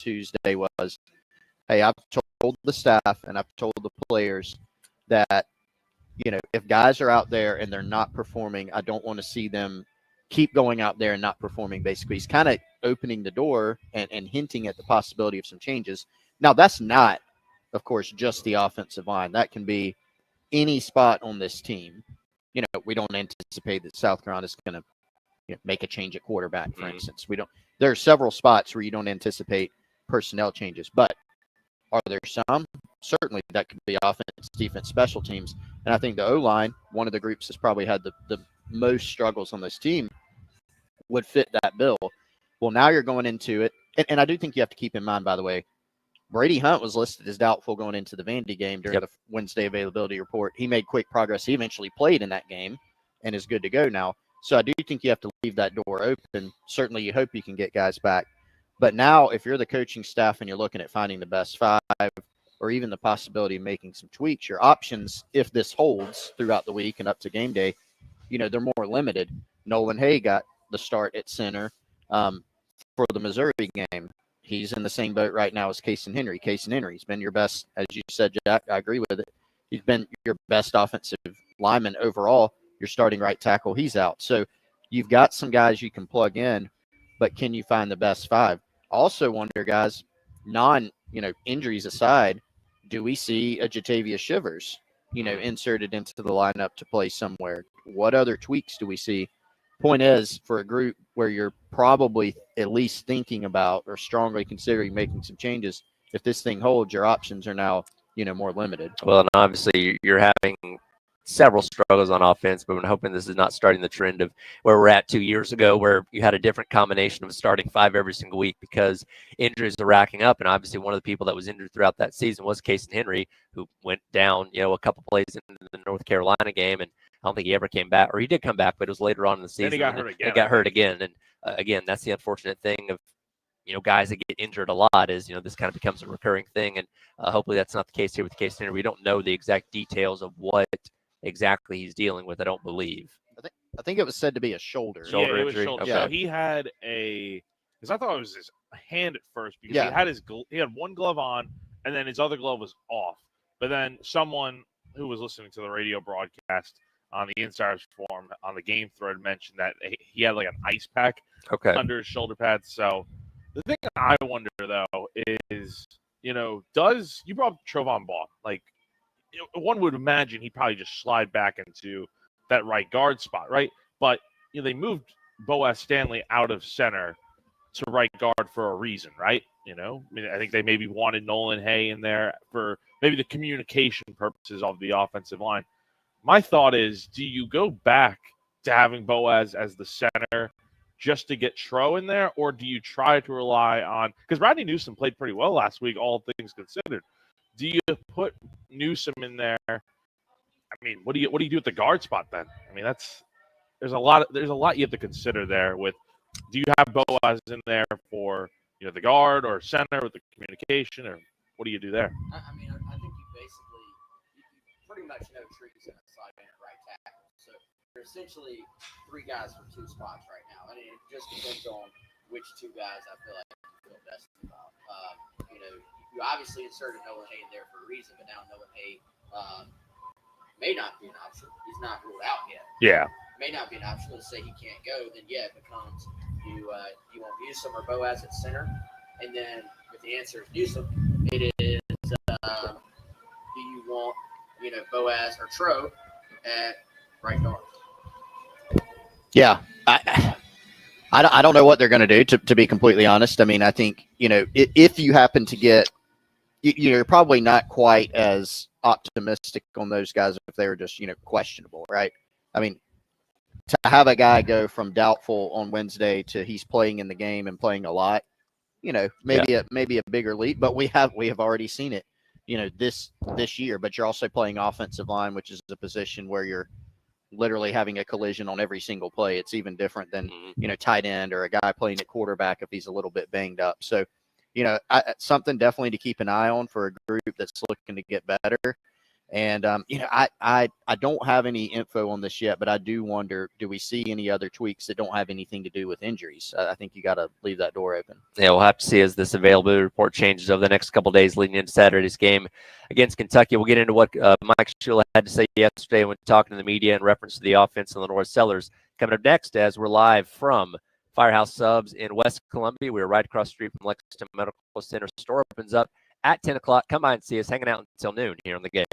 Tuesday was, hey, I've told the staff and I've told the players that, if guys are out there and they're not performing, I don't want to see them keep going out there and not performing. Basically, he's kind of opening the door and hinting at the possibility of some changes. Now, that's not, of course, just the offensive line. That can be any spot on this team. We don't anticipate that South Carolina is going to make a change at quarterback, for instance. There are several spots where you don't anticipate personnel changes, but are there some? Certainly that could be offense, defense, special teams. And I think the O-line, one of the groups that's probably had the most struggles on this team, would fit that bill. Well, now you're going into it. And I do think you have to keep in mind, by the way, Brady Hunt was listed as doubtful going into the Vandy game during the Wednesday availability report. He made quick progress. He eventually played in that game and is good to go now. So I do think you have to leave that door open. Certainly you hope you can get guys back. But now if you're the coaching staff and you're looking at finding the best five or even the possibility of making some tweaks, your options, if this holds throughout the week and up to game day, they're more limited. Nolan Hay got the start at center for the Missouri game. He's in the same boat right now as Casey Henry. Casey Henry's been your best, as you said, Jack. I agree with it. He's been your best offensive lineman overall. Your starting right tackle, he's out. So you've got some guys you can plug in, but can you find the best five? Also wonder, guys, injuries aside, do we see a Jatavius Shivers, inserted into the lineup to play somewhere? What other tweaks do we see? Point is, for a group where you're probably at least thinking about or strongly considering making some changes, if this thing holds, your options are now, more limited. Well, and obviously you're having several struggles on offense, but I'm hoping this is not starting the trend of where we're at 2 years ago, where you had a different combination of starting five every single week because injuries are racking up. And obviously one of the people that was injured throughout that season was Casey Henry, who went down, a couple plays in the North Carolina game. And I don't think he ever came back, or he did come back, but it was later on in the season. And he got hurt again. He got hurt again. And again, that's the unfortunate thing of, guys that get injured a lot is, this kind of becomes a recurring thing. And hopefully that's not the case here with Casey Henry. We don't know the exact details of what exactly he's dealing with, I don't believe. I think it was said to be a shoulder injury. Was shoulder. Okay. So he had because I thought it was his hand at first, because he had one glove on and then his other glove was off. But then someone who was listening to the radio broadcast on the Insiders Forum on the game thread mentioned that he had like an ice pack under his shoulder pads. So the thing I wonder though is, you brought up Trovon Ball, like, one would imagine he'd probably just slide back into that right guard spot, right? But they moved Boaz Stanley out of center to right guard for a reason, right? I think they maybe wanted Nolan Hay in there for maybe the communication purposes of the offensive line. My thought is, do you go back to having Boaz as the center just to get Tro in there, or do you try to rely on – because Rodney Newsom played pretty well last week, all things considered. Do you put Newsom in there? I mean, what do you do at the guard spot then? I mean, there's a lot you have to consider there. With, do you have Boaz in there for the guard or center with the communication, or what do you do there? I think you pretty much know Trees in a side man at right tackle. So there's essentially three guys for two spots right now. I mean, it just depends on which two guys I feel like you feel best about. You obviously inserted Nolan Hay in there for a reason, but now Nolan Hay may not be an option. He's not ruled out yet. Yeah. May not be an option. Let's say he can't go, then it becomes you want Newsom or Boaz at center, and then if the answer is Newsom, it is do you want Boaz or Tro at right guard? Yeah, I don't know what they're going to do, to be completely honest. I mean, I think, if you happen to get, you're probably not quite as optimistic on those guys if they were just, questionable, right? I mean, to have a guy go from doubtful on Wednesday to he's playing in the game and playing a lot, maybe a bigger leap, but we have already seen it, this year. But you're also playing offensive line, which is a position where you're literally having a collision on every single play. It's even different than, tight end or a guy playing at quarterback if he's a little bit banged up. So, something definitely to keep an eye on for a group that's looking to get better. And I don't have any info on this yet, but I do wonder, do we see any other tweaks that don't have anything to do with injuries? I think you got to leave that door open. Yeah, we'll have to see as this availability report changes over the next couple of days leading into Saturday's game against Kentucky. We'll get into what Mike Shula had to say yesterday when talking to the media in reference to the offense in the North Sellers. Coming up next, as we're live from Firehouse Subs in West Columbia. We're right across the street from Lexington Medical Center. Store opens up at 10 o'clock. Come by and see us hanging out until noon here on the game.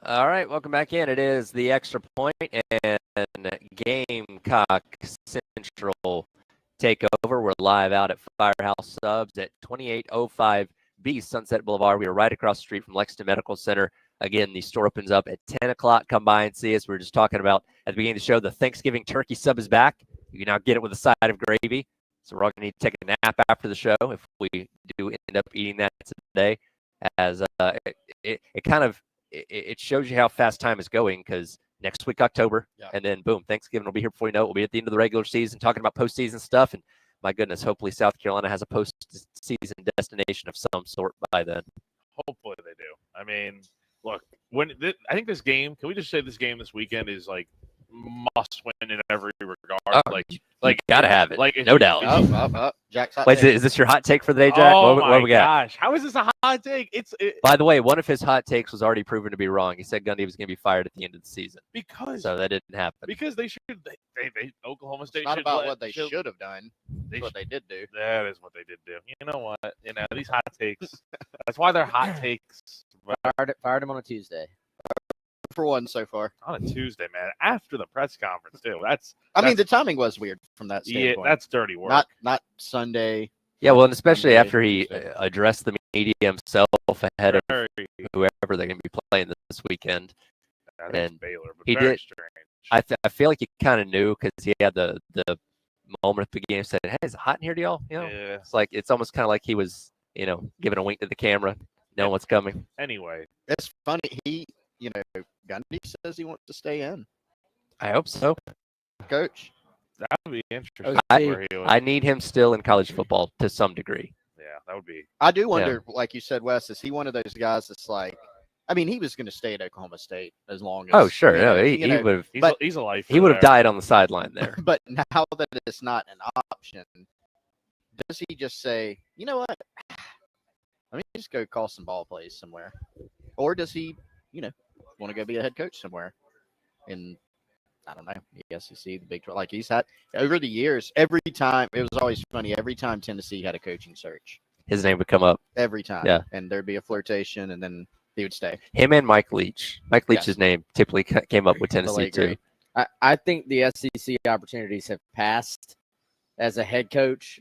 All right, welcome back in. It is the Extra Point and Gamecock Central takeover. We're live out at Firehouse Subs at 2805 B Sunset Boulevard. We are right across the street from Lexington Medical Center. Again, the store opens up at 10 o'clock. Come by and see us. We were just talking about at the beginning of the show, the Thanksgiving turkey sub is back. You can now get it with a side of gravy. So we're all going to need to take a nap after the show if we do end up eating that today. As it shows you how fast time is going, because next week, October, and then boom, Thanksgiving will be here before you know it. We'll be at the end of the regular season talking about postseason stuff. And my goodness, hopefully South Carolina has a postseason destination of some sort by then. Hopefully they do. I mean, look, I think this game, can we just say this game this weekend is like must win in every regard? Like gotta have it, like no doubt. Jack's hot Wait, take. is this your hot take for the day, Jack? Oh what we got? Gosh, how is this a hot take? By the way, one of his hot takes was already proven to be wrong. He said Gundy was going to be fired at the end of the season, so that didn't happen. Because they Oklahoma State. It's not should about let- what they should- should have done. It's what they did do. That is what they did do. You know what? These hot takes. That's why they're hot takes. Fired him on a Tuesday. For one so far. On a Tuesday, man. After the press conference too. I mean, the timing was weird from that standpoint. Yeah, that's dirty work. Not Sunday. Yeah, well, and especially Monday, after he Tuesday. addressed the media himself ahead of Very, whoever they're going to be playing this weekend. I think it's and Baylor, but he very did- strange. I feel like he kind of knew, because he had the moment at the beginning saying, "Hey, is it hot in here to y'all?" You know, Yeah. it's almost kind of like he was, giving a wink to the camera, knowing what's coming. Anyway, It's funny. Gundy says he wants to stay in. I hope so. Coach. that would be interesting. where he would- I need him still in college football to some degree. yeah, that would be. I do wonder, like you said, Wes, is he one of those guys that's like, I mean, he was going to stay at Oklahoma State as long as. Oh, sure. you No, know, he you know, would have. He's a lifer. He would have there. died on the sideline there. But now that it's not an option, does he just say, you know what? Let me just go call some ball plays somewhere. Or does he, want to go be a head coach somewhere? And I don't know, the SEC, the Big 12. Like he's had over the years, every time, it was always funny. Every time Tennessee had a coaching search, His name would come up. every time. Yeah. And there'd be a flirtation, and then he would stay. Him and Mike Leach. Mike Leach's Yes. name typically came up with Tennessee Totally too. agree. I think the SEC opportunities have passed as a head coach.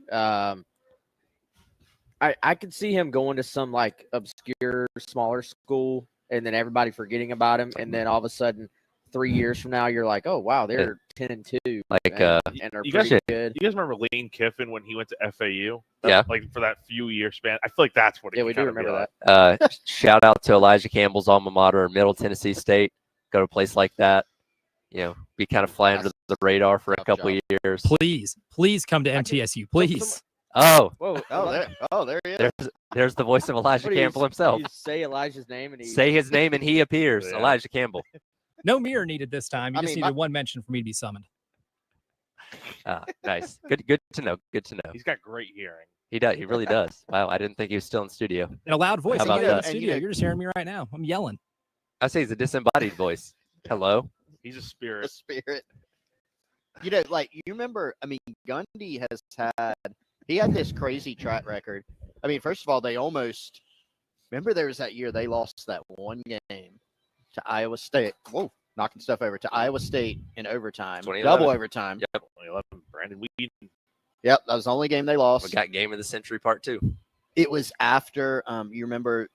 I could see him going to some like obscure, smaller school, and then everybody forgetting about him, and then all of a sudden, 3 years from now, you're like, oh wow, they're 10-2, Like and are you guys- pretty good. You guys remember Lane Kiffin when he went to FAU? Yeah. Like for that few year span. I feel like that's what. It Yeah, could we do kinda be remember like. that. Shout out to Elijah Campbell's alma mater, Middle Tennessee State. Go to a place like that. Be kind of fly under the radar for a Tough couple of years. Please come to MTSU, please. Oh, Whoa, There he is. there's the voice of Elijah what do you- Campbell himself. You say Elijah's name, and he Say his name and he appears. Yeah. Elijah Campbell. No mirror needed this time. You I just mean, needed one mention for me to be summoned. Nice. Good to know. Good to know. He's got great hearing. He does. He really does. Wow, I didn't think he was still in studio. In a loud voice. How I'm about here in the that? studio. You're just hearing me right now. I'm yelling. I say he's a disembodied voice. Hello. He's a The spirit. spirit. Like you remember, I mean, Gundy he had this crazy track record. I mean, first of all, they almost remember there was that year they lost that one game to Iowa State. Whoa, knocking stuff over to Iowa State in overtime, 2011. double overtime. Yep. 2011, Brandon Whedon. Yep, that was the only game they We lost. got game of the century part 2. It was after you remember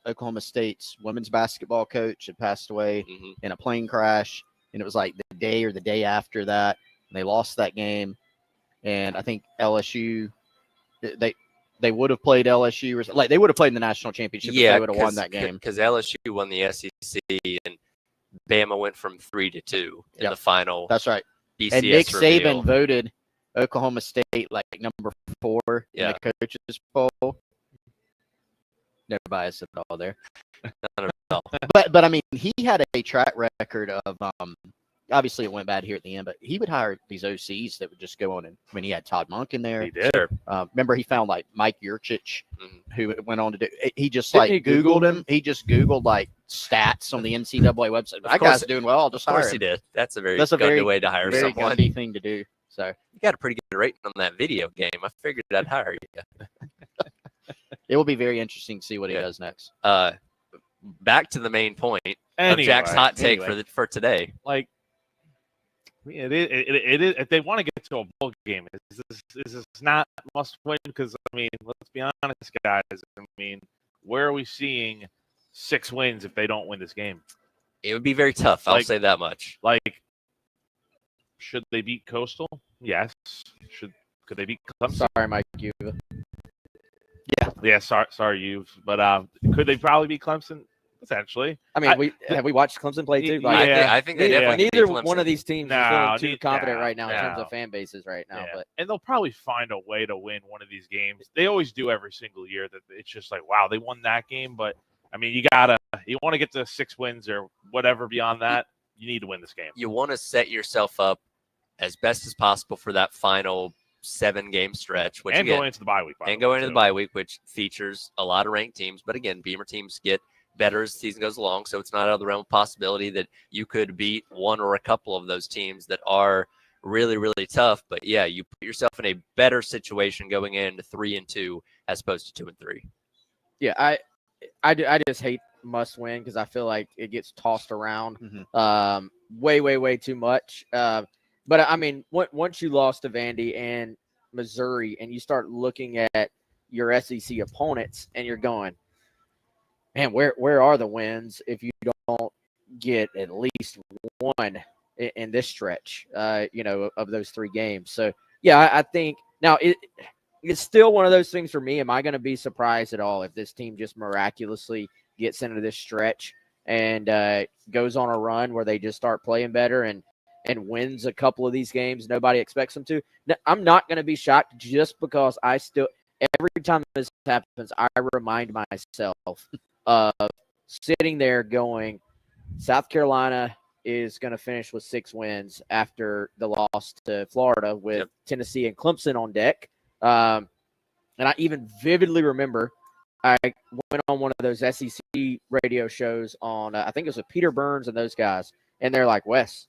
Oklahoma State's women's basketball coach had passed away Mm-hmm. in a plane crash, and it was like the day or the day after that, and they lost that game. And I think LSU, they would have played LSU, or like they would have played in the national championship if they would have won that game. Because LSU won the SEC and Bama went from 3 to 2 in Yep. the final That's right. BCS And Nick reveal. Saban voted Oklahoma State like number 4 in the coaches poll. No bias at all there. None at all. But I mean, he had a track record of obviously it went bad here at the end, but he would hire these OCs that would just go on, and I mean, he had Todd Monk in there. He did. Sure. Remember, he found like Mike Yurchich, Mhm. who went on to do. He just Didn't like he Googled Google him. He just Googled like stats on the NCAA website. That course- guy's doing well. I'll just Of hire course him. he did. That's a very That's a Gundy very- way to hire Very someone. Gundy thing to do. So You got a pretty good rating on that video game. I figured I'd hire you. it will be very interesting to see what he Yeah. does next. back to the main point of Anyway, Jack's hot take anyway. for today. like it is if they want to get to a bowl game, is this not must win? Because I mean, let's be honest, guys. I mean, where are we seeing 6 wins if they don't win this game? It would be very tough. I'll say that much. Like, should they beat Coastal? Yes. Could they beat Clemson? Sorry, Mike. Yeah. Sorry, you. But could they probably beat Clemson? Potentially. I mean, have we watched Clemson play too? Like, Yeah. I think they definitely neither beat Clemson. one of these teams No, is feeling too neither- confident no, right now in terms no. of fan bases right now. Yeah. But And they'll probably find a way to win one of these games. They always do every single year. That it's just like, wow, they won that game. But I mean, you want to get to 6 wins or whatever beyond that. You need to win this game. You want to set yourself up as best as possible for that final 7-game stretch, which And again, going into the bye week. and go into the bye week, which features a lot of ranked teams. But again, Beamer teams get better as the season goes along, so it's not out of the realm of possibility that you could beat one or a couple of those teams that are really, really tough. But yeah, you put yourself in a better situation going into 3-2 as opposed to 2-3. yeah, I just hate must win because I feel like it gets tossed around way too much. But I mean, once you lost to Vandy and Missouri, and you start looking at your SEC opponents, and you're going, man, where are the wins if you don't get at least one in this stretch? Of those 3 games. So yeah, I think now it's still one of those things for me. Am I going to be surprised at all if this team just miraculously gets into this stretch and goes on a run where they just start playing better and wins a couple of these games nobody expects them to? No, I'm not going to be shocked just because every time this happens, I remind myself of sitting there going, South Carolina is going to finish with 6 wins after the loss to Florida with Tennessee and Clemson on deck. And I even vividly remember I went on one of those SEC radio shows on, I think it was with Peter Burns and those guys, and they're like, Wes,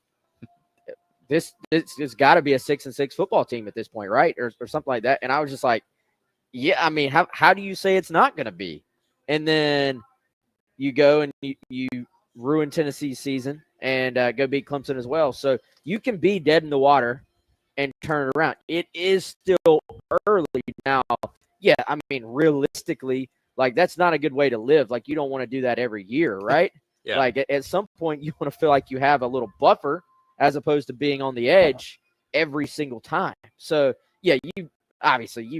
this has got to be a 6-6 football team at this point, right? Or something like that. And I was just like, yeah, I mean, how do you say it's not going to be? And then you go and you ruin Tennessee's season and go beat Clemson as well. So you can be dead in the water and turn it around. It is still early now. Yeah, I mean, realistically, like, that's not a good way to live. Like, you don't want to do that every year, right? Yeah. Like, at some point, you want to feel like you have a little buffer as opposed to being on the edge every single time. So, yeah, you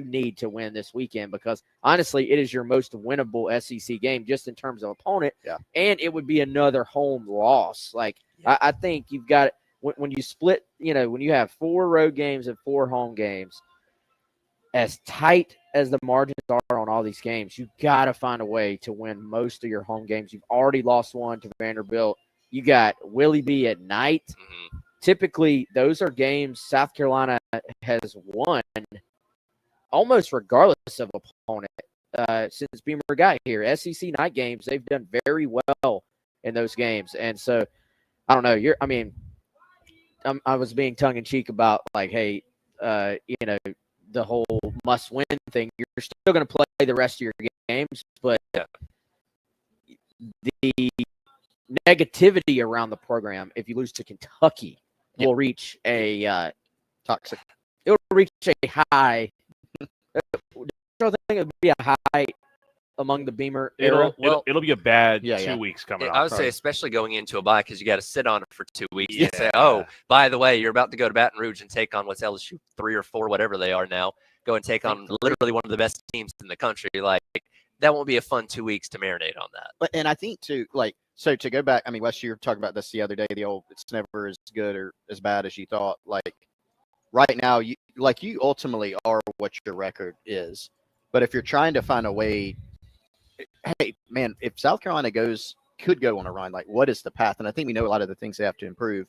need to win this weekend because, honestly, it is your most winnable SEC game just in terms of opponent. Yeah. And it would be another home loss. Like, I think you've got – when you split, when you have 4 road games and 4 home games, as tight as the margins are on all these games, you got to find a way to win most of your home games. You've already lost one to Vanderbilt. You got Willie B at night. Mm-hmm. Typically, those are games South Carolina has won almost regardless of opponent since Beamer got here. SEC night games, they've done very well in those games. And so, I don't know. I was being tongue-in-cheek about, like, hey, the whole must-win thing. You're still going to play the rest of your games, but the negativity around the program, if you lose to Kentucky, will reach a toxic. It will reach a high. I don't think it would be a high among the Beamer era. It'll be a bad 2 Yeah. weeks coming up. I would say, especially going into a bye, because you got to sit on it for 2 weeks. You say, oh, by the way, you're about to go to Baton Rouge and take on what's LSU 3 or 4, whatever they are now. Go and take on literally one of the best teams in the country. Like, that won't be a fun 2 weeks to marinate on that. And I think too, like, so to go back, I mean, Wes, you were talking about this the other day. The old, it's never as good or as bad as you thought. Like, right now, you ultimately are what your record is. But if you're trying to find a way, hey, man, if South Carolina could go on a run, like, what is the path? And I think we know a lot of the things they have to improve.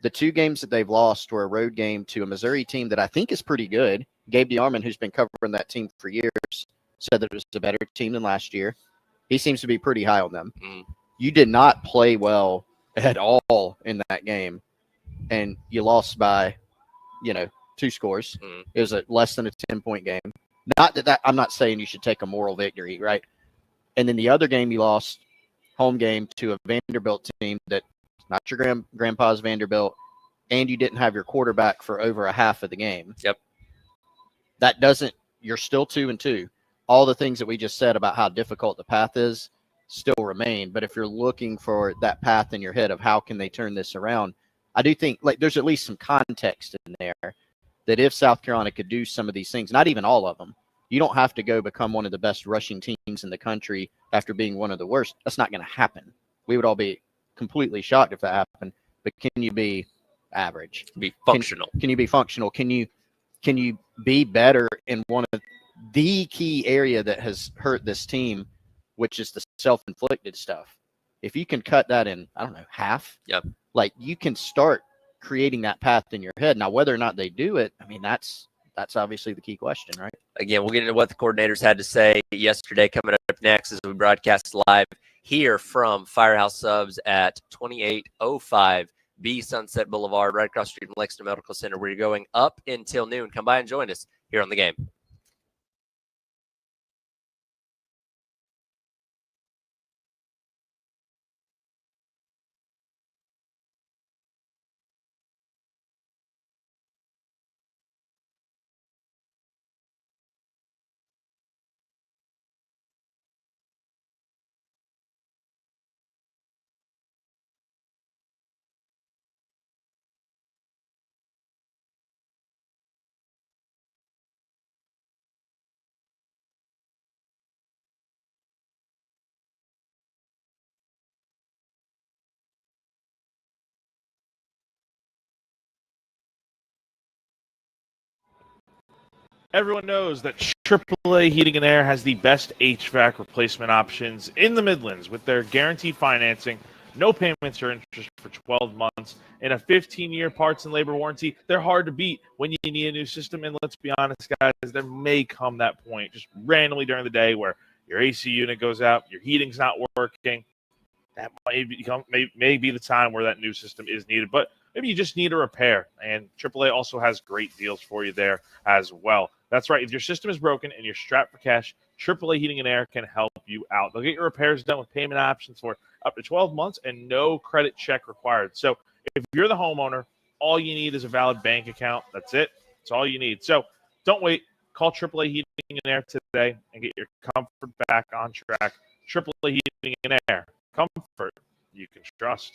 The 2 games that they've lost were a road game to a Missouri team that I think is pretty good. Gabe DeArmond, who's been covering that team for years, said that it was a better team than last year. He seems to be pretty high on them. Mm. You did not play well at all in that game, and you lost by, 2 scores. Mm. It was less than a 10-point game. Not that I'm not saying you should take a moral victory, right? And then the other game you lost, home game, to a Vanderbilt team that not your grandpa's Vanderbilt, and you didn't have your quarterback for over a half of the game. Yep. That doesn't – you're still 2-2. All the things that we just said about how difficult the path is still remain. But if you're looking for that path in your head of how can they turn this around, I do think like there's at least some context in there that if South Carolina could do some of these things, not even all of them, you don't have to go become one of the best rushing teams in the country after being one of the worst. That's not going to happen. We would all be completely shocked if that happened. But can you be average? Be functional. Can you be functional? Can you be better in one of the key area that has hurt this team, which is the self-inflicted stuff? If you can cut that in, I don't know, half. Yep. Like you can start creating that path in your head. Now, whether or not they do it, I mean, that's obviously the key question, right? Again, we'll get into what the coordinators had to say yesterday. Coming up next as we broadcast live here from Firehouse Subs at 2805 B Sunset Boulevard, right across the street from Lexington Medical Center. We're going up until noon. Come by and join us here on The Game. Everyone knows that AAA Heating and Air has the best HVAC replacement options in the Midlands with their guaranteed financing, no payments or interest for 12 months, and a 15-year parts and labor warranty. They're hard to beat when you need a new system. And let's be honest, guys, there may come that point just randomly during the day where your AC unit goes out, your heating's not working. That may be the time where that new system is needed. But maybe you just need a repair, and AAA also has great deals for you there as well. That's right. If your system is broken and you're strapped for cash, AAA Heating and Air can help you out. They'll get your repairs done with payment options for up to 12 months and no credit check required. So if you're the homeowner, all you need is a valid bank account. That's it. That's all you need. So don't wait. Call AAA Heating and Air today and get your comfort back on track. AAA Heating and Air. Comfort you can trust.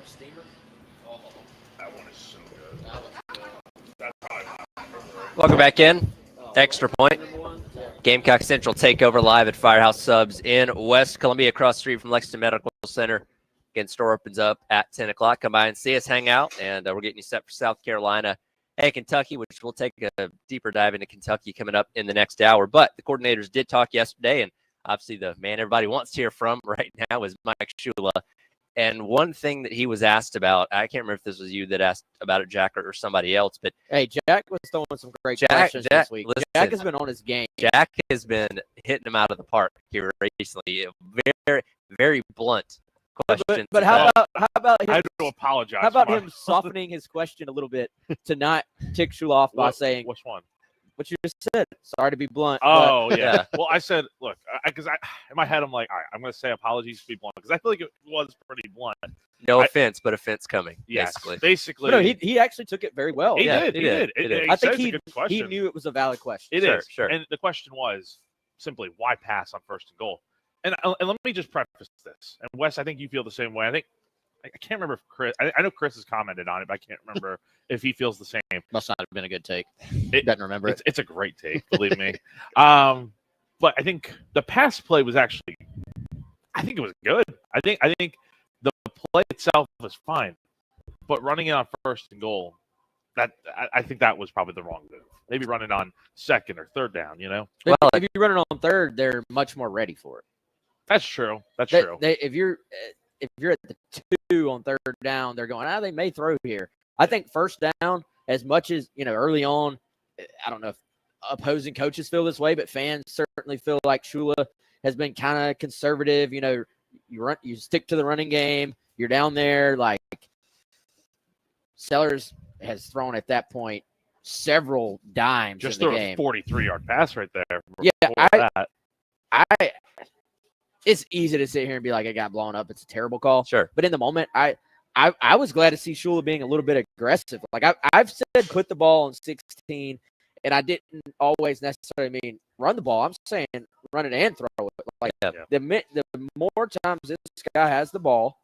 steamer. Oh, that one is so good. That's probably my favorite. Welcome back in. Extra point. Gamecock Central takeover live at Firehouse Subs in West Columbia, across the street from Lexington Medical Center. Again, store opens up at 10 o'clock. Come by and see us, hang out, and we're getting you set for South Carolina and Kentucky, which we'll take a deeper dive into Kentucky coming up in the next hour. But the coordinators did talk yesterday, and obviously the man everybody wants to hear from right now is Mike Shula. And one thing that he was asked about, I can't remember if this was you that asked about it, Jack, or somebody else, but Hey, Jack was throwing some great questions this week. listen, Jack has been on his game. Jack has been hitting them out of the park here recently. Very, very blunt questions. But how about him, I have to apologize. how about him softening his question a little bit to not tick Shula off by saying which one? what you just said? Sorry to be blunt. Oh, yeah. yeah. Well, I said, look, because in my head, I'm like, all right, I'm going to say apologies to be blunt because I feel like it was pretty blunt. No offense, but offense coming, Yes, basically. basically. But no, he actually took it very well. He Yeah, did. he He did. did. He did. He I said think it's a good question. he knew it was a valid question. It Sure, is. sure. And the question was simply, why pass on first and goal? And let me just preface this. And Wes, I think you feel the same way. I can't remember if Chris. I know Chris has commented on it, but I can't remember if he feels the same. Must not have been a good take. It- Doesn't remember it. It's a great take, believe me. But I think the pass play was actually, I think it was good. I think the play itself was fine, but running it on first and goal, I think that was probably the wrong move. Maybe run it on second or third down. You know, Well, if you run it on third, they're much more ready for it. that's true. That's true. If you're at the 2 on third down, they're going, they may throw here. I think first down, as much as, early on, I don't know if opposing coaches feel this way, but fans certainly feel like Shula has been kind of conservative. You stick to the running game. You're down there. Like Sellers has thrown at that point several dimes Just in the threw game. a 43-yard pass right there. Yeah, before that. It's easy to sit here and be like, it got blown up. It's a terrible call. Sure. But in the moment, I was glad to see Shula being a little bit aggressive. Like I've said, put the ball on 16, and I didn't always necessarily mean run the ball. I'm saying run it and throw it. Like the more times this guy has the ball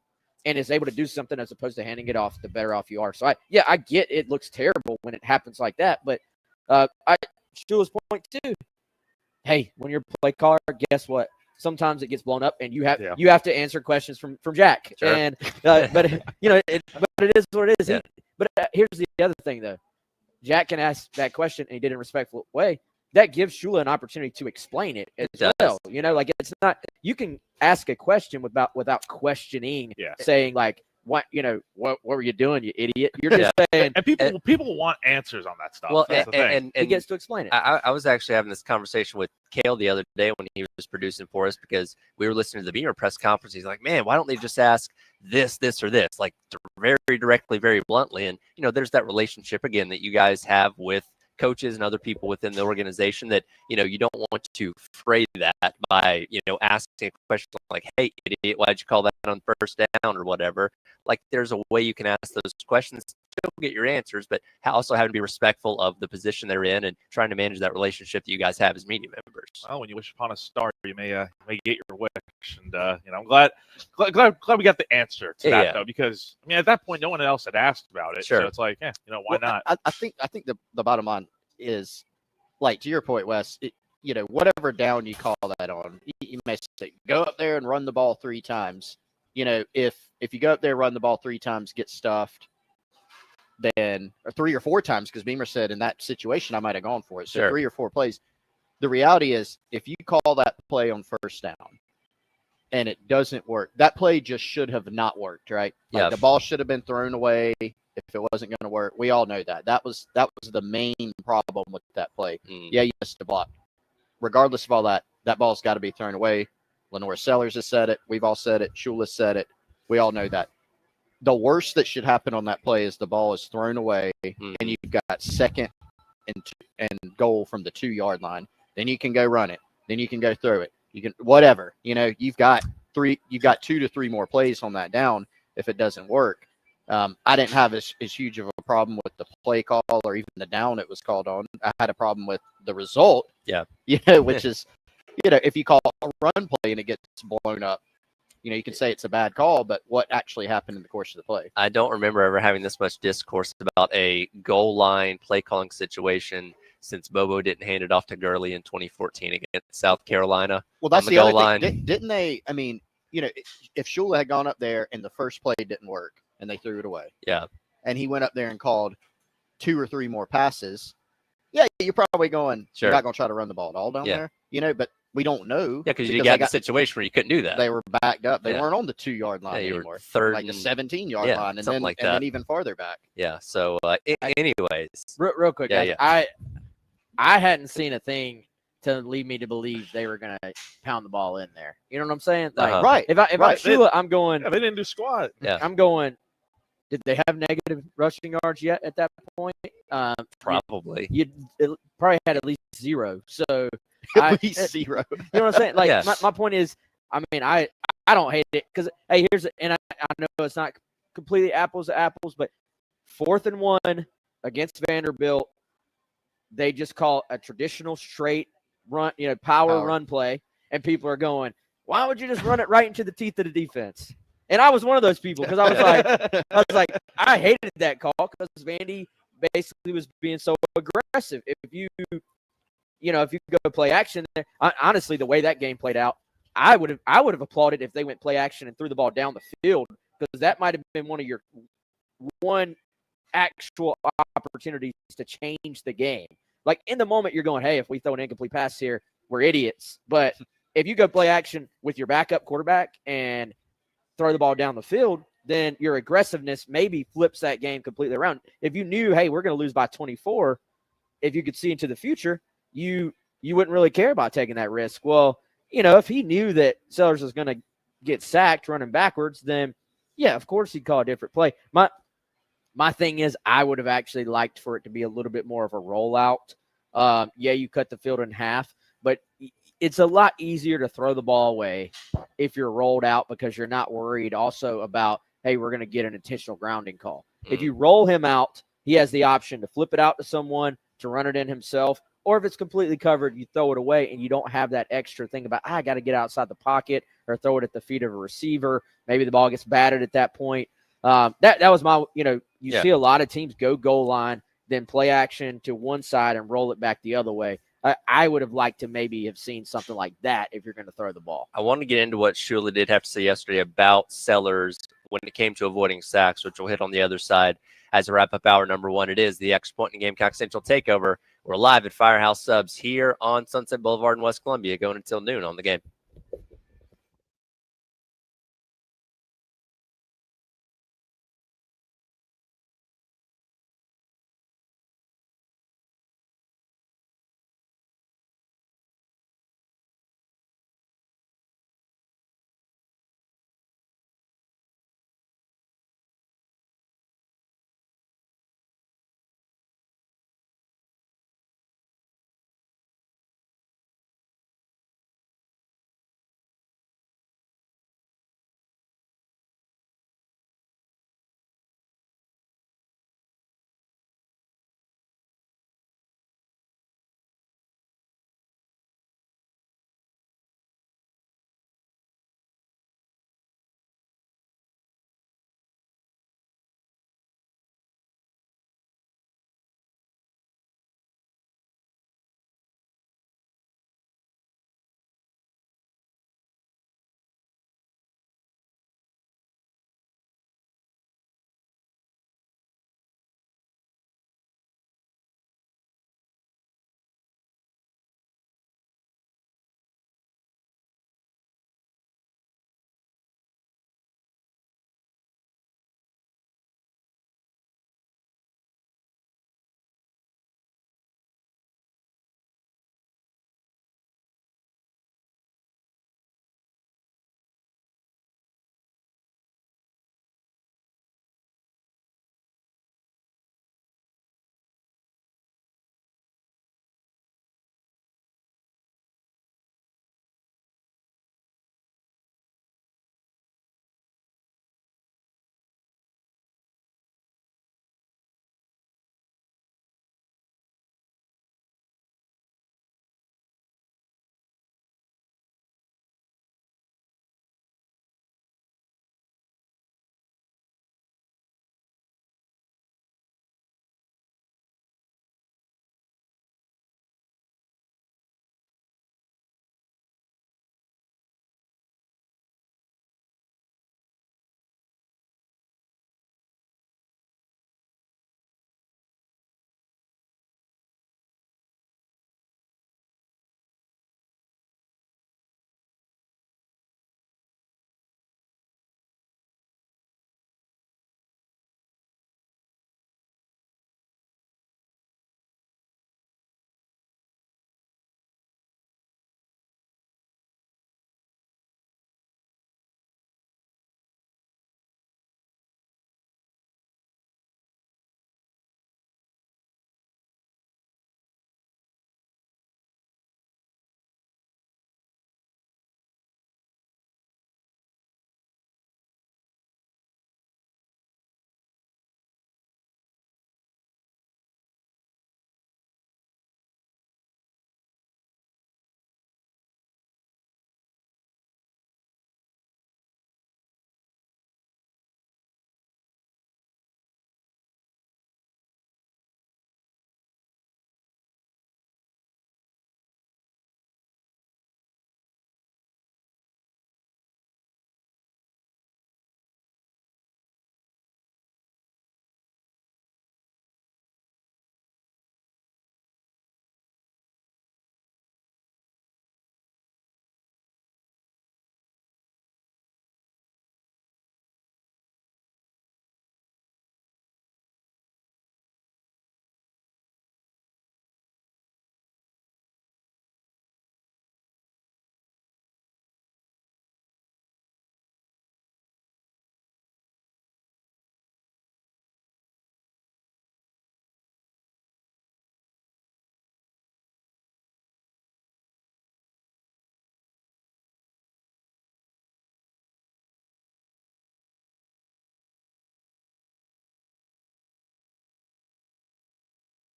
and is able to do something as opposed to handing it off, the better off you are. So I get it looks terrible when it happens like that. But Shula's point too. Hey, when you're a play caller, guess what? Sometimes it gets blown up, and you have to answer questions from Jack. Sure. And but it is what it is. Yeah. But here's the other thing, though. Jack can ask that question, and he did it in a respectful way. That gives Shula an opportunity to explain it as well. Like it's not you can ask a question without questioning, saying like, what were you doing, you idiot? You're just saying. And people want answers on that stuff. Well, that's the thing. and he gets to explain it. I was actually having this conversation with Kale the other day when he was producing for us because we were listening to the Beamer press conference. He's like, man, why don't they just ask this, or this? Like very directly, very bluntly. And, there's that relationship again that you guys have with coaches and other people within the organization that, you don't want to fray that by, asking a question like, hey, idiot, why'd you call that on first down or whatever? Like there's a way you can ask those questions, still get your answers, but also having to be respectful of the position they're in and trying to manage that relationship that you guys have as media members. Well, when you wish upon a star, you may get your wish, and I'm glad we got the answer to that though, because at that point no one else had asked about it, Sure. so it's like, why not? I think the bottom line is, like, to your point, Wes. Whatever down you call that on, you may say go up there and run the ball 3 times. If you go up there, run the ball 3 times, get stuffed, then or 3 or 4 times, because Beamer said in that situation I might have gone for it. So Sure. 3 or 4 plays. The reality is, if you call that play on first down and it doesn't work, that play just should have not worked, right? Like the ball should have been thrown away if it wasn't going to work. We all know that. That was the main problem with that play. Yeah, you missed a block. Regardless of all that, that ball's got to be thrown away. Lenore Sellers has said it. We've all said it. Shula said it. We all know that. The worst that should happen on that play is the ball is thrown away and you've got second and goal from the 2-yard line. Then you can go run it. Then you can go throw it. You can whatever. You've got 2 to 3 more plays on that down if it doesn't work. I didn't have as huge of a problem with the play call or even the down it was called on. I had a problem with the result. Yeah. Which is, if you call a run play and it gets blown up, You can say it's a bad call, but what actually happened in the course of the play? I don't remember ever having this much discourse about a goal line play calling situation since Bobo didn't hand it off to Gurley in 2014 against South Carolina. Well, that's on the the goal other line. thing. Didn't they? I mean, if Shula had gone up there and the first play didn't work and they threw it away, Yeah. and he went up there and called 2 or 3 more passes, yeah, you're probably going, Sure. you're not going to try to run the ball at all down there, but we don't know. Yeah, because you got the situation where you couldn't do that. They were backed up. They Yeah. weren't on the 2-yard line you were anymore. third Like the and 17-yard yeah, line, and something then like and that. then even farther back. Yeah. So, anyways, Real quick, Yeah, guys. I hadn't seen a thing to lead me to believe they were gonna pound the ball in there. You know what I'm saying? Like, Right. if I'm Shula, I'm going. Yeah, they didn't do squat. Yeah. I'm going. Did they have negative rushing yards yet at that point? probably. You probably had at least 0. So At least 0. You know what I'm saying? Like, Yes. my point is, I mean, I don't hate it because hey, I know it's not completely apples to apples, but 4th and 1 against Vanderbilt, they just call a traditional straight run, power run play, and people are going, why would you just run it right into the teeth of the defense? And I was one of those people because I was like, I hated that call because Vandy basically was being so aggressive. If you go play action there, honestly, the way that game played out, I would have applauded if they went play action and threw the ball down the field because that might have been one actual opportunities to change the game. Like in the moment, you're going, hey, if we throw an incomplete pass here, we're idiots. But if you go play action with your backup quarterback and throw the ball down the field, then your aggressiveness maybe flips that game completely around. If you knew, hey, we're going to lose by 24, if you could see into the future, you wouldn't really care about taking that risk. Well, if he knew that Sellers was going to get sacked running backwards, then yeah, of course he'd call a different play. My thing is, I would have actually liked for it to be a little bit more of a rollout. Yeah, you cut the field in half, but it's a lot easier to throw the ball away if you're rolled out because you're not worried also about, hey, we're going to get an intentional grounding call. If you roll him out, he has the option to flip it out to someone, to run it in himself, or if it's completely covered, you throw it away and you don't have that extra thing about, I got to get outside the pocket or throw it at the feet of a receiver. Maybe the ball gets batted at that point. That was my, see a lot of teams go goal line, then play action to one side and roll it back the other way. I would have liked to maybe have seen something like that if you're going to throw the ball. I want to get into what Shula did have to say yesterday about Sellers when it came to avoiding sacks, which we'll hit on the other side as a wrap-up hour number 1. It is the Extra Point and Gamecock Central Takeover. We're live at Firehouse Subs here on Sunset Boulevard in West Columbia, going until noon on the game.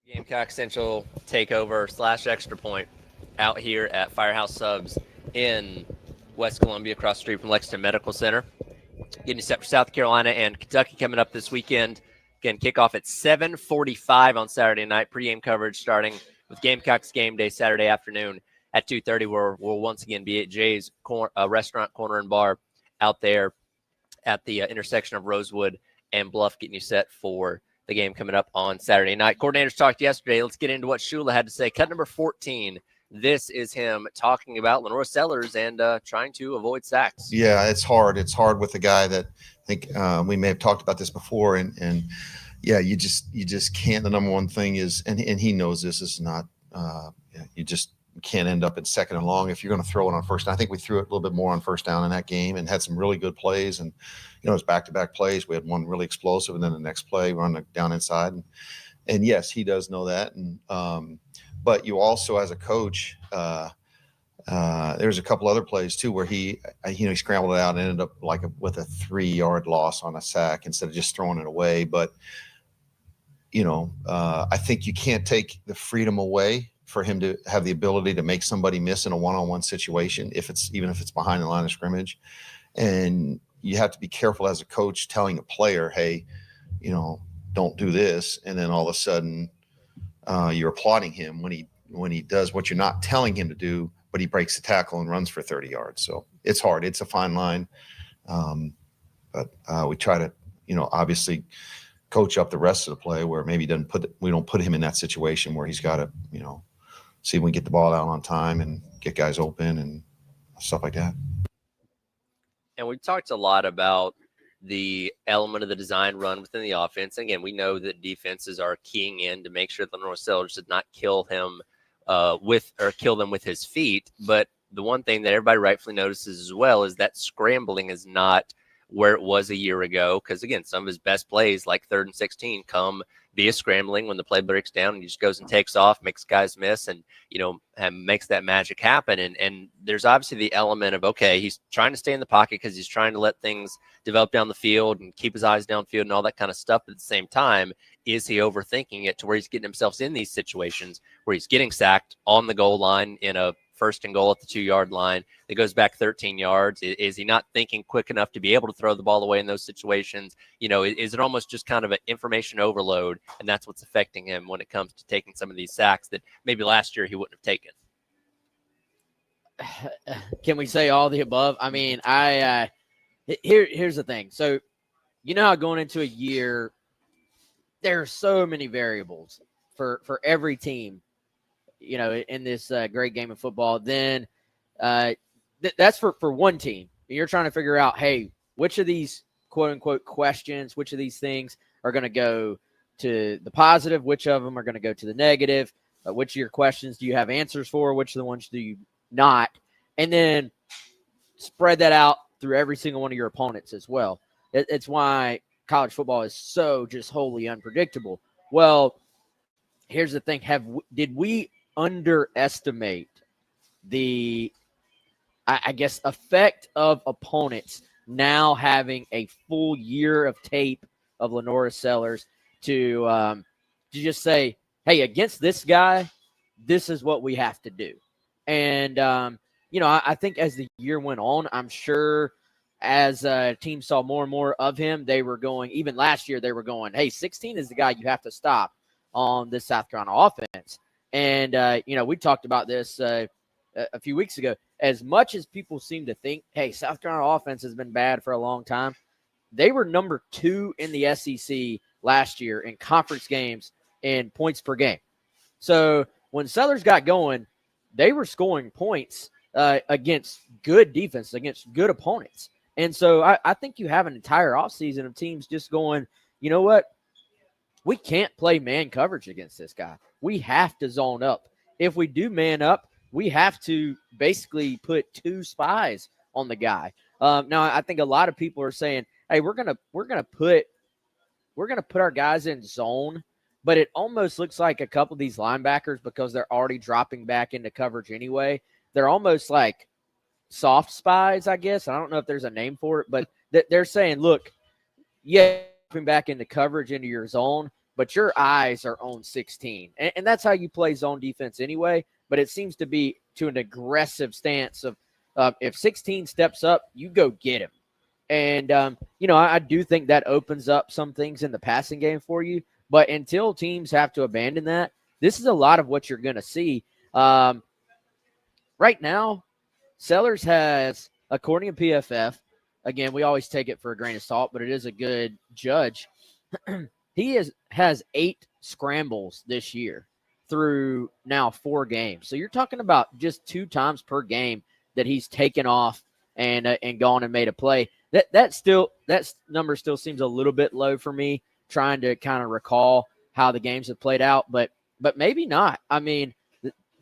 Gamecock Central takeover / extra point out here at Firehouse Subs in West Columbia, across the street from Lexington Medical Center. Getting you set for South Carolina and Kentucky coming up this weekend. Again, kickoff at 7:45 on Saturday night. Pre-game coverage starting with Gamecocks game day Saturday afternoon at 2:30. We'll once again be at Jay's Restaurant, Corner, and Bar out there at the intersection of Rosewood and Bluff, getting you set for the game coming up on Saturday night. Coordinators talked yesterday. Let's get into what Shula had to say. Cut number 14. This is him talking about Lenora Sellers and trying to avoid sacks. Yeah, it's hard. It's hard with a guy that I think we may have talked about this before. And yeah, you just can't. The number one thing is, and he knows this is not, you just can't end up in second and long if you're going to throw it on first down. I think we threw it a little bit more on first down in that game and had some really good plays. And, it was back-to-back plays. We had one really explosive, and then the next play run down inside. And yes, he does know that. And but you also, as a coach, there's a couple other plays too where he scrambled it out and ended up with a 3-yard loss on a sack instead of just throwing it away. But I think you can't take the freedom away for him to have the ability to make somebody miss in a one-on-one situation, even if it's behind the line of scrimmage. And you have to be careful as a coach telling a player, hey, don't do this. And then all of a sudden you're applauding him when he does what you're not telling him to do, but he breaks the tackle and runs for 30 yards. So it's hard. It's a fine line. But we try to, obviously coach up the rest of the play where maybe we don't put him in that situation where he's got to, see if we can get the ball out on time and get guys open and stuff like that. And we talked a lot about the element of the design run within the offense. Again, we know that defenses are keying in to make sure that Lenora Sellers did not kill him kill them with his feet. But the one thing that everybody rightfully notices as well is that scrambling is not where it was a year ago. Because again, some of his best plays, like 3rd and 16, come via scrambling when the play breaks down and he just goes and takes off, makes guys miss, and and makes that magic happen. And there's obviously the element of, okay, he's trying to stay in the pocket because he's trying to let things develop down the field and keep his eyes downfield and all that kind of stuff. But at the same time, is he overthinking it to where he's getting himself in these situations where he's getting sacked on the goal line in a 1st and goal at the 2-yard line that goes back 13 yards? Is he not thinking quick enough to be able to throw the ball away in those situations? Is it almost just kind of an information overload, and that's what's affecting him when it comes to taking some of these sacks that maybe last year he wouldn't have taken? Can we say all the above? I mean, here's the thing. So, how going into a year, there are so many variables for every team, in this great game of football. Then that's for one team. You're trying to figure out, hey, which of these quote unquote questions, which of these things are going to go to the positive, which of them are going to go to the negative, which of your questions do you have answers for, which of the ones do you not, and then spread that out through every single one of your opponents as well. It's why college football is so just wholly unpredictable. Well, here's the thing. Did we underestimate the, I guess, effect of opponents now having a full year of tape of Lenora Sellers to just say, hey, against this guy, this is what we have to do. And, I think as the year went on, I'm sure as teams saw more and more of him, they were going, even last year, they were going, hey, 16 is the guy you have to stop on this South Carolina offense. And, we talked about this a few weeks ago. As much as people seem to think, hey, South Carolina offense has been bad for a long time, they were number 2 in the SEC last year in conference games in points per game. So when Sellers got going, they were scoring points against good defense, against good opponents. And so I think you have an entire offseason of teams just going, you know what? We can't play man coverage against this guy. We have to zone up. If we do man up, we have to basically put 2 spies on the guy. Now, I think a lot of people are saying, hey, we're gonna put our guys in zone, but it almost looks like a couple of these linebackers, because they're already dropping back into coverage anyway, they're almost like soft spies, I guess. I don't know if there's a name for it, but they're saying, look, yeah, dropping back into coverage into your zone, but your eyes are on 16. And that's how you play zone defense anyway. But it seems to be to an aggressive stance of if 16 steps up, you go get him. And, I do think that opens up some things in the passing game for you. But until teams have to abandon that, this is a lot of what you're going to see. Right now, Sellers has, according to PFF, again, we always take it for a grain of salt, but it is a good judge. He has 8 scrambles this year through now 4 games. So you're talking about just 2 times per game that he's taken off and gone and made a play. That number still seems a little bit low for me, trying to kind of recall how the games have played out, but maybe not. I mean,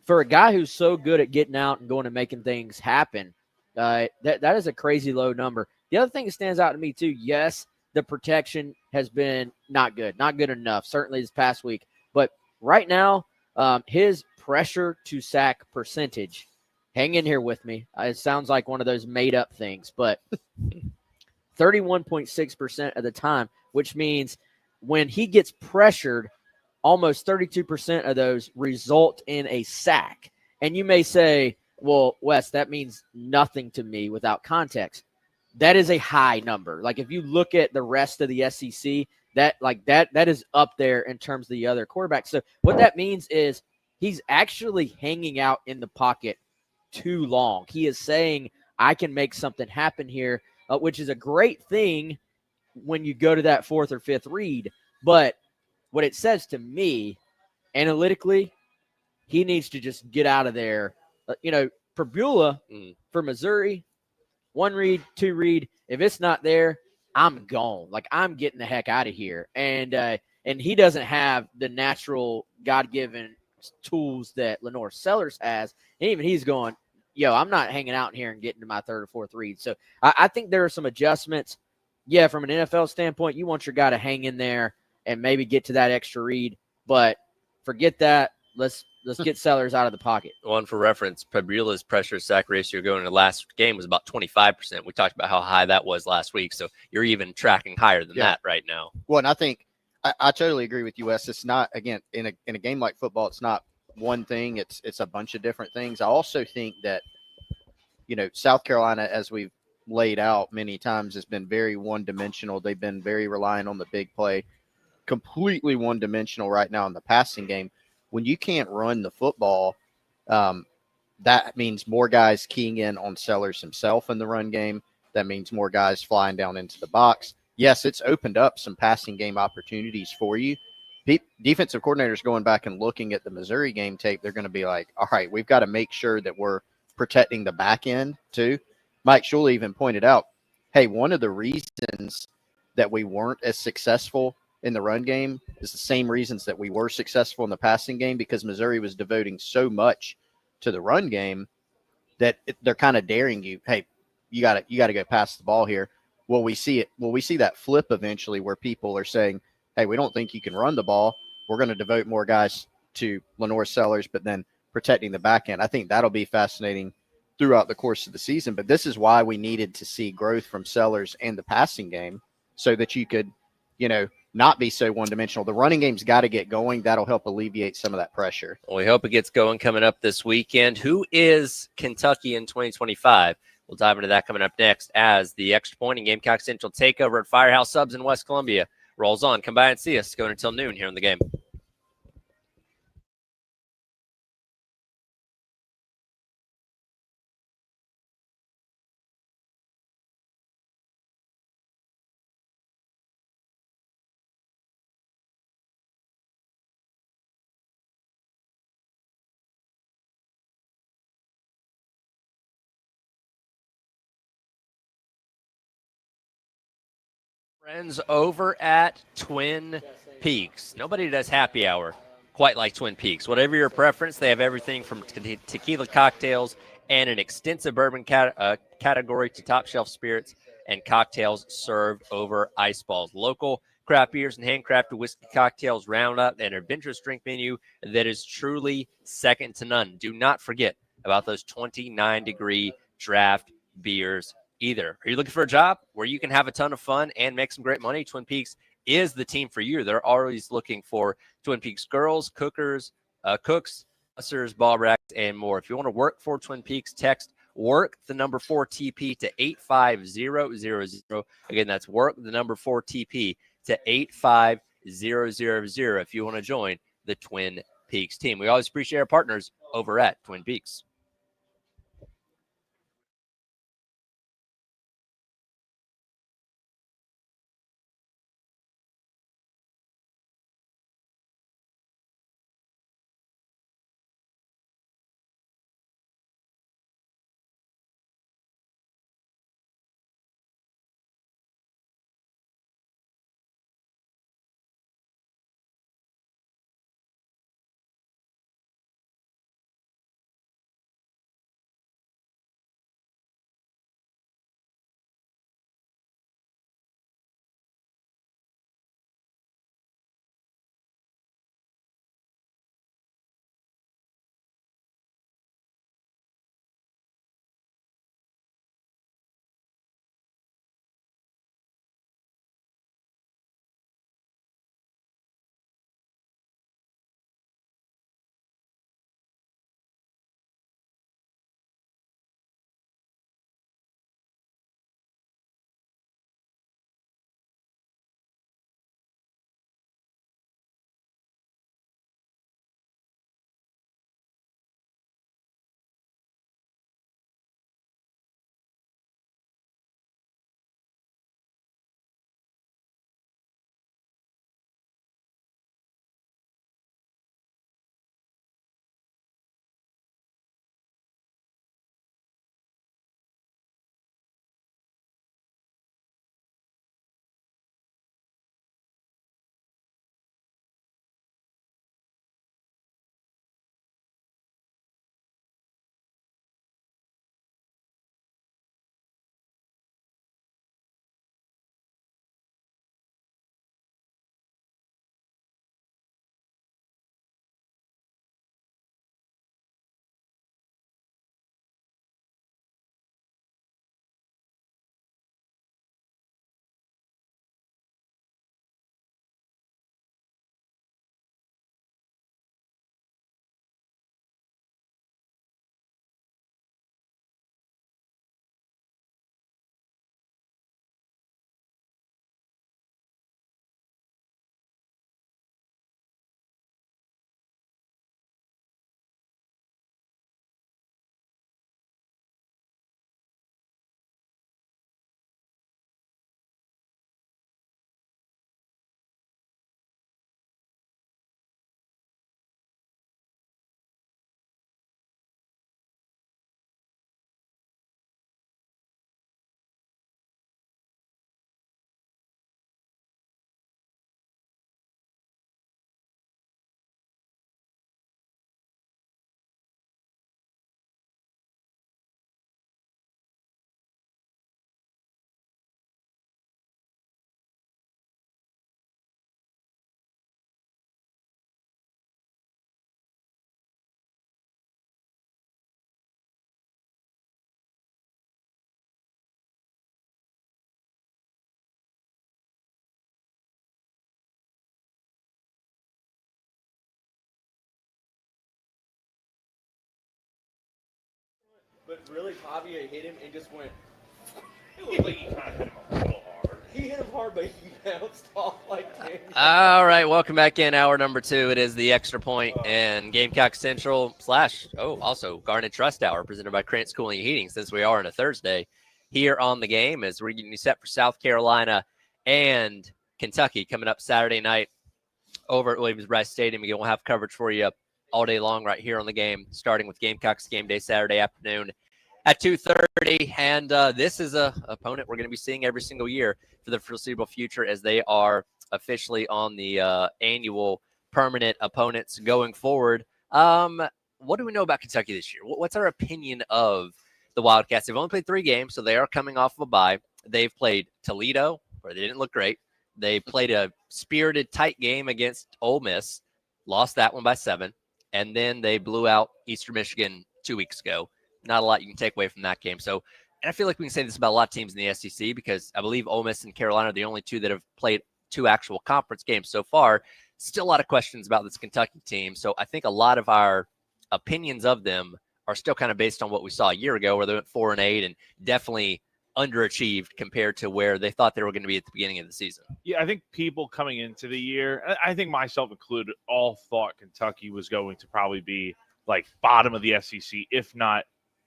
for a guy who's so good at getting out and going and making things happen, that is a crazy low number. The other thing that stands out to me too, yes, the protection has been not good enough, certainly this past week. But right now, his pressure to sack percentage, hang in here with me. It sounds like one of those made up things, but 31.6% of the time, which means when he gets pressured, almost 32% of those result in a sack. And you may say, well, Wes, that means nothing to me without context. That is a high number. Like if you look at the rest of the SEC, that is up there in terms of the other quarterbacks. So what that means is he's actually hanging out in the pocket too long. He is saying, I can make something happen here, which is a great thing when you go to that 4th or 5th read. But what it says to me, analytically, he needs to just get out of there. For Beulah, for Missouri, 1 read, 2 read. If it's not there, I'm gone. Like, I'm getting the heck out of here. And he doesn't have the natural God-given tools that Lenore Sellers has. And even he's going, I'm not hanging out in here and getting to my 3rd or 4th read. So I think there are some adjustments. Yeah, from an NFL standpoint, you want your guy to hang in there and maybe get to that extra read. But forget that. Let's get Sellers out of the pocket. One for reference, Pabula's pressure sack ratio going into the last game was about 25%. We talked about how high that was last week. So you're even tracking higher than that right now. Well, and I think I totally agree with you, Wes. It's not, again, in a game like football, it's not one thing. It's a bunch of different things. I also think that, South Carolina, as we've laid out many times, has been very one-dimensional. They've been very reliant on the big play, completely one-dimensional right now in the passing game. When you can't run the football, that means more guys keying in on Sellers himself in the run game. That means more guys flying down into the box. Yes, it's opened up some passing game opportunities for you. Defensive coordinators going back and looking at the Missouri game tape, they're going to be like, all right, we've got to make sure that we're protecting the back end too. Mike Shula even pointed out, hey, one of the reasons that we weren't as successful in the run game is the same reasons that we were successful in the passing game, because Missouri was devoting so much to the run game that they're kind of daring you. Hey, you got to go pass the ball here. Will we see it? Will we see that flip eventually where people are saying, hey, we don't think you can run the ball. We're going to devote more guys to Lenore Sellers, but then protecting the back end. I think that'll be fascinating throughout the course of the season. But this is why we needed to see growth from Sellers and the passing game so that you could, not be so one-dimensional. The running game's got to get going. That'll help alleviate some of that pressure. Well, we hope it gets going coming up this weekend. Who is Kentucky in 2025? We'll dive into that coming up next as the Extra Point and Gamecock Central takeover at Firehouse Subs in West Columbia rolls on. Come by and see us going until noon here on the game. Friends over at Twin Peaks. Nobody does happy hour quite like Twin Peaks. Whatever your preference, they have everything from tequila cocktails and an extensive bourbon category to top shelf spirits and cocktails served over ice balls. Local craft beers and handcrafted whiskey cocktails round up an adventurous drink menu that is truly second to none. Do not forget about those 29-degree draft beers either. Are you looking for a job where you can have a ton of fun and make some great money? Twin Peaks is the team for you. They're always looking for Twin Peaks girls, cookers, cooks, bussers, ball racks, and more. If you want to work for Twin Peaks, text work the number 4 TP to 85000. Again, that's work the number 4 TP to 85000 if you want to join the Twin Peaks team. We always appreciate our partners over at Twin Peaks. But really, Javier hit him and just went. It looked like he kind of hit him a little hard. He hit him hard, but he bounced off like 10. All right, welcome back in hour number 2. It is the Extra Point and Gamecock Central / also Garnet Trust Hour presented by Krantz Cooling and Heating, since we are on a Thursday here on the game, as we're getting you set for South Carolina and Kentucky coming up Saturday night over at Williams-Brice Stadium. Again, we'll have coverage for you all day long right here on the game, starting with Gamecocks game day Saturday afternoon at 2:30. And this is a opponent we're going to be seeing every single year for the foreseeable future, as they are officially on the annual permanent opponents going forward. What do we know about Kentucky this year? What's our opinion of the Wildcats? They've only played 3 games, so they are coming off of a bye. They've played Toledo, where they didn't look great. They played a spirited, tight game against Ole Miss, lost that one by 7, and then they blew out Eastern Michigan 2 weeks ago. Not a lot you can take away from that game. So, and I feel like we can say this about a lot of teams in the SEC, because I believe Ole Miss and Carolina are the only 2 that have played 2 actual conference games so far. Still a lot of questions about this Kentucky team. So I think a lot of our opinions of them are still kind of based on what we saw a year ago, where they went 4-8 and definitely underachieved compared to where they thought they were going to be at the beginning of the season. Yeah, I think people coming into the year, I think myself included, all thought Kentucky was going to probably be like bottom of the SEC, if not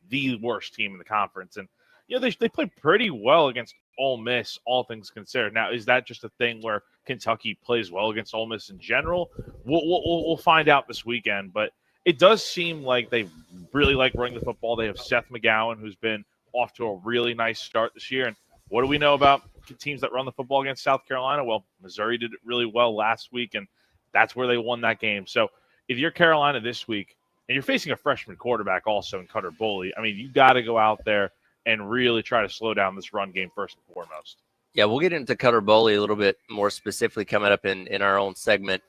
the worst team in the conference. And they played pretty well against Ole Miss, all things considered. Now, is that just a thing where Kentucky plays well against Ole Miss in general? We'll find out this weekend, but it does seem like they really like running the football. They have Seth McGowan, who's been off to a really nice start this year. And what do we know about teams that run the football against South Carolina? Well, Missouri did it really well last week, and that's where they won that game. So if you're Carolina this week, and you're facing a freshman quarterback also in Cutter Bully, I mean, you got to go out there and really try to slow down this run game first and foremost. Yeah, we'll get into Cutter Bully a little bit more specifically coming up in our own segment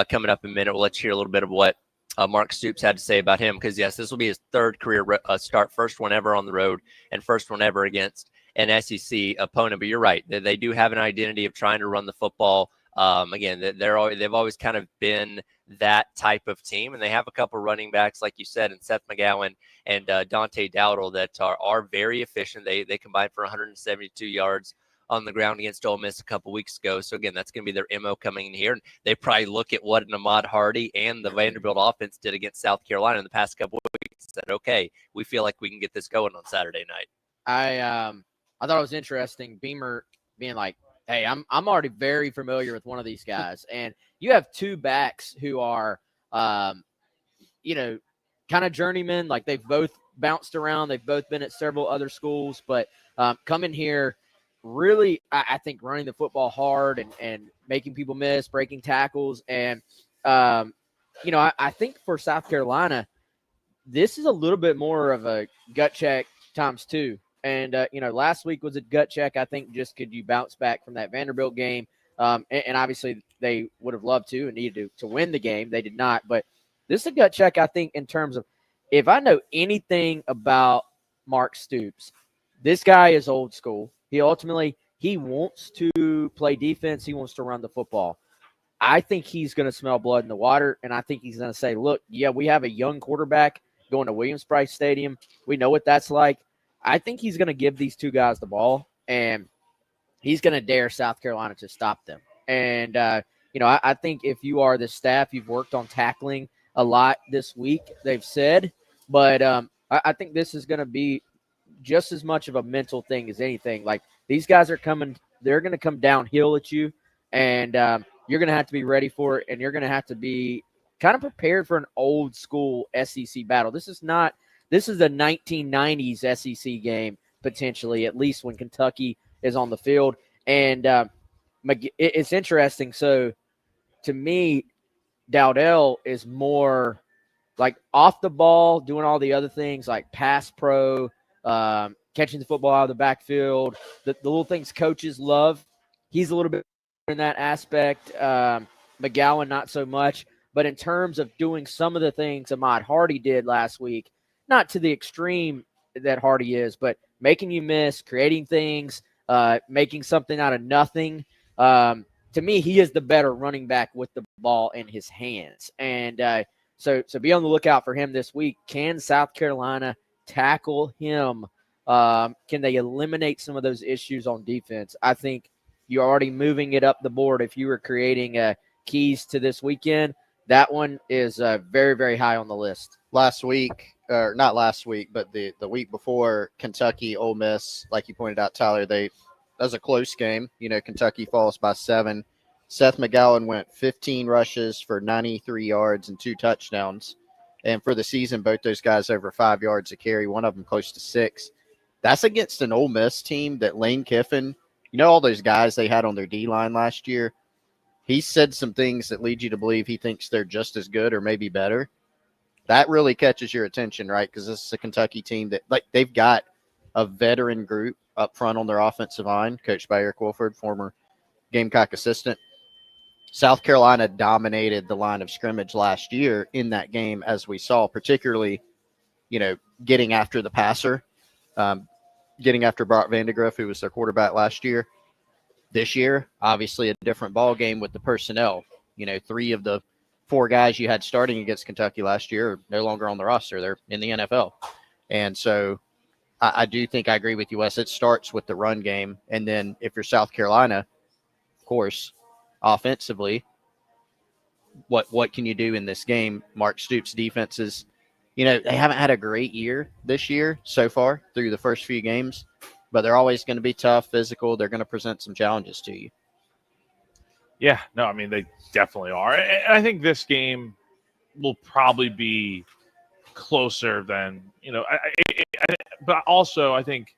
coming up in a minute. We'll let you hear a little bit of what Mark Stoops had to say about him, because, yes, this will be his 3rd career start, first one ever on the road and first one ever against an SEC opponent. But you're right. They do have an identity of trying to run the football. Again, they've always kind of been that type of team, and they have a couple running backs, like you said, and Seth McGowan and Dante Dowdle that are very efficient. They combined for 172 yards on the ground against Ole Miss a couple weeks ago. So again, that's going to be their MO coming in here. And they probably look at what an Ahmad Hardy and the Vanderbilt offense did against South Carolina in the past couple of weeks and said, okay, we feel like we can get this going on Saturday night. I thought it was interesting, Beamer being like, hey, I'm already very familiar with one of these guys. And you have 2 backs who are, kind of journeymen. Like, they've both bounced around. They've both been at several other schools. But coming here, really, I think running the football hard and making people miss, breaking tackles. And, I think for South Carolina, this is a little bit more of a gut check times 2. And, last week was a gut check. I think just could you bounce back from that Vanderbilt game? And obviously they would have loved to and needed to win the game. They did not. But this is a gut check, I think, in terms of if I know anything about Mark Stoops, this guy is old school. He wants to play defense. He wants to run the football. I think he's going to smell blood in the water, and I think he's going to say, look, yeah, we have a young quarterback going to Williams-Brice Stadium. We know what that's like. I think he's going to give these 2 guys the ball, and he's going to dare South Carolina to stop them. And, I think if you are the staff, you've worked on tackling a lot this week, they've said. But I think this is going to be just as much of a mental thing as anything. Like, these guys are coming – they're going to come downhill at you, and you're going to have to be ready for it, and you're going to have to be kind of prepared for an old-school SEC battle. This is a 1990s SEC game, potentially, at least when Kentucky is on the field. And it's interesting. So, to me, Dowdell is more like off the ball, doing all the other things like pass pro, catching the football out of the backfield, the little things coaches love. He's a little bit in that aspect. McGowan, not so much. But in terms of doing some of the things Ahmad Hardy did last week, not to the extreme that Hardy is, but making you miss, creating things, making something out of nothing. To me, he is the better running back with the ball in his hands. And so be on the lookout for him this week. Can South Carolina tackle him? Can they eliminate some of those issues on defense? I think you're already moving it up the board. If you were creating keys to this weekend, that one is very, very high on the list. Last week, or not last week, but the week before, Kentucky, Ole Miss, like you pointed out, Tyler, that was a close game. Kentucky falls by 7. Seth McGowan went 15 rushes for 93 yards and 2 touchdowns. And for the season, both those guys over 5 yards a carry, one of them close to 6. That's against an Ole Miss team that Lane Kiffin, all those guys they had on their D-line last year, he said some things that lead you to believe he thinks they're just as good or maybe better. That really catches your attention, right? Because this is a Kentucky team that, they've got a veteran group up front on their offensive line, coached by Eric Wolford, former Gamecock assistant. South Carolina dominated the line of scrimmage last year in that game, as we saw, particularly, getting after the passer, getting after Brock Vandegrift, who was their quarterback last year. This year, obviously a different ball game with the personnel. 3 of the 4 guys you had starting against Kentucky last year are no longer on the roster. They're in the NFL. And so I do think I agree with you, Wes. It starts with the run game. And then if you're South Carolina, of course, offensively, what can you do in this game? Mark Stoops' defenses, they haven't had a great year this year so far through the first few games, but they're always going to be tough, physical. They're going to present some challenges to you. Yeah, no, I mean, they definitely are. And I think this game will probably be closer than, but also I think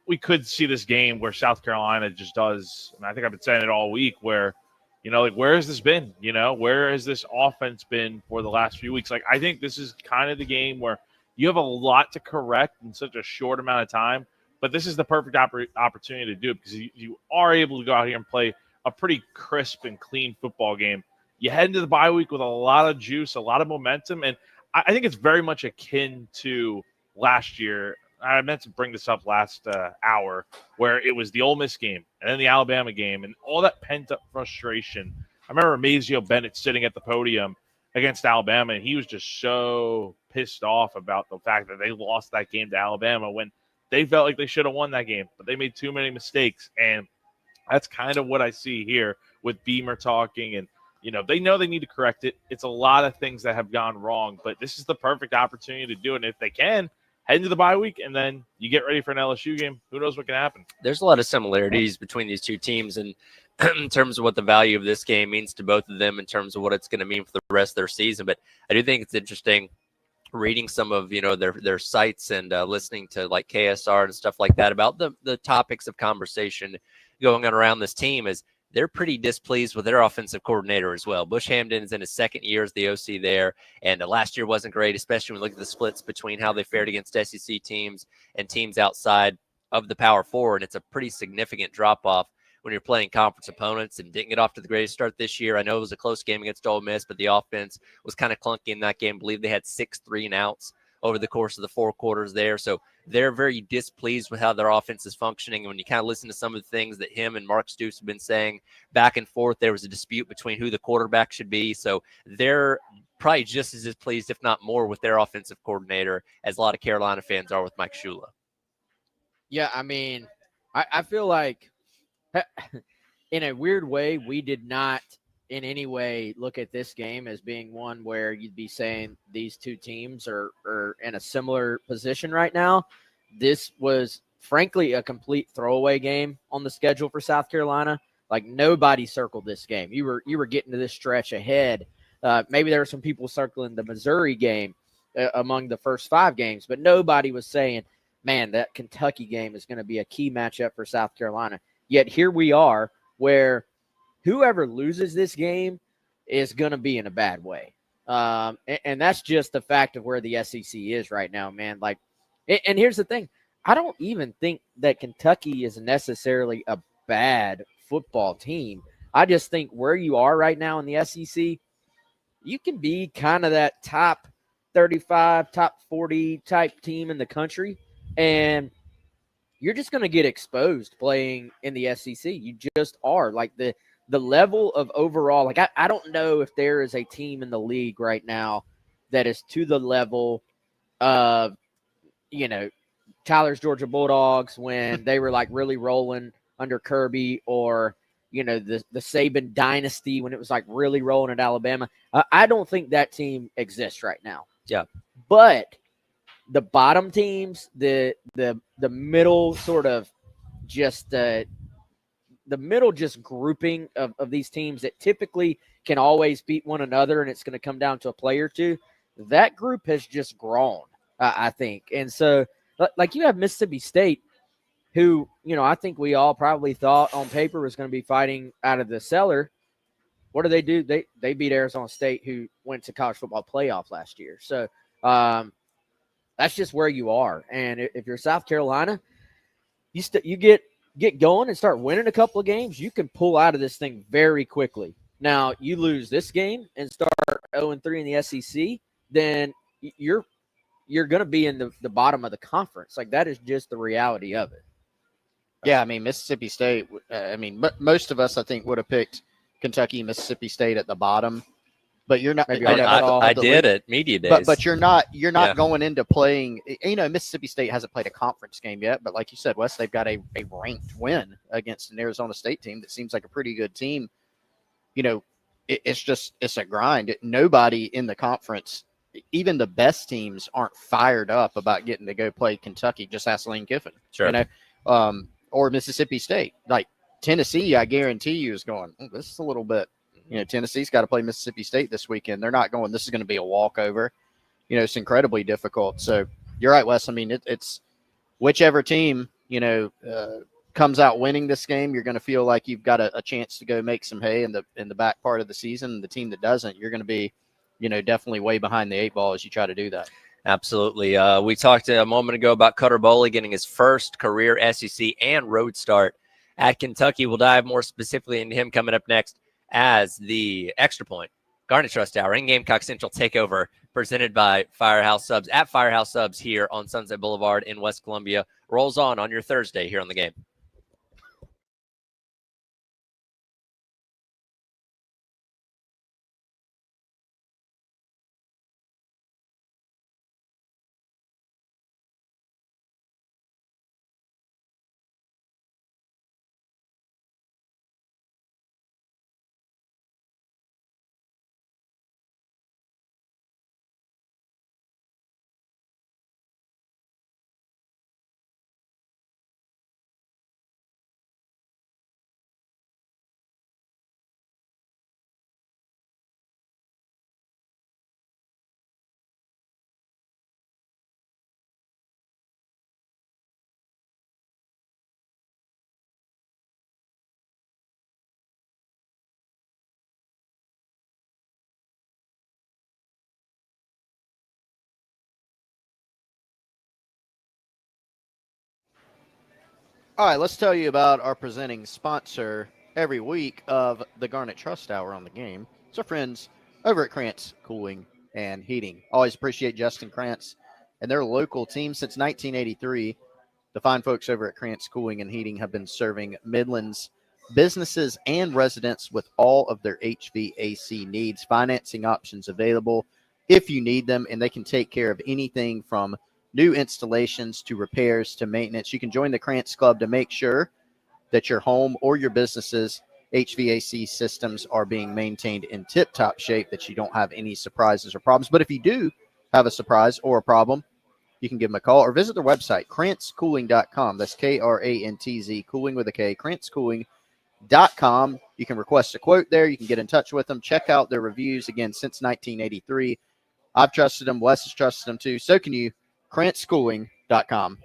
we could see this game where South Carolina just does, and I think I've been saying it all week, where, where has this been? Where has this offense been for the last few weeks? Like, I think this is kind of the game where you have a lot to correct in such a short amount of time, but this is the perfect opportunity to do it because you are able to go out here and play a pretty crisp and clean football game. You head into the bye week with a lot of juice, a lot of momentum, and I think it's very much akin to last year. I meant to bring this up last hour where it was the Ole Miss game and then the Alabama game and all that pent-up frustration. I remember Mazio Bennett sitting at the podium against Alabama, and he was just so pissed off about the fact that they lost that game to Alabama when they felt like they should have won that game, but they made too many mistakes. And that's kind of what I see here with Beamer talking, and they know they need to correct it. It's a lot of things that have gone wrong, but this is the perfect opportunity to do it. And if they can, head into the bye week, and then you get ready for an LSU game. Who knows what can happen? There's a lot of similarities between these two teams, and in terms of what the value of this game means to both of them, in terms of what it's going to mean for the rest of their season. But I do think it's interesting reading some of their sites and listening to like KSR and stuff like that about the topics of conversation going on around this team is they're pretty displeased with their offensive coordinator as well. Bush Hamden is in his second year as the OC there, and last year wasn't great, especially when we look at the splits between how they fared against SEC teams and teams outside of the Power Four, and it's a pretty significant drop-off when you're playing conference opponents, and didn't get off to the greatest start this year. I know it was a close game against Ole Miss, but the offense was kind of clunky in that game. I believe they had 6 3-and-outs over the course of the 4 quarters there. So they're very displeased with how their offense is functioning. And when you kind of listen to some of the things that him and Mark Stoops have been saying back and forth, there was a dispute between who the quarterback should be. So they're probably just as displeased, if not more, with their offensive coordinator as a lot of Carolina fans are with Mike Shula. Yeah, I mean, I feel like in a weird way, we did not in any way look at this game as being one where you'd be saying these two teams are in a similar position right now. This was, frankly, a complete throwaway game on the schedule for South Carolina. Like, nobody circled this game. You were getting to this stretch ahead. Maybe there were some people circling the Missouri game among the first 5 games, but nobody was saying, man, that Kentucky game is going to be a key matchup for South Carolina. Yet here we are, where whoever loses this game is going to be in a bad way. And that's just the fact of where the SEC is right now, man. Like, and here's the thing. I don't even think that Kentucky is necessarily a bad football team. I just think where you are right now in the SEC, you can be kind of that top 35, top 40 type team in the country, and you're just going to get exposed playing in the SEC. You just are. Like, the level of overall, like, I don't know if there is a team in the league right now that is to the level of, Tyler's Georgia Bulldogs when they were like really rolling under Kirby, or, the Saban dynasty when it was like really rolling at Alabama. I don't think that team exists right now. Yeah. But the bottom teams, the middle sort of just the middle just grouping of these teams that typically can always beat one another, and it's going to come down to a play or two, that group has just grown, I think. And so, like, you have Mississippi State, who, I think we all probably thought on paper was going to be fighting out of the cellar. What do? They beat Arizona State, who went to college football playoff last year. So that's just where you are. And if you're South Carolina, you get going and start winning a couple of games, you can pull out of this thing very quickly. Now, you lose this game and start 0-3 in the SEC, then you're going to be in the bottom of the conference. Like, that is just the reality of it. Yeah, I mean Mississippi State. I mean, most of us I think would have picked Kentucky, Mississippi State at the bottom. But you're not. Maybe You know, Arkansas. I of the did league. at media days. But you're not Yeah. going into playing. You know, Mississippi State hasn't played a conference game yet. But like you said, Wes, they've got a ranked win against an Arizona State team that seems like a pretty good team. You know, it's a grind. Nobody in the conference, even the best teams, aren't fired up about getting to go play Kentucky. Just ask Lane Kiffin. Sure. You know, or Mississippi State. Like Tennessee, I guarantee you is going. This is a little bit. You know, Tennessee's got to play Mississippi State this weekend. They're not going. This is going to be a walkover. You know, it's incredibly difficult. So you're right, Wes. I mean, it's whichever team comes out winning this game, you're going to feel like you've got a chance to go make some hay in the back part of the season. The team that doesn't, you're going to be, definitely way behind the 8 ball as you try to do that. Absolutely. We talked a moment ago about Cutter Bowley getting his first career SEC and road start at Kentucky. We'll dive more specifically into him coming up next as the Extra Point Garnet Trust Hour in Gamecock Central takeover presented by Firehouse Subs at Firehouse Subs here on Sunset Boulevard in West Columbia rolls on your Thursday here on the game. All right, let's tell you about our presenting sponsor every week of the Garnet Trust Hour on the game. It's our friends over at Krantz Cooling and Heating. Always appreciate Justin Krantz and their local team since 1983. The fine folks over at Krantz Cooling and Heating have been serving Midland's businesses and residents with all of their HVAC needs. Financing options available if you need them, and they can take care of anything from new installations to repairs to maintenance. You can join the Krantz Club to make sure that your home or your business's HVAC systems are being maintained in tip-top shape, that you don't have any surprises or problems. But if you do have a surprise or a problem, you can give them a call or visit their website, krantzcooling.com. That's Krantz, cooling with a K, krantzcooling.com. You can request a quote there. You can get in touch with them. Check out their reviews. Again, since 1983. I've trusted them. Wes has trusted them too. So can you. krantzcooling.com.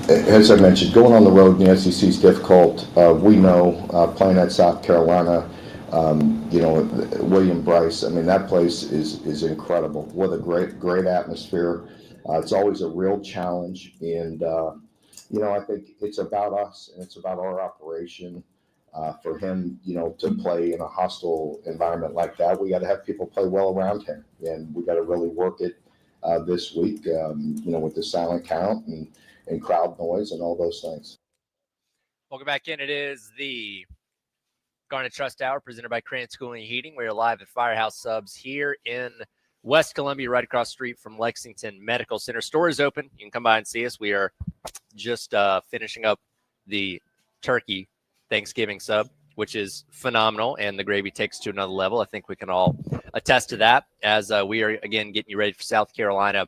as I mentioned, going on the road in the SEC is difficult. We know playing at South Carolina, William Bryce. I mean, that place is incredible. What a great atmosphere. It's always a real challenge, and I think it's about us and it's about our operation. For him, to play in a hostile environment like that, we got to have people play well around him, and we got to really work it this week. With the silent count and crowd noise and all those things. Welcome back in. It is the Garnet Trust Hour presented by Cran Schooling and Heating. We are live at Firehouse Subs here in West Columbia, right across the street from Lexington Medical Center. Store is open. You can come by and see us. We are just finishing up the turkey Thanksgiving sub, which is phenomenal, and the gravy takes to another level. I think we can all attest to that as we are, again, getting you ready for South Carolina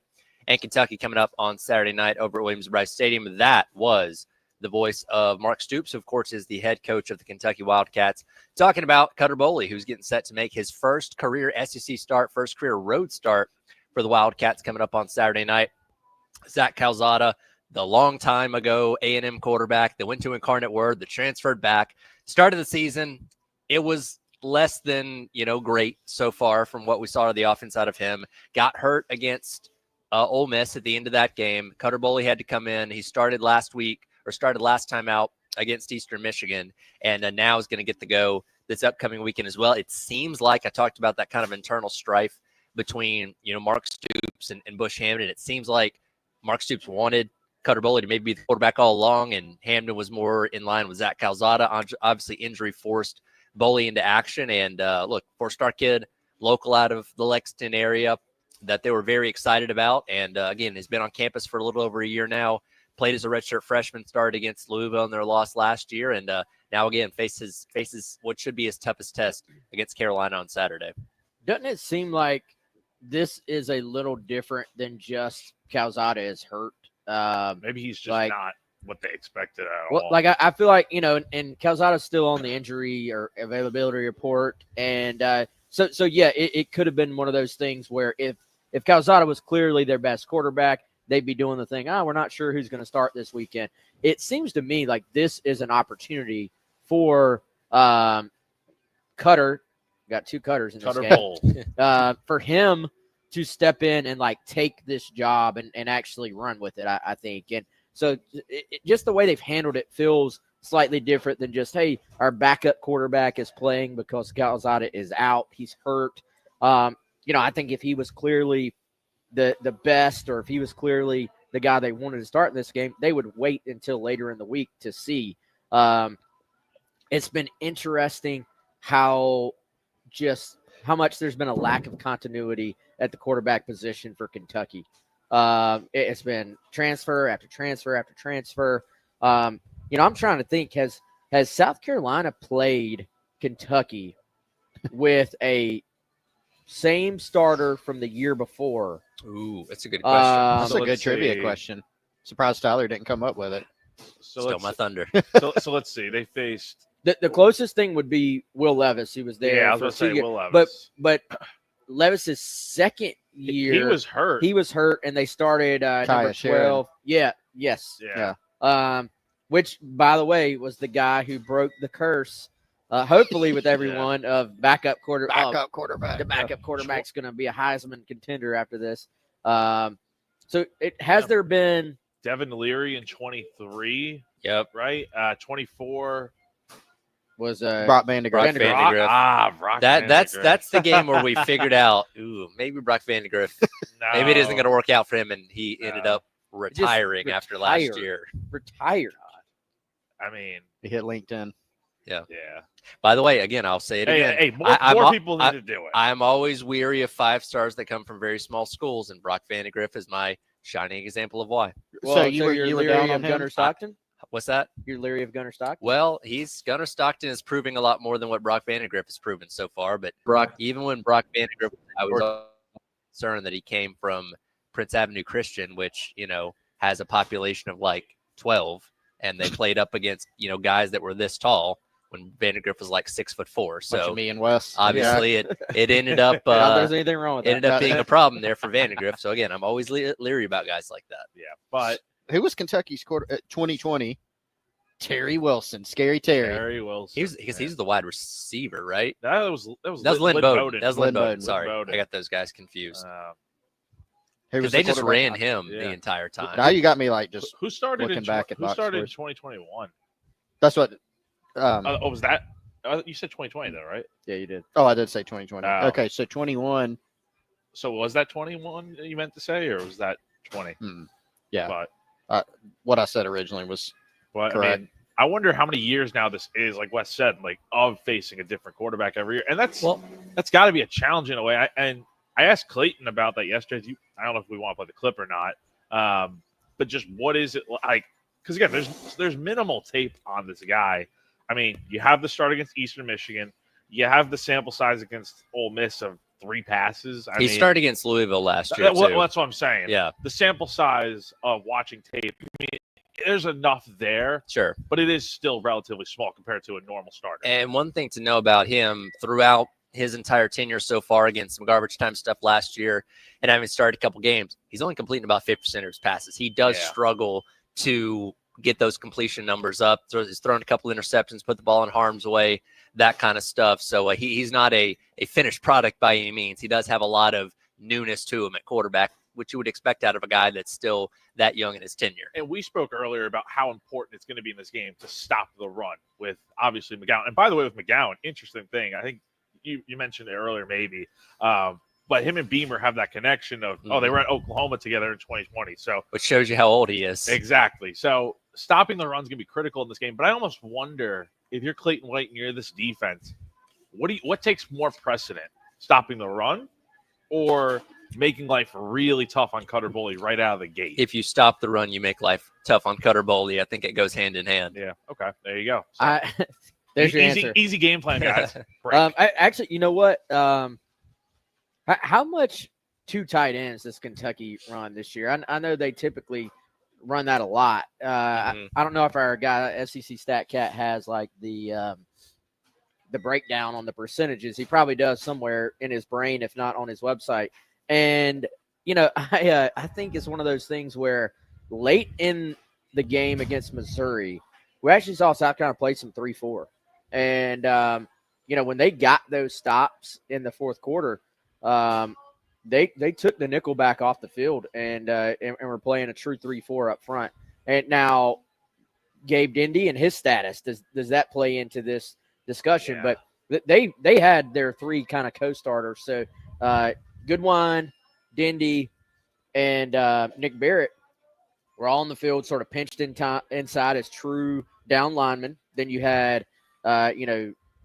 and Kentucky coming up on Saturday night over at Williams-Brice Stadium. That was the voice of Mark Stoops, who, of course, is the head coach of the Kentucky Wildcats, talking about Cutter Boley, who's getting set to make his first career SEC start, first career road start for the Wildcats coming up on Saturday night. Zach Calzada, the long time ago A&M quarterback that went to Incarnate Word, that transferred back, started the season. It was less than, great so far from what we saw of the offense out of him. Got hurt against Ole Miss at the end of that game. Cutter Boley had to come in. He started last time out against Eastern Michigan, and now is going to get the go this upcoming weekend as well. It seems like I talked about that kind of internal strife between, Mark Stoops and Bush Hamden. It seems like Mark Stoops wanted Cutter Boley to maybe be the quarterback all along, and Hamden was more in line with Zach Calzada. Obviously, injury forced Boley into action. And look, four-star kid, local out of the Lexington area, that they were very excited about. And again, has been on campus for a little over a year now. Played as a redshirt freshman, started against Louisville in their loss last year, and now again faces what should be his toughest test against Carolina on Saturday. Doesn't it seem like this is a little different than just Calzada is hurt? Maybe he's just not what they expected at all. Like I feel like, and Calzada's still on the injury or availability report, and so yeah, it could have been one of those things where if Calzada was clearly their best quarterback, they'd be doing the thing, we're not sure who's going to start this weekend. It seems to me like this is an opportunity for Cutter. Got two Cutters in this game. For him to step in and take this job and actually run with it, I think. And so just the way they've handled it feels slightly different than just, hey, our backup quarterback is playing because Calzada is out. He's hurt. I think if he was clearly the best, or if he was clearly the guy they wanted to start in this game, they would wait until later in the week to see. It's been interesting how much there's been a lack of continuity at the quarterback position for Kentucky. It's been transfer after transfer after transfer. I'm trying to think, has South Carolina played Kentucky with a same starter from the year before? Ooh, that's a good question. That's a good trivia question. Surprised Tyler didn't come up with it. Still my thunder. So let's see. They faced the closest thing would be Will Levis. He was there. Yeah, I was going to say Will Levis. But Levis's second year, he was hurt. He was hurt, and they started number 12. Sharon. Yeah. Yes. Yeah. Which, by the way, was the guy who broke the curse. Hopefully, with everyone of backup quarterback. The backup quarterback's going to be a Heisman contender after this. So there been Devin Leary in 23? Yep. Right. 24 was Brock Vandegrift. Brock Vandegrift. That's the game where we figured out. Ooh, maybe Brock Vandegrift. Maybe it isn't going to work out for him, and he ended up retiring after last year. Retired. I mean, He hit LinkedIn. yeah. By the way, again, I'll say it again. Hey, more people need to do it. I'm always weary of 5 stars that come from very small schools, and Brock Vandegrift is my shining example of why. Well, so you were leery down on of him? Gunnar Stockton? What's that? You're leery of Gunnar Stockton? Well, Gunnar Stockton is proving a lot more than what Brock Vandegrift has proven so far. But even when Brock Vandegrift, I was concerned that he came from Prince Avenue Christian, which has a population of 12, and they played up against guys that were this tall when Vandegrift was 6'4". So me and Wes. Obviously, it ended up. Not there's anything wrong with that. Ended up being a problem there for Vandegrift. So again, I'm always leery about guys like that. Yeah, but who was Kentucky's quarter 2020? Terry Wilson, Scary Terry. Terry Wilson. He's the wide receiver, right? That was Lynn Bowden. That was Lynn Lynn Bowden. Bowden. Sorry, Bowden. I got those guys confused. Who Because was they the just ran quarterback? him Yeah. the entire time. Now you got me like just. Who started looking in back at Who box started in scores. 2021? That's what. Was that? You said 2020 though, right? Yeah, you did. Oh, I did say 2020. Oh. Okay, so 21. So was that 21 you meant to say, or was that 20? Yeah. But What I said originally was I correct. mean, I wonder how many years now this is, like Wes said, like of facing a different quarterback every year, and that's got to be a challenge in a way. I asked Clayton about that yesterday. I don't know if we want to play the clip or not, but just what is it like? Because again, there's minimal tape on this guy. I mean, you have the start against Eastern Michigan, you have the sample size against Ole Miss of 3 passes. He started against Louisville last year. Well, that's what I'm saying. Yeah, the sample size of watching tape. I mean, there's enough there, sure, but it is still relatively small compared to a normal starter. And one thing to know about him throughout his entire tenure so far, against some garbage time stuff last year, and having started a couple games, he's only completing about 50% of his passes. He does struggle to get those completion numbers up. He's thrown a couple interceptions, put the ball in harm's way, that kind of stuff. So he's not a finished product by any means. He does have a lot of newness to him at quarterback, which you would expect out of a guy that's still that young in his tenure. And we spoke earlier about how important it's going to be in this game to stop the run with obviously McGowan. And by the way, with McGowan, interesting thing, I think you mentioned it earlier maybe, but him and Beamer have that connection of, they were at Oklahoma together in 2020. So which shows you how old he is. Exactly. So stopping the run is going to be critical in this game. But I almost wonder if you're Clayton White and you're this defense, what takes more precedent, stopping the run or making life really tough on Cutter Bully right out of the gate? If you stop the run, you make life tough on Cutter Bully. I think it goes hand in hand. Yeah. Okay. There you go. So, there's your easy, answer. Easy game plan, guys. Actually, you know what? How much 2 tight ends does Kentucky run this year? I know they typically run that a lot. I don't know if our guy SEC StatCat has like the breakdown on the percentages. He probably does somewhere in his brain, if not on his website. And I think it's one of those things where late in the game against Missouri, we actually saw South Carolina play some 3-4, and when they got those stops in the fourth quarter, they took the nickel back off the field and were playing a true 3-4 up front. And now Gabe Dindy and his status, does that play into this discussion? Yeah. But they had their 3 kind of co-starters. So Goodwine, Dindy, and Nick Barrett were all on the field, sort of pinched inside as true down linemen. Then you had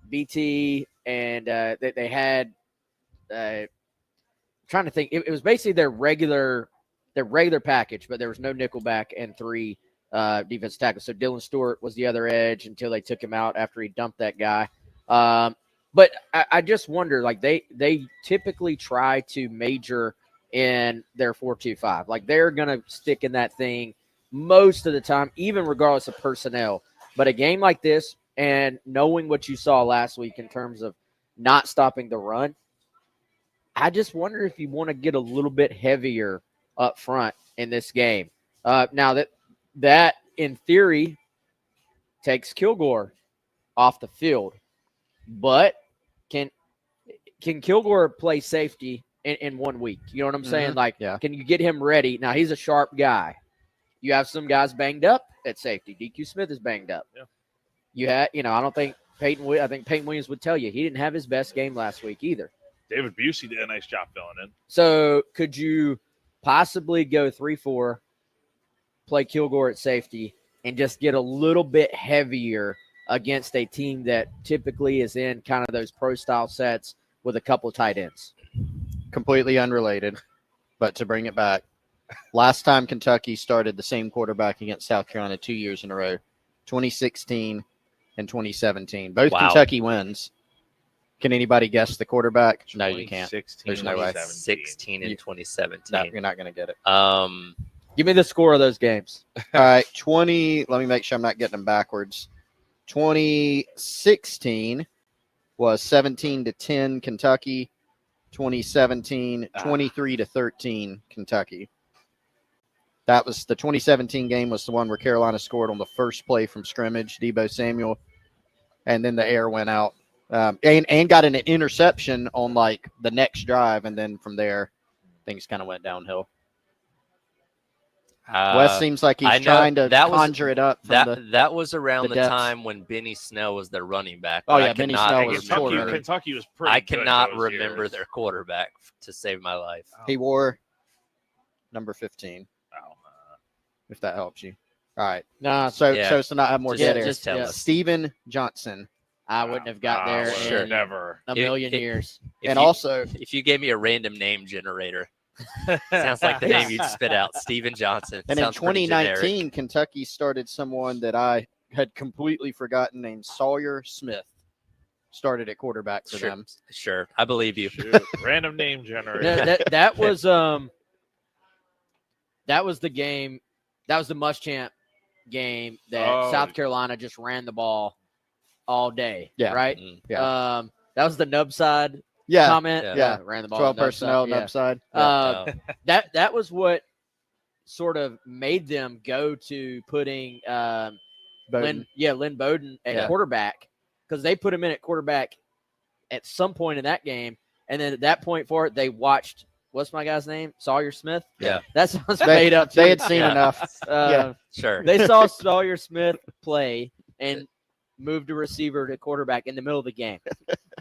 BT, and they had trying to think. It was basically their regular package, but there was no nickelback and 3 defensive tackles. So Dylan Stewart was the other edge until they took him out after he dumped that guy. But I just wonder, like they typically try to major in their 4-2-5. Like they're gonna stick in that thing most of the time, even regardless of personnel. But a game like this, and knowing what you saw last week in terms of not stopping the run, I just wonder if you want to get a little bit heavier up front in this game. Now that in theory takes Kilgore off the field, but can Kilgore play safety in 1 week? You know what I'm saying? Like, can you get him ready? Now he's a sharp guy. You have some guys banged up at safety. DQ Smith is banged up. Yeah. You had, I don't think Peyton Williams would tell you he didn't have his best game last week either. David Busey did a nice job filling in. So could you possibly go 3-4, play Kilgore at safety, and just get a little bit heavier against a team that typically is in kind of those pro-style sets with a couple of tight ends? Completely unrelated, but to bring it back, last time Kentucky started the same quarterback against South Carolina 2 years in a row, 2016 and 2017. Both Kentucky wins. Can anybody guess the quarterback? No, you can't. There's no way. 16 and 2017. No, you're not going to get it. Give me the score of those games. All right, 20. Let me make sure I'm not getting them backwards. 2016 was 17-10 Kentucky. 2017, 23-13 Kentucky. That was the 2017 game was the one where Carolina scored on the first play from scrimmage, Debo Samuel, and then the air went out. And got an interception on like the next drive, and then from there, things kind of went downhill. Wes seems like he's trying to conjure it up. That was around the depths. time when Benny Snell was their running back. Oh yeah, Benny Snell was Kentucky was pretty. I cannot good those remember years. their quarterback to save my life. He wore number 15. Oh, if that helps you. All right. No, So to not have more dead air. Just tell us. Steven Johnson. I wouldn't have got there in never a million years. And also, if you gave me a random name generator, sounds like the name you'd spit out, Steven Johnson. And in Sounds pretty 2019, Kentucky started someone that I had completely forgotten named Sawyer Smith. Started at quarterback for them. Sure, I believe you. Random name generator. That was the game. That was the Muschamp game that South Carolina just ran the ball all day. Yeah. Right. Yeah. That was the nub side. Yeah. Comment. Yeah. Ran the ball. 12 personnel, nub side. That was what sort of made them go to putting Lynn Bowden at quarterback, because they put him in at quarterback at some point in that game, and then at that point for it, they watched. What's my guy's name? Sawyer Smith. Yeah, that sounds made up. They had seen enough. Sure. They saw Sawyer Smith play and moved a receiver to quarterback in the middle of the game.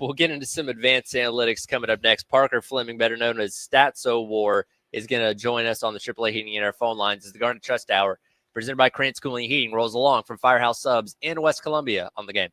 We'll get into some advanced analytics coming up next. Parker Fleming, better known as Statso War, is going to join us on the AAA Heating and Air phone lines as the Garnet Trust Hour, presented by Krantz Cooling Heating, rolls along from Firehouse Subs in West Columbia on the game.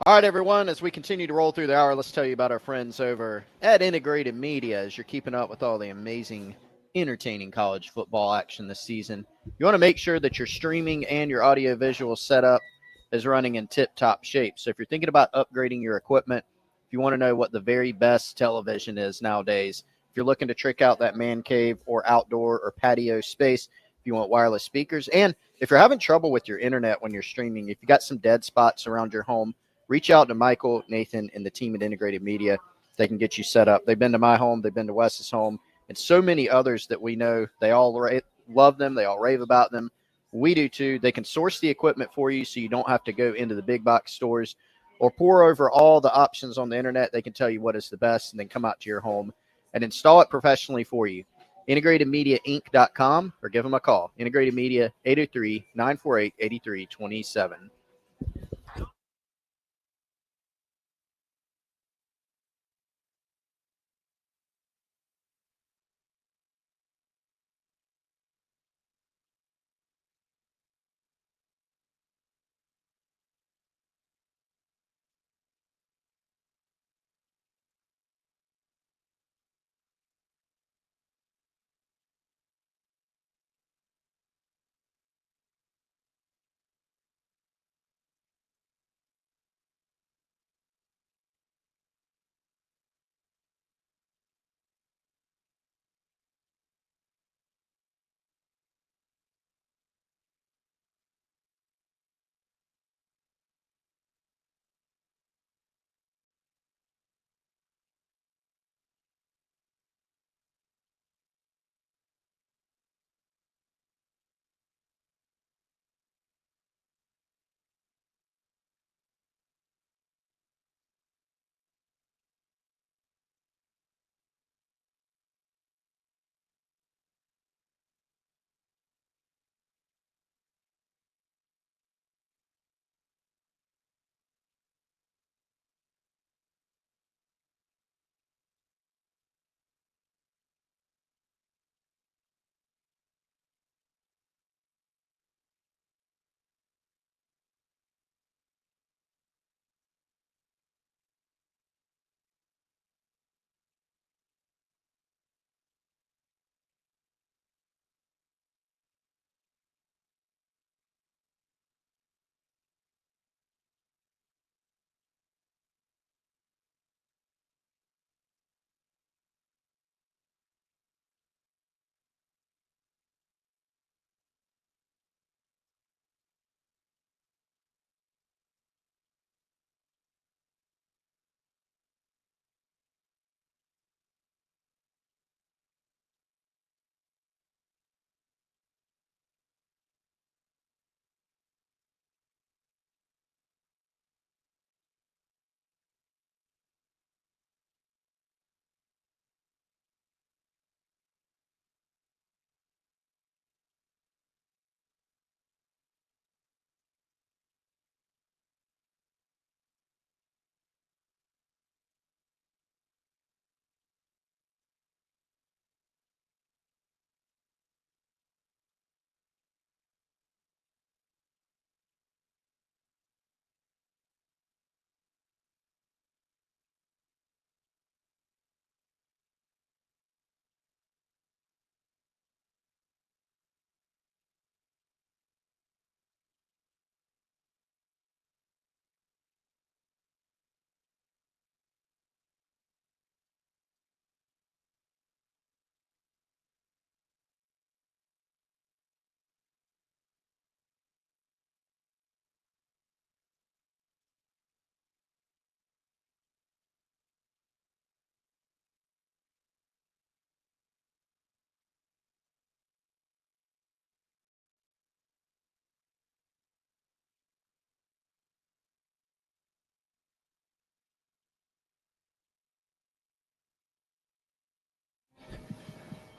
All right, everyone, as we continue to roll through the hour, let's tell you about our friends over at Integrated Media as you're keeping up with all the amazing, entertaining college football action this season. You want to make sure that your streaming and your audio-visual setup is running in tip-top shape. So if you're thinking about upgrading your equipment, if you want to know what the very best television is nowadays, if you're looking to trick out that man cave or outdoor or patio space, if you want wireless speakers, and if you're having trouble with your internet when you're streaming, if you got some dead spots around your home, reach out to Michael, Nathan, and the team at Integrated Media. They can get you set up. They've been to my home. They've been to Wes's home, and so many others that we know. They all love them. They all rave about them. We do too. They can source the equipment for you so you don't have to go into the big box stores or pour over all the options on the internet. They can tell you what is the best and then come out to your home and install it professionally for you. IntegratedMediaInc.com or give them a call. Integrated Media, 803-948-8327.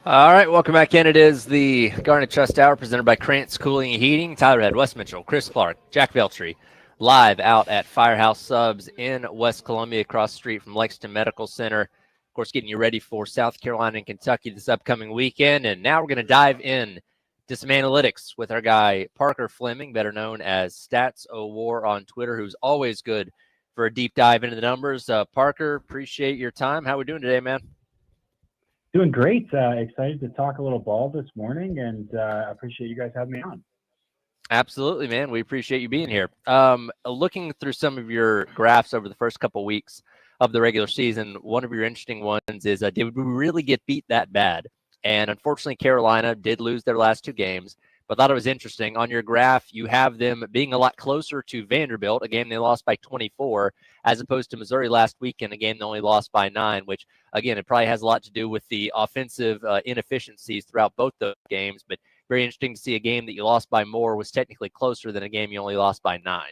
All right, welcome back in. It is the Garnet Trust Hour presented by Krantz Cooling and Heating. Tyler Head, Wes Mitchell, Chris Clark, Jack Veltri, live out at Firehouse Subs in West Columbia, across the street from Lexington Medical Center. Of course, getting you ready for South Carolina and Kentucky this upcoming weekend. And now we're going to dive in to some analytics with our guy Parker Fleming, better known as Stats O'War on Twitter, who's always good for a deep dive into the numbers. Parker, appreciate your time. How we doing today, man? Doing great. Excited to talk a little ball this morning, and appreciate you guys having me on. Absolutely, man. We appreciate you being here. Looking through some of your graphs over the first couple of weeks of the regular season, one of your interesting ones is did we really get beat that bad? And unfortunately, Carolina did lose their last 2 games, but thought it was interesting. On your graph, you have them being a lot closer to Vanderbilt, a game they lost by 24, as opposed to Missouri last weekend, a game they only lost by 9, which, again, it probably has a lot to do with the offensive inefficiencies throughout both those games. But very interesting to see a game that you lost by more was technically closer than a game you only lost by 9.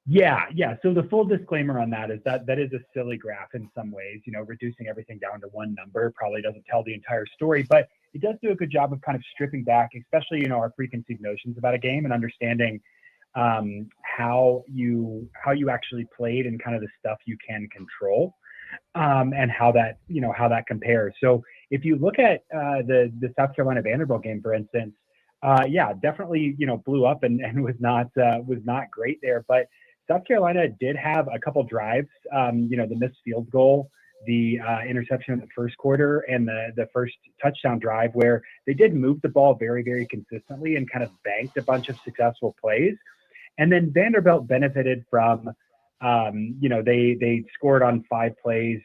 Yeah. So the full disclaimer on that is that is a silly graph in some ways. Reducing everything down to one number probably doesn't tell the entire story, but it does do a good job of kind of stripping back, especially our preconceived notions about a game and understanding how you actually played and kind of the stuff you can control, and how that compares. So if you look at the South Carolina Vanderbilt game, for instance, definitely blew up and was not great there, but South Carolina did have a couple drives, the missed field goal, the interception in the first quarter, and the first touchdown drive, where they did move the ball very, very consistently and kind of banked a bunch of successful plays. And then Vanderbilt benefited from, they scored on 5 plays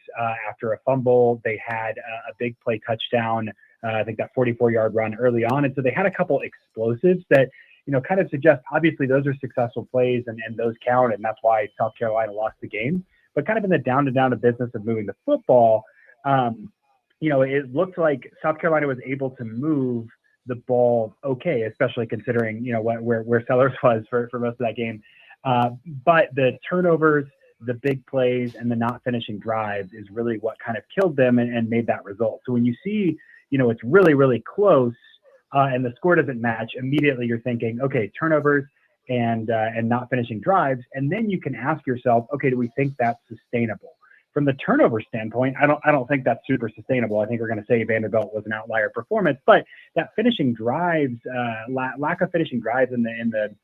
after a fumble. They had a big play touchdown, I think that 44-yard run early on. And so they had a couple explosives that, kind of suggest, obviously those are successful plays and those count, and that's why South Carolina lost the game. But kind of in the down to business of moving the football, it looked like South Carolina was able to move the ball okay, especially considering, where Sellers was for most of that game. But the turnovers, the big plays, and the not finishing drives is really what kind of killed them and made that result. So when you see, it's really, really close, and the score doesn't match, immediately you're thinking, okay, turnovers and not finishing drives. And then you can ask yourself, okay, do we think that's sustainable? From the turnover standpoint, I don't think that's super sustainable. I think we're going to say Vanderbilt was an outlier performance, but that finishing drives, lack of finishing drives in the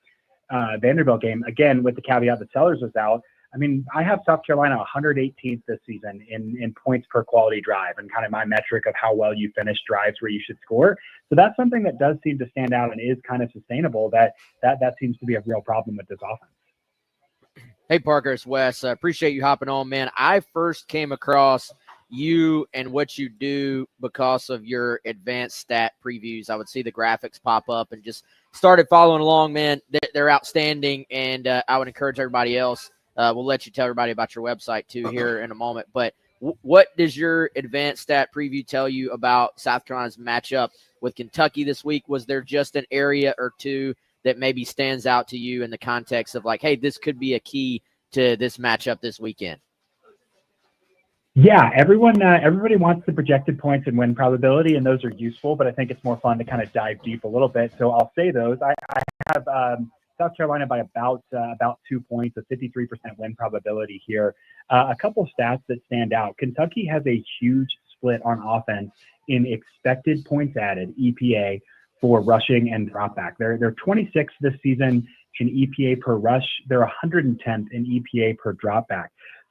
Vanderbilt game, again, with the caveat that Sellers was out. I mean, I have South Carolina 118th this season in points per quality drive, and kind of my metric of how well you finish drives where you should score. So that's something that does seem to stand out and is kind of sustainable. That seems to be a real problem with this offense. Hey, Parker, it's Wes. I appreciate you hopping on, man. I first came across you and what you do because of your advanced stat previews. I would see the graphics pop up and just started following along, man. They're outstanding, and I would encourage everybody else. We'll let you tell everybody about your website, too, here in a moment. But what does your advanced stat preview tell you about South Carolina's matchup with Kentucky this week? Was there just an area or two that maybe stands out to you in the context of like, hey, this could be a key to this matchup this weekend? Yeah, everybody wants the projected points and win probability, and those are useful, but I think it's more fun to kind of dive deep a little bit. So I'll say those. I have South Carolina by about 2 points, a 53% win probability here. A couple stats that stand out. Kentucky has a huge split on offense in expected points added, EPA, for rushing and dropback. They're 26th this season in EPA per rush. They're 110th in EPA per dropback.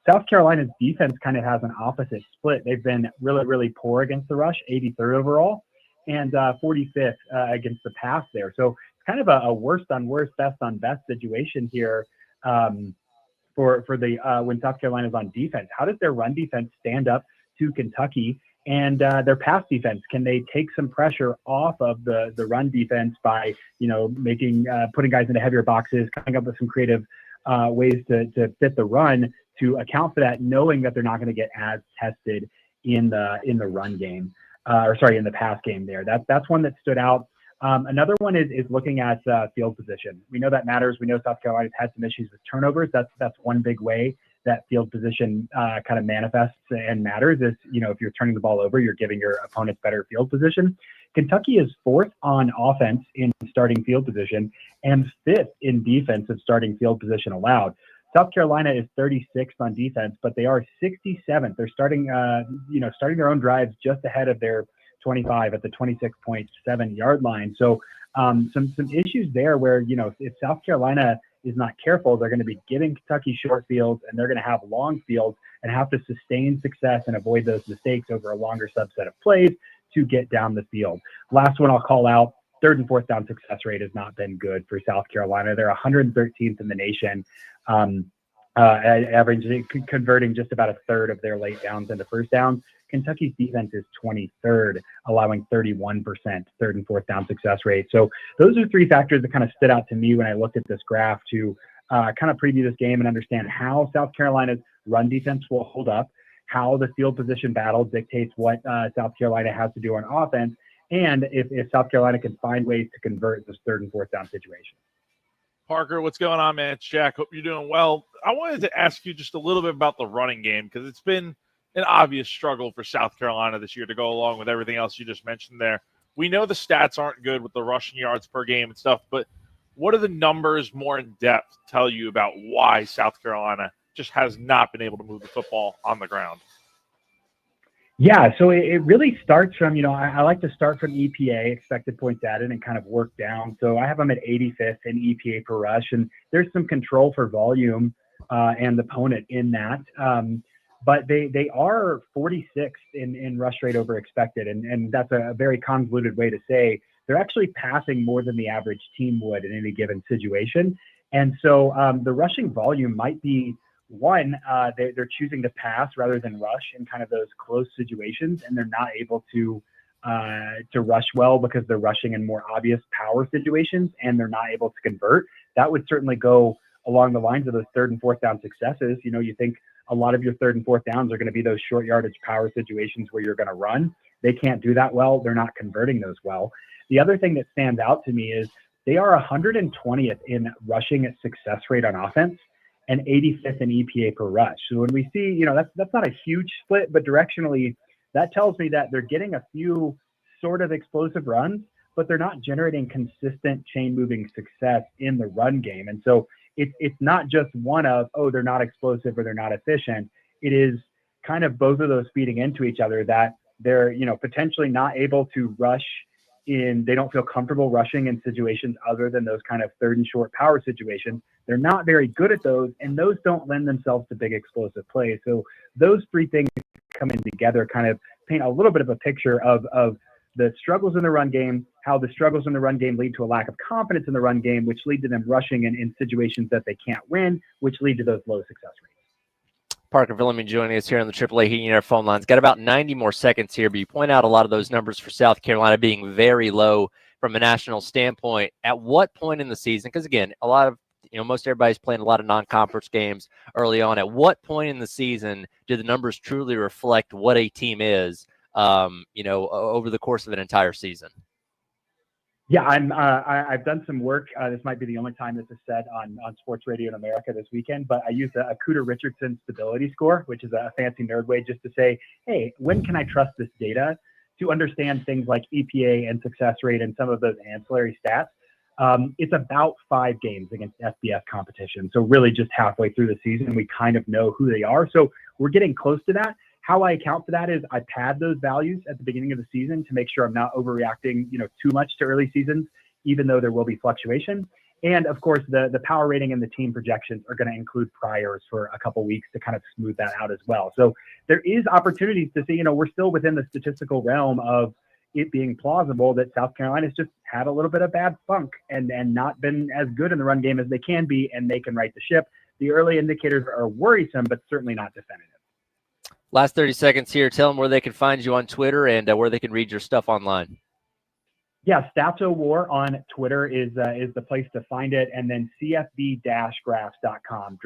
South Carolina's defense kind of has an opposite split. They've been really, really poor against the rush, 83rd overall, and 45th against the pass there. So it's kind of a worst on worst, best on best situation here for the when South Carolina's on defense. How does their run defense stand up to Kentucky? And their pass defense, can they take some pressure off of the run defense by, putting guys into heavier boxes, coming up with some creative ways to fit the run to account for that, knowing that they're not going to get as tested in the run game, in the pass game there. That's one that stood out. Another one is looking at field position. We know that matters. We know South Carolina's had some issues with turnovers. That's one big way that field position kind of manifests and matters is, if you're turning the ball over, you're giving your opponent better field position. Kentucky is 4th on offense in starting field position and 5th in defense of starting field position allowed. South Carolina is 36th on defense, but they are 67th. They're starting their own drives just ahead of their 25 at the 26.7 yard line. So some issues there where, if South Carolina is not careful, they're going to be giving Kentucky short fields and they're going to have long fields and have to sustain success and avoid those mistakes over a longer subset of plays to get down the field. Last one I'll call out, 3rd and 4th down success rate has not been good for South Carolina. They're 113th in the nation, averaging, converting just about a third of their late downs into first downs. Kentucky's defense is 23rd, allowing 31% 3rd and 4th down success rate. So those are 3 factors that kind of stood out to me when I looked at this graph to kind of preview this game and understand how South Carolina's run defense will hold up, how the field position battle dictates what South Carolina has to do on offense, and if South Carolina can find ways to convert this 3rd and 4th down situation. Parker, what's going on, man? It's Jack. Hope you're doing well. I wanted to ask you just a little bit about the running game because it's been an obvious struggle for South Carolina this year to go along with everything else you just mentioned there. We know the stats aren't good with the rushing yards per game and stuff, but what do the numbers more in depth tell you about why South Carolina just has not been able to move the football on the ground? Yeah, so it really starts from, I like to start from EPA, expected points added, and kind of work down. So I have them at 85th in EPA per rush, and there's some control for volume and opponent in that. But they are 46th in rush rate over expected, and that's a very convoluted way to say they're actually passing more than the average team would in any given situation. And so the rushing volume might be one, they're choosing to pass rather than rush in kind of those close situations, and they're not able to rush well because they're rushing in more obvious power situations and they're not able to convert. That would certainly go along the lines of those 3rd and 4th down successes. You think a lot of your 3rd and 4th downs are going to be those short yardage power situations where you're going to run. They can't do that well. They're not converting those well. The other thing that stands out to me is they are 120th in rushing success rate on offense and 85th in EPA per rush. So when we see, that's not a huge split, but directionally, that tells me that they're getting a few sort of explosive runs, but they're not generating consistent chain moving success in the run game. And so it's not just one of, they're not explosive or they're not efficient. It is kind of both of those feeding into each other that they're, potentially not able to rush they don't feel comfortable rushing in situations other than those kind of 3rd and short power situations. They're not very good at those, and those don't lend themselves to big explosive plays. So those 3 things coming together kind of paint a little bit of a picture of the struggles in the run game, how the struggles in the run game lead to a lack of confidence in the run game, which lead to them rushing in situations that they can't win, which lead to those low success rates. Parker Villamy joining us here on the AAA Heating and Air phone lines. Got about 90 more seconds here, but you point out a lot of those numbers for South Carolina being very low from a national standpoint. At what point in the season, because again, a lot of, most everybody's playing a lot of non-conference games early on. At what point in the season do the numbers truly reflect what a team is, over the course of an entire season? Yeah, I've done some work. This might be the only time this is said on sports radio in America this weekend, but I used a Cooter-Richardson stability score, which is a fancy nerd way just to say, hey, when can I trust this data to understand things like EPA and success rate and some of those ancillary stats? It's about 5 games against FBS competition. So really just halfway through the season, we kind of know who they are. So we're getting close to that. How I account for that is I pad those values at the beginning of the season to make sure I'm not overreacting, too much to early seasons, even though there will be fluctuation. And of course, the power rating and the team projections are going to include priors for a couple weeks to kind of smooth that out as well. So there is opportunities to see, we're still within the statistical realm of it being plausible that South Carolina's just had a little bit of bad funk and not been as good in the run game as they can be, and they can right the ship. The early indicators are worrisome, but certainly not definitive. Last 30 seconds here. Tell them where they can find you on Twitter and where they can read your stuff online. Yeah, StatsOWar on Twitter is the place to find it, and then cfb-graphs.com.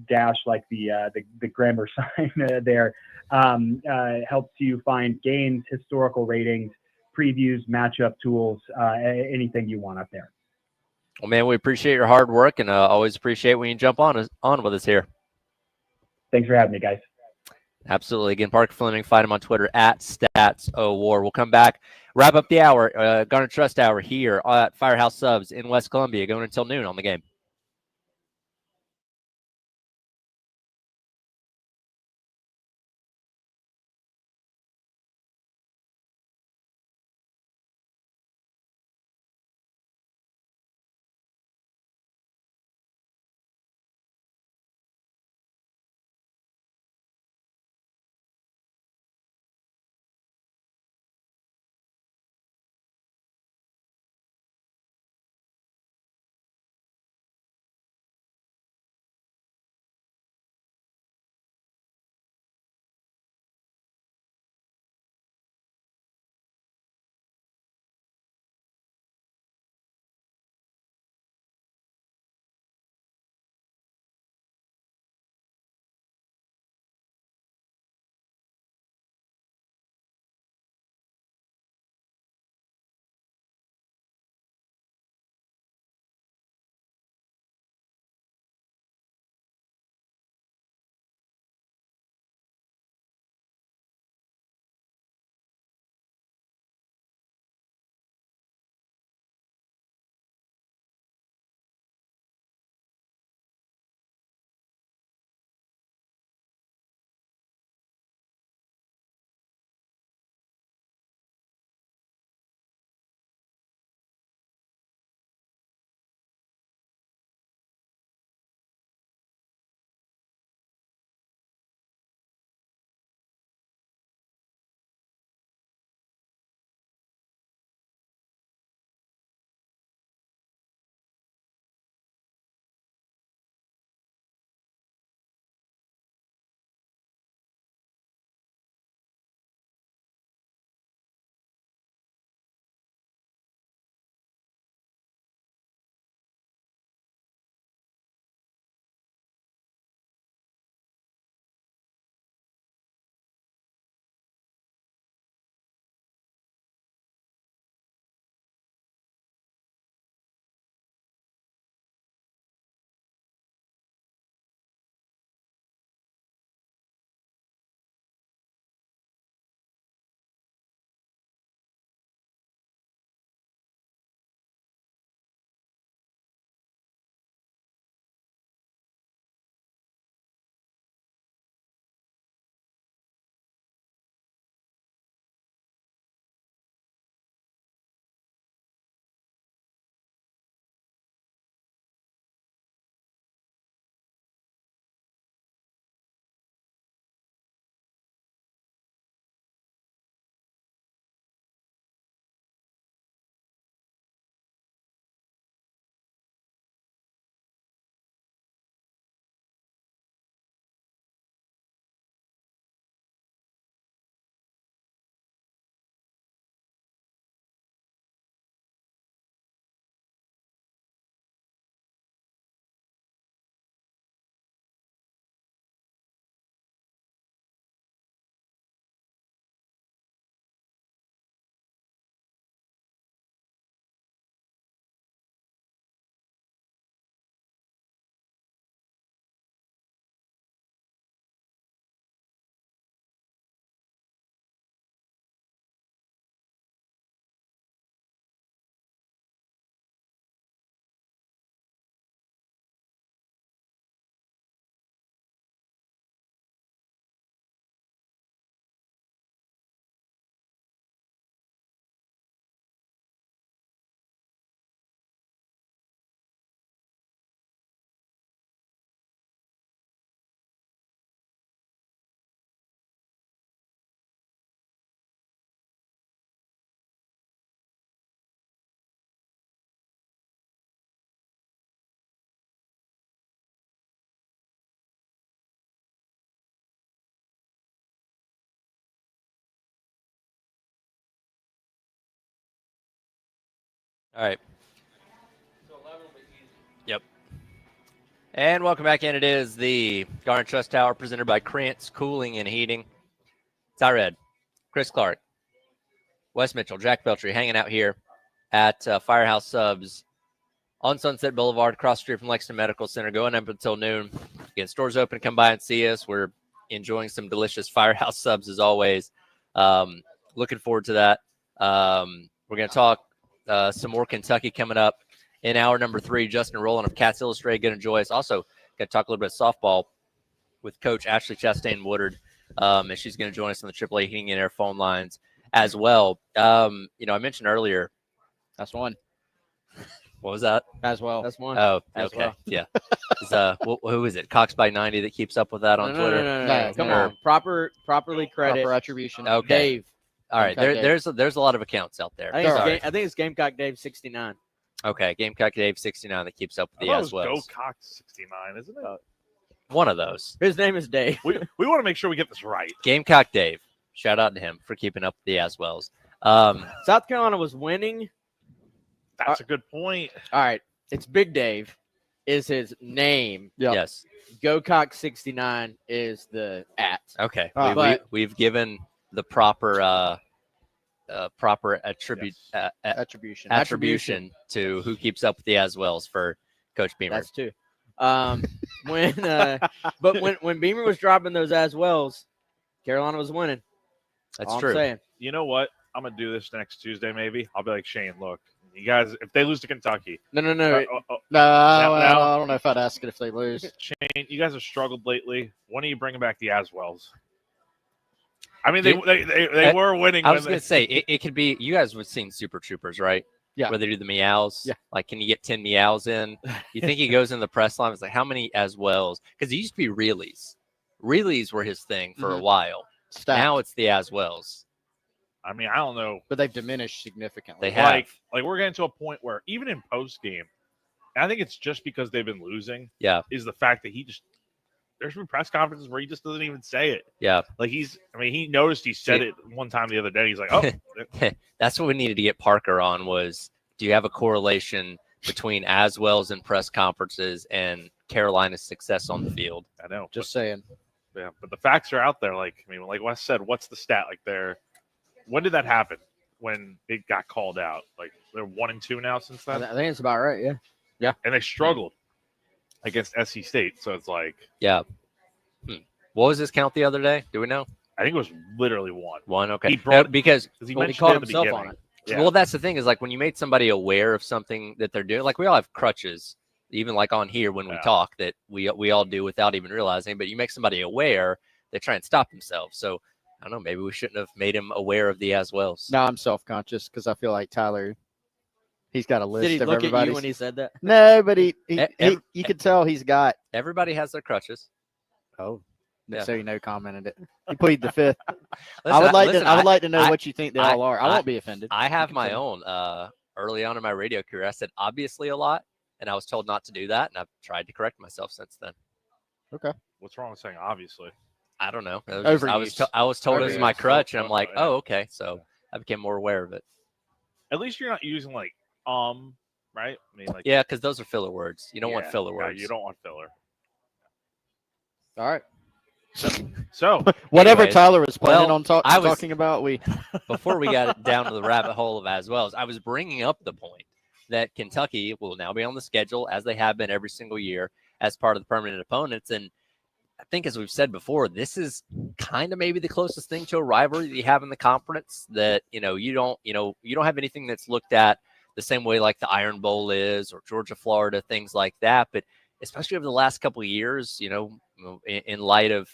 Dash like the grammar sign there helps you find games, historical ratings, previews, matchup tools, anything you want up there. Well, man, we appreciate your hard work and always appreciate when you jump on with us here. Thanks for having me, guys. Absolutely. Again, Parker Fleming, find him on Twitter at StatsOWar. We'll come back, wrap up the hour, Garner Trust Hour here at Firehouse Subs in West Columbia, going until noon on the game. All right. Yep. And welcome back in. It is the Garner Trust Tower presented by Krantz Cooling and Heating. Ty Red, Chris Clark, Wes Mitchell, Jack Beltry hanging out here at Firehouse Subs on Sunset Boulevard, across the street from Lexington Medical Center, going up until noon. Again, stores open. Come by and see us. We're enjoying some delicious Firehouse subs as always. Looking forward to that. We're going to talk some more Kentucky coming up in hour number 3. Justin Rowland of Cats Illustrated going to join us. Also, going to talk a little bit of softball with Coach Ashley Chastain Woodard, and she's going to join us on the AAA Heating and Air phone lines as well. I mentioned earlier. That's one. What was that? As well. That's one. Oh, As okay. well. Yeah. Who is it? Cox by 90 that keeps up with that on Twitter? No. Come on. Properly credit. Proper attribution. Okay. Dave. All right. There's a lot of accounts out there. I think it's Gamecock Dave 69. Okay. Gamecock Dave 69 that keeps up with the as well. Go Cox 69, isn't it? One of those. His name is Dave. We want to make sure we get this right. Gamecock Dave. Shout out to him for keeping up with the Aswells. South Carolina was winning. That's a good point. All right. It's Big Dave is his name. Yep. Yes. GoCock 69 is the @. Okay. But- We've given the proper attribution to who keeps up with the Aswells for Coach Beamer. That's two. When Beamer was dropping those Aswells, Carolina was winning. That's All true. I'm saying. You know what? I'm going to do this next Tuesday, maybe. I'll be like, Shane, look, you guys, if they lose to Kentucky. No. No, Now- I don't know if I'd ask it if they lose. Shane, you guys have struggled lately. When are you bringing back the Aswells? I mean, Dude, they were winning. I was going to say, it could be, you guys would seen Super Troopers, right? Yeah. Where they do the meows. Yeah. Like, can you get 10 meows in? You think he goes in the press line? It's like, how many Aswells? Because it used to be Reillys. Reillys were his thing for a while. Stacked. Now it's the Aswells. I mean, I don't know. But they've diminished significantly. They have. Like we're getting to a point where even in post game, I think it's just because they've been losing. Yeah. Is the fact that there's been press conferences where he just doesn't even say it. Yeah. Like he noticed he said it one time the other day. He's like, oh, That's what we needed to get Parker on was, do you have a correlation between Aswells and press conferences and Carolina's success on the field? I know. Just saying. Yeah, but the facts are out there. Like Wes said, what's the stat? Like when did that happen? When it got called out? Like they're 1-2 now since then. I think it's about right. Yeah. Yeah. And they struggled against SC State. So it's like, Yeah. What was his count the other day? Do we know? I think it was literally one. One. Okay. He brought because he Well, he mentioned called it at the himself beginning. on it. Yeah. well, that's the thing is like when you made somebody aware of something that they're doing, like we all have crutches, even like on here when we Yeah. talk that we all do without even realizing. But you make somebody aware, they try and stop themselves. So I don't know. Maybe we shouldn't have made him aware of the Aswells. Now I'm self-conscious because I feel like Tyler, he's got a list Did he of look at you everybody's. when he said that? No, but he Ev- you could tell he's got. Everybody has their crutches. Oh, Yeah. so you know, commented it. He plead the fifth. I Listen, would like listen, to. I would like to know I- what you think they I- all are. I won't be offended. I have You can my say. own. Early on in my radio career, I said obviously a lot, and I was told not to do that, and I've tried to correct myself since then. What's wrong with saying obviously? I don't know. It was just- Overuse. I was told it was my Overuse. crutch, and I'm like, Yeah. oh, okay. So I became more aware of it. At least you're not using like right? I mean, like Yeah, because those are filler words. You don't want yeah, filler yeah, words. you don't want filler. All right. So Whatever Anyways, Tyler was planning well, on I was- talking about, we Before we got down to the rabbit hole of Aswells, I was bringing up the point that Kentucky will now be on the schedule as they have been every single year as part of the permanent opponents. And I think, as we've said before, this is kind of maybe the closest thing to a rivalry that you have in the conference that, you don't have anything that's looked at the same way like the Iron Bowl is or Georgia, Florida, things like that. But especially over the last couple of years, in light of,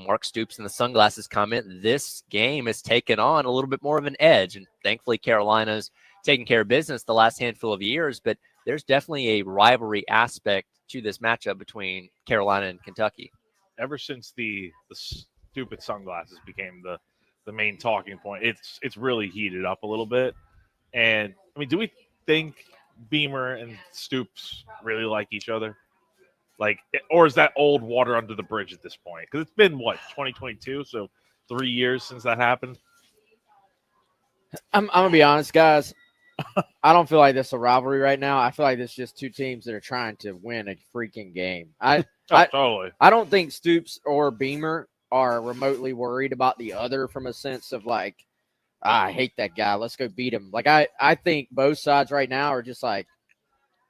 Mark Stoops and the sunglasses comment, this game has taken on a little bit more of an edge. And thankfully, Carolina's taken care of business the last handful of years. But there's definitely a rivalry aspect to this matchup between Carolina and Kentucky. ever since the stupid sunglasses became the main talking point, it's really heated up a little bit. And I mean, do we think Beamer and Stoops really like each other? Like, or is that old water under the bridge at this point? Because it's been 2022, so 3 years since that happened. I'm gonna be honest, guys. I don't feel like this is a rivalry right now. I feel like it's just two teams that are trying to win a freaking game. Totally. I don't think Stoops or Beamer are remotely worried about the other from a sense of like, I hate that guy. Let's go beat him. Like I think both sides right now are just like,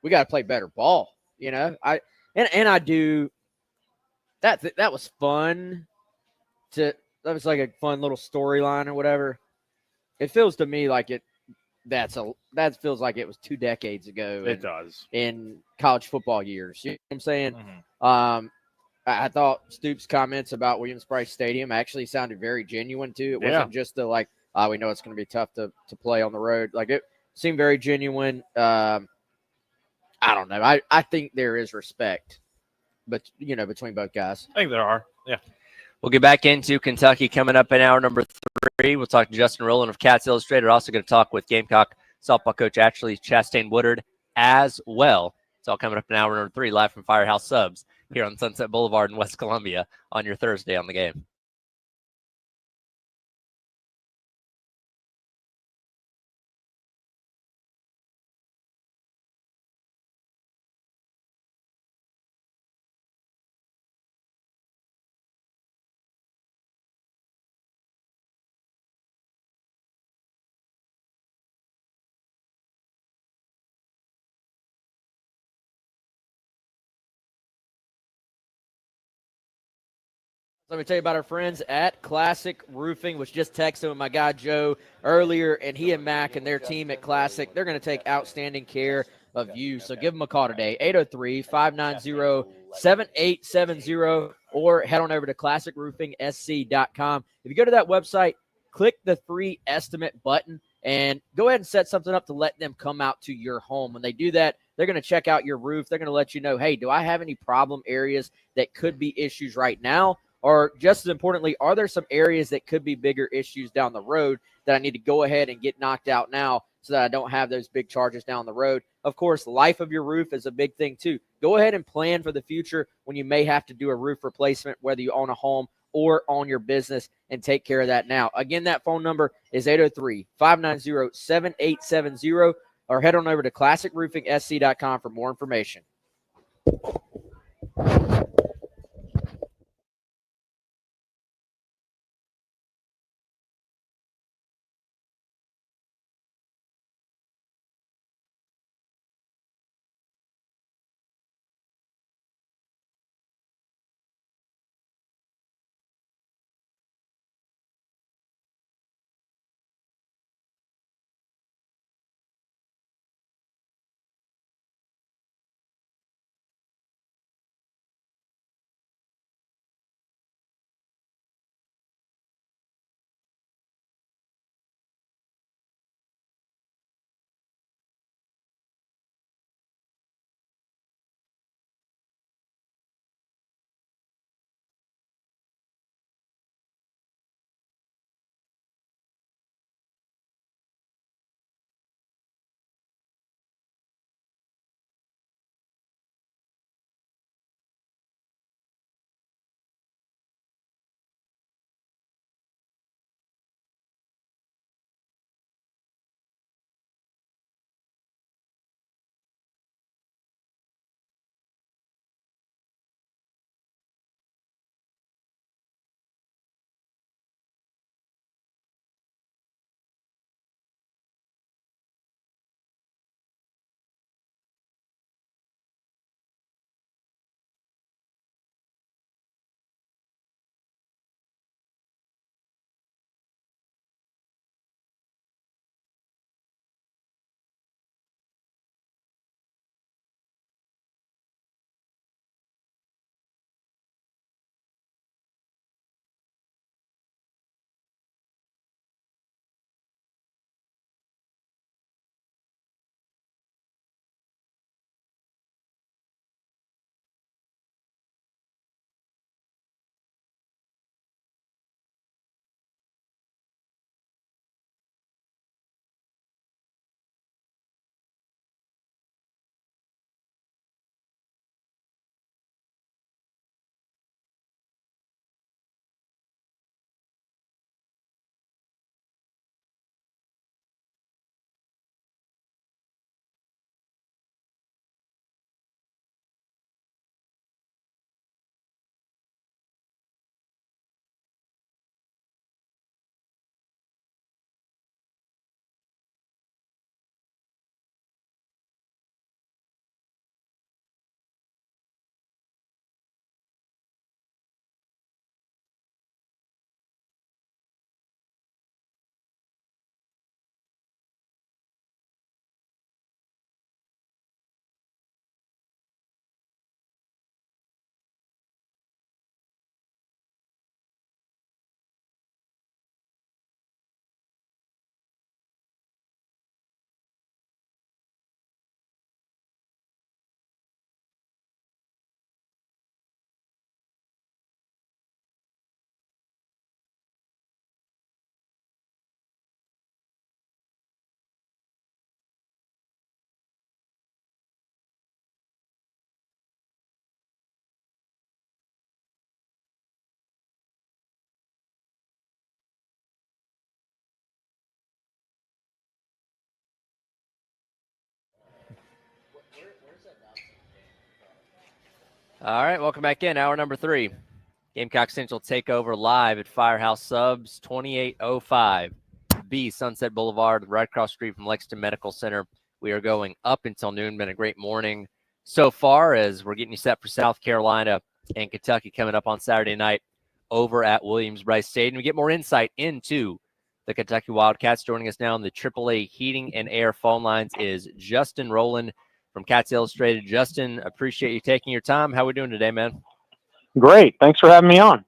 we got to play better ball. And I do. that was fun. That was like a fun little storyline or whatever. It feels to me like that feels like it was 2 decades ago. It does. In college football years. You know what I'm saying? Mhm. I thought Stoops' comments about Williams-Brice Stadium actually sounded very genuine too. It wasn't just the like, we know it's going to be tough to play on the road. Like it seemed very genuine. I don't know. I think there is respect, but between both guys. I think there are. Yeah. We'll get back into Kentucky coming up in hour number 3. We'll talk to Justin Rowland of Cats Illustrated. Also going to talk with Gamecock softball coach Ashley Chastain Woodard as well. It's all coming up in hour number 3, live from Firehouse Subs here on Sunset Boulevard in West Columbia on your Thursday on the Game. Let me tell you about our friends at Classic Roofing, which just texted with my guy Joe earlier, and he and Mac and their team at Classic, they're going to take outstanding care of you. So give them a call today, 803-590-7870, or head on over to classicroofingsc.com. If you go to that website, click the free estimate button, and go ahead and set something up to let them come out to your home. When they do that, they're going to check out your roof. They're going to let you know, hey, do I have any problem areas that could be issues right now? Or just as importantly, are there some areas that could be bigger issues down the road that I need to go ahead and get knocked out now so that I don't have those big charges down the road? Of course, life of your roof is a big thing too. Go ahead and plan for the future when you may have to do a roof replacement, whether you own a home or own your business, and take care of that now. Again, that phone number is 803-590-7870, or head on over to classicroofingsc.com for more information. All right, welcome back in. Hour number 3. Gamecock Central takeover live at Firehouse Subs, 2805 B Sunset Boulevard, right across the street from Lexington Medical Center. We are going up until noon. Been a great morning so far as we're getting you set for South Carolina and Kentucky coming up on Saturday night over at Williams-Brice Stadium. We get more insight into the Kentucky Wildcats. Joining us now on the AAA Heating and Air phone lines is Justin Rowland from Cats Illustrated. Justin, appreciate you taking your time. How are we doing today, man? Great. Thanks for having me on.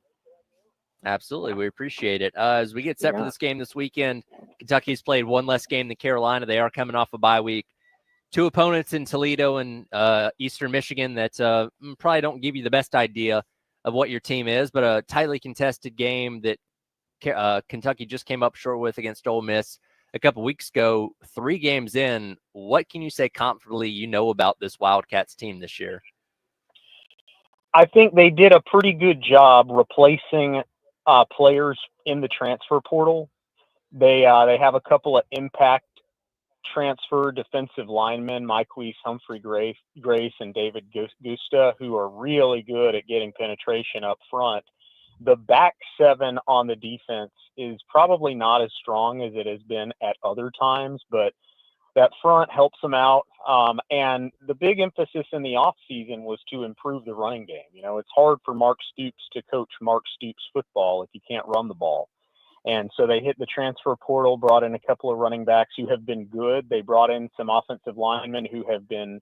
Absolutely. We appreciate it. As we get set for this game this weekend, Kentucky's played one less game than Carolina. They are coming off a bye week. 2 opponents in Toledo and Eastern Michigan that probably don't give you the best idea of what your team is, but a tightly contested game that Kentucky just came up short with against Ole Miss a couple weeks ago. 3 games in, what can you say confidently you know about this Wildcats team this year? I think they did a pretty good job replacing players in the transfer portal. They have a couple of impact transfer defensive linemen, Myquise Humphrey Grace and David Gusta, who are really good at getting penetration up front. The back 7 on the defense is probably not as strong as it has been at other times, but that front helps them out. And the big emphasis in the offseason was to improve the running game. You know, it's hard for Mark Stoops to coach Mark Stoops football if you can't run the ball. And so they hit the transfer portal, brought in a couple of running backs who have been good. They brought in some offensive linemen who have been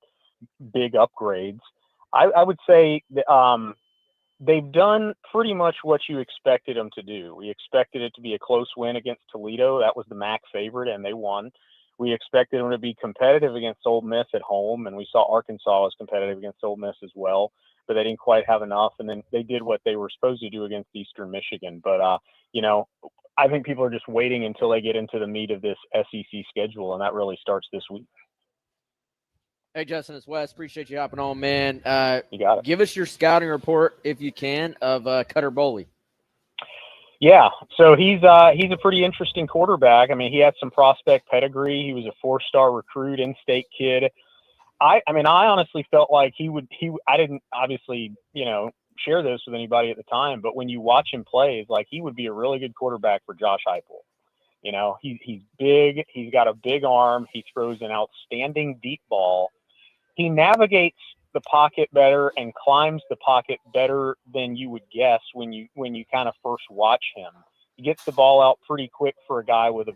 big upgrades. I would say that, they've done pretty much what you expected them to do. We expected it to be a close win against Toledo. That was the MAC favorite, and they won. We expected them to be competitive against Ole Miss at home, and we saw Arkansas was competitive against Ole Miss as well, but they didn't quite have enough. And then they did what they were supposed to do against Eastern Michigan. But, you know, I think people are just waiting until they get into the meat of this SEC schedule, and that really starts this week. Hey, Justin, it's Wes. Appreciate you hopping on, man. You got it. Give us your scouting report, if you can, of Cutter Boley. Yeah, so he's a pretty interesting quarterback. I mean, he had some prospect pedigree. He was a 4-star recruit, in-state kid. I mean, I honestly felt like I didn't obviously, you know, share this with anybody at the time, but when you watch him play, it's like he would be a really good quarterback for Josh Heupel. You know, he's big. He's got a big arm. He throws an outstanding deep ball. He navigates the pocket better and climbs the pocket better than you would guess when you kind of first watch him. He gets the ball out pretty quick for a guy with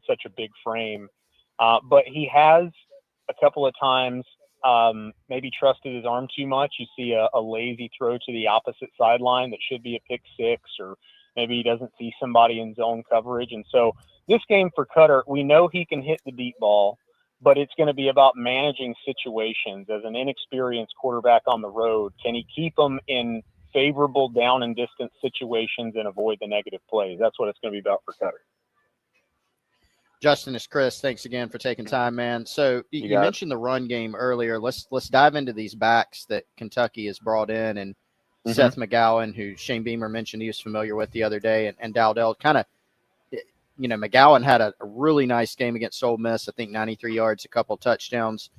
such a big frame. But he has a couple of times maybe trusted his arm too much. You see a lazy throw to the opposite sideline that should be a pick 6, or maybe he doesn't see somebody in zone coverage. And so this game for Cutter, we know he can hit the deep ball, but it's going to be about managing situations. As an inexperienced quarterback on the road, can he keep them in favorable down and distance situations and avoid the negative plays? That's what it's going to be about for Cutter. Justin, it's Chris. Thanks again for taking time, man. So you mentioned the run game earlier. Let's dive into these backs that Kentucky has brought in, and Seth McGowan, who Shane Beamer mentioned he was familiar with the other day, and Dowdell. Kind of, you know, McGowan had a really nice game against Ole Miss. I think 93 yards, a couple touchdowns.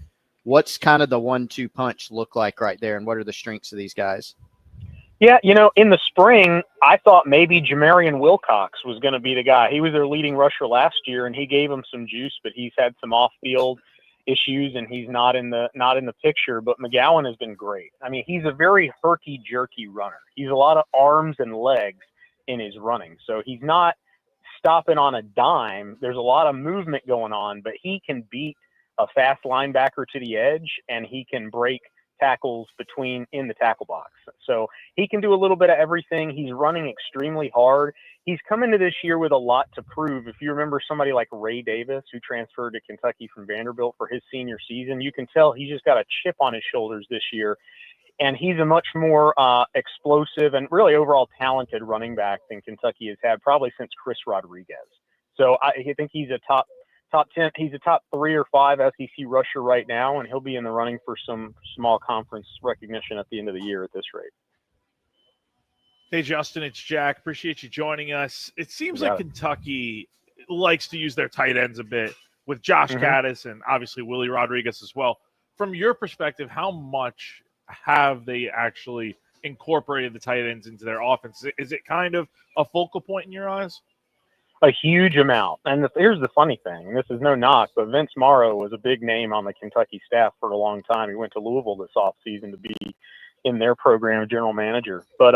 What's kind of the 1-2 punch look like right there, and what are the strengths of these guys? Yeah, you know, in the spring, I thought maybe Jamarian Wilcox was going to be the guy. He was their leading rusher last year, and he gave them some juice, but he's had some off-field issues, and he's not in the picture. But McGowan has been great. I mean, he's a very herky-jerky runner. He's a lot of arms and legs in his running, so he's not stopping on a dime. There's a lot of movement going on, but he can beat a fast linebacker to the edge, and he can break tackles in the tackle box. So he can do a little bit of everything. He's running extremely hard. He's come into this year with a lot to prove. If you remember somebody like Ray Davis, who transferred to Kentucky from Vanderbilt for his senior season, you can tell he's just got a chip on his shoulders this year. And he's a much more explosive and really overall talented running back than Kentucky has had probably since Chris Rodriguez. So I think he's a top 10. He's a top 3 or 5 SEC rusher right now, and he'll be in the running for some small conference recognition at the end of the year at this rate. Hey, Justin, it's Jack. Appreciate you joining us. It seems like Kentucky likes to use their tight ends a bit with Josh Gaddis and obviously Willie Rodriguez as well. From your perspective, how have they actually incorporated the tight ends into their offense? Is it kind of a focal point in your eyes? A huge amount. And here's the funny thing. This is no knock, but Vince Morrow was a big name on the Kentucky staff for a long time. He went to Louisville this offseason to be in their program general manager. But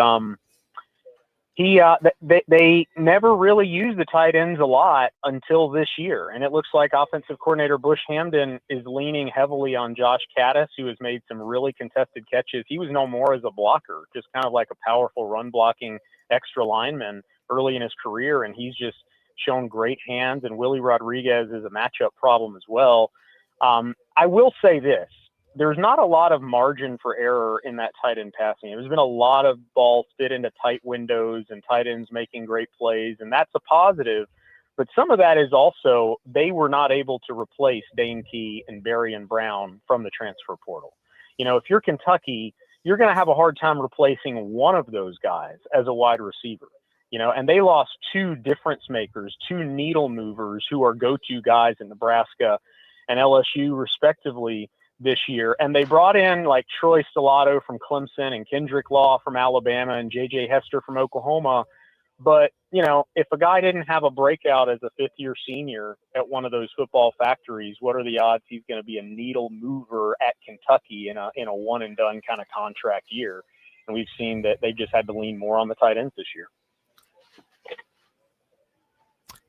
they never really used the tight ends a lot until this year. And it looks like offensive coordinator Bush Hamden is leaning heavily on Josh Caddis, who has made some really contested catches. He was known more as a blocker, just kind of like a powerful run blocking extra lineman early in his career. And he's just shown great hands, and Willie Rodriguez is a matchup problem as well. I will say this. There's not a lot of margin for error in that tight end passing. There's been a lot of balls fit into tight windows and tight ends making great plays, and that's a positive. But some of that is also they were not able to replace Dane Key and Berrien Brown from the transfer portal. If you're Kentucky, you're going to have a hard time replacing one of those guys as a wide receiver. And they lost two difference makers, two needle movers who are go-to guys in Nebraska and LSU respectively this year. And they brought in like Troy Stellato from Clemson and Kendrick Law from Alabama and J.J. Hester from Oklahoma. But, if a guy didn't have a breakout as a fifth-year senior at one of those football factories, what are the odds he's going to be a needle mover at Kentucky in a one-and-done kind of contract year? And we've seen that they've just had to lean more on the tight ends this year.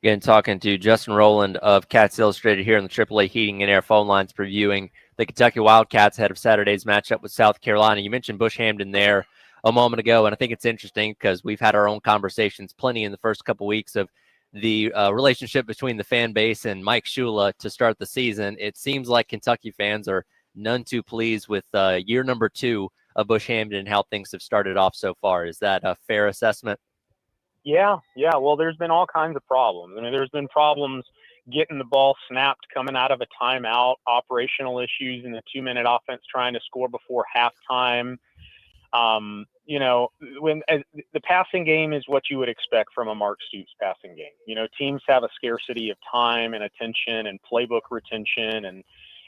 Again, talking to Justin Rowland of Cats Illustrated here on the AAA Heating and Air phone lines, previewing the Kentucky Wildcats ahead of Saturday's matchup with South Carolina. You mentioned Bush Hamden there a moment ago, and I think it's interesting because we've had our own conversations plenty in the first couple weeks of the relationship between the fan base and Mike Shula to start the season. It seems like Kentucky fans are none too pleased with year number 2 of Bush Hamden and how things have started off so far. Is that a fair assessment? Yeah. Well, there's been all kinds of problems. I mean, there's been problems getting the ball snapped coming out of a timeout, operational issues in the 2-minute offense trying to score before halftime. When the passing game is what you would expect from a Mark Stoops passing game. Teams have a scarcity of time and attention and playbook retention and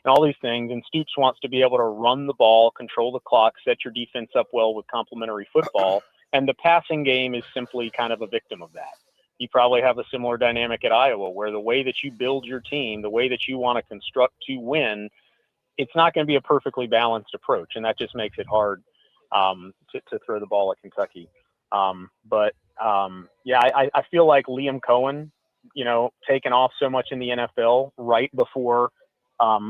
all these things. And Stoops wants to be able to run the ball, control the clock, set your defense up well with complementary football. And the passing game is simply kind of a victim of that. You probably have a similar dynamic at Iowa where the way that you build your team, the way that you want to construct to win, it's not going to be a perfectly balanced approach. And that just makes it hard to throw the ball at Kentucky. I feel like Liam Cohen, taking off so much in the NFL right before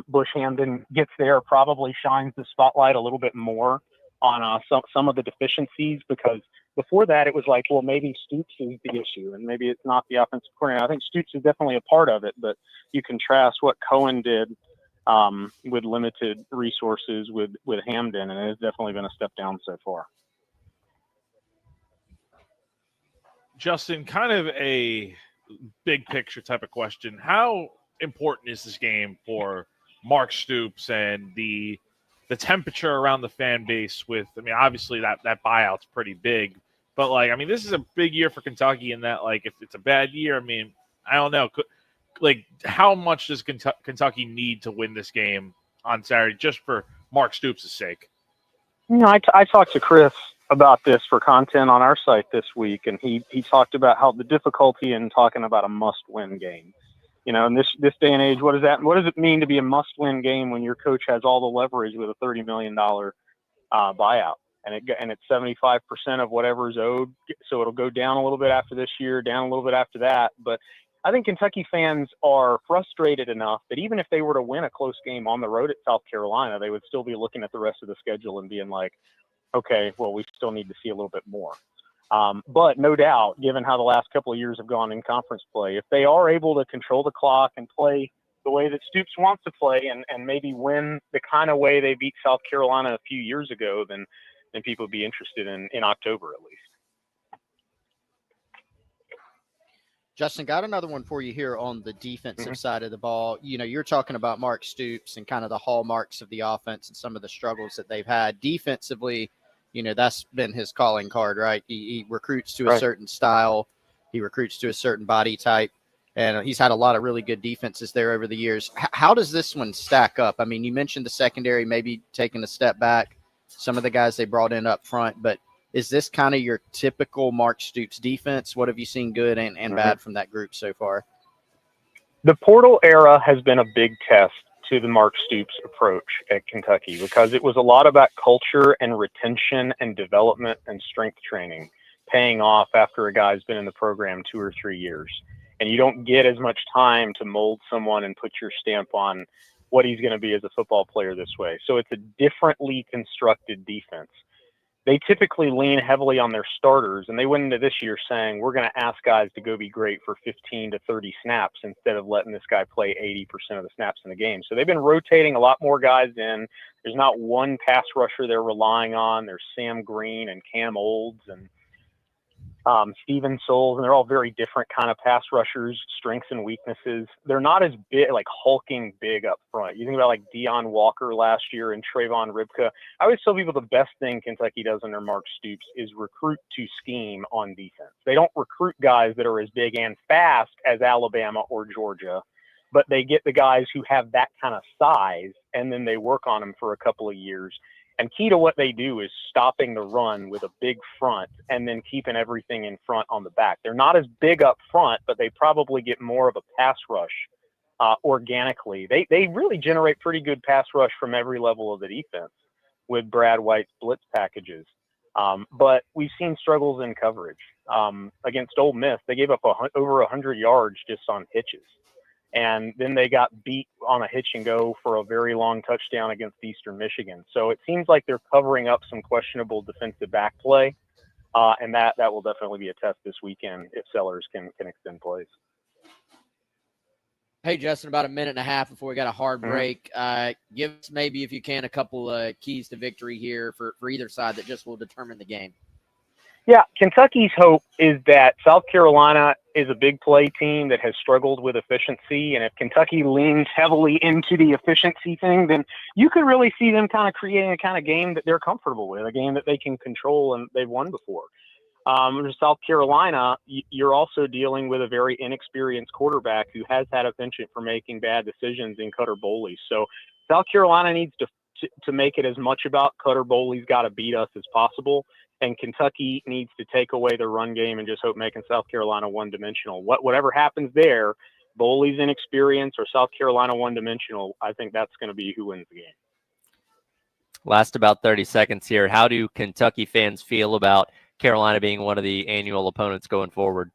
Bush Hamden gets there probably shines the spotlight a little bit more on some of the deficiencies, because before that it was like, well, maybe Stoops is the issue and maybe it's not the offensive coordinator. I think Stoops is definitely a part of it, but you contrast what Cohen did with limited resources with Hamden, and it has definitely been a step down so far. Justin, kind of a big picture type of question. How important is this game for Mark Stoops and the temperature around the fan base with, obviously that buyout's pretty big, but this is a big year for Kentucky in that, if it's a bad year, I don't know. How much does Kentucky need to win this game on Saturday just for Mark Stoops' sake? I talked to Chris about this for content on our site this week, and he talked about how the difficulty in talking about a must-win game. In this day and age, what does it mean to be a must-win game when your coach has all the leverage with a $30 million buyout, and it's 75% of whatever is owed, so it'll go down a little bit after this year, down a little bit after that. But I think Kentucky fans are frustrated enough that even if they were to win a close game on the road at South Carolina, they would still be looking at the rest of the schedule and being like, okay, well, we still need to see a little bit more. But no doubt, given how the last couple of years have gone in conference play, if they are able to control the clock and play the way that Stoops wants to play and maybe win the kind of way they beat South Carolina a few years ago, then people would be interested in October at least. Justin, got another one for you here on the defensive side of the ball. You're talking about Mark Stoops and kind of the hallmarks of the offense and some of the struggles that they've had defensively. That's been his calling card, right? He recruits to a certain style. He recruits to a certain body type. And he's had a lot of really good defenses there over the years. How does this one stack up? You mentioned the secondary maybe taking a step back. some of the guys they brought in up front. But is this kind of your typical Mark Stoops defense? What have you seen good and bad from that group so far? The portal era has been a big test to the Mark Stoops approach at Kentucky because it was a lot about culture and retention and development and strength training paying off after a guy's been in the program 2 or 3 years. And you don't get as much time to mold someone and put your stamp on what he's going to be as a football player this way. So it's a differently constructed defense. They typically lean heavily on their starters, and they went into this year saying, we're going to ask guys to go be great for 15 to 30 snaps instead of letting this guy play 80% of the snaps in the game. So they've been rotating a lot more guys in. There's not one pass rusher they're relying on. There's Sam Green and Cam Olds and Steven Souls, and they're all very different kind of pass rushers, strengths and weaknesses. They're not as big, like hulking big up front. You think about like Deion Walker last year and Trayvon Ribka. I always tell people the best thing Kentucky does under Mark Stoops is recruit to scheme on defense. They don't recruit guys that are as big and fast as Alabama or Georgia, but they get the guys who have that kind of size, and then they work on them for a couple of years. And key to what they do is stopping the run with a big front and then keeping everything in front on the back. They're not as big up front, but they probably get more of a pass rush organically. They really generate pretty good pass rush from every level of the defense with Brad White's blitz packages. But we've seen struggles in coverage. Against Ole Miss, they gave up over 100 yards just on hitches. And then they got beat on a hitch and go for a very long touchdown against Eastern Michigan. So it seems like they're covering up some questionable defensive back play, and that will definitely be a test this weekend if Sellers can extend plays. Hey, Justin, about a minute and a half before we got a hard break. Give us maybe, if you can, a couple keys to victory here for either side that just will determine the game. Yeah, Kentucky's hope is that South Carolina is a big play team that has struggled with efficiency. And if Kentucky leans heavily into the efficiency thing, then you could really see them kind of creating a kind of game that they're comfortable with, a game that they can control and they've won before. South Carolina, you're also dealing with a very inexperienced quarterback who has had a penchant for making bad decisions in Cutter Boley. So South Carolina needs to make it as much about Cutter Boley's got to beat us as possible. And Kentucky needs to take away the run game and just hope making South Carolina one-dimensional. Whatever happens there, Boley's inexperience or South Carolina one-dimensional, I think that's going to be who wins the game. Last about 30 seconds here. How do Kentucky fans feel about Carolina being one of the annual opponents going forward?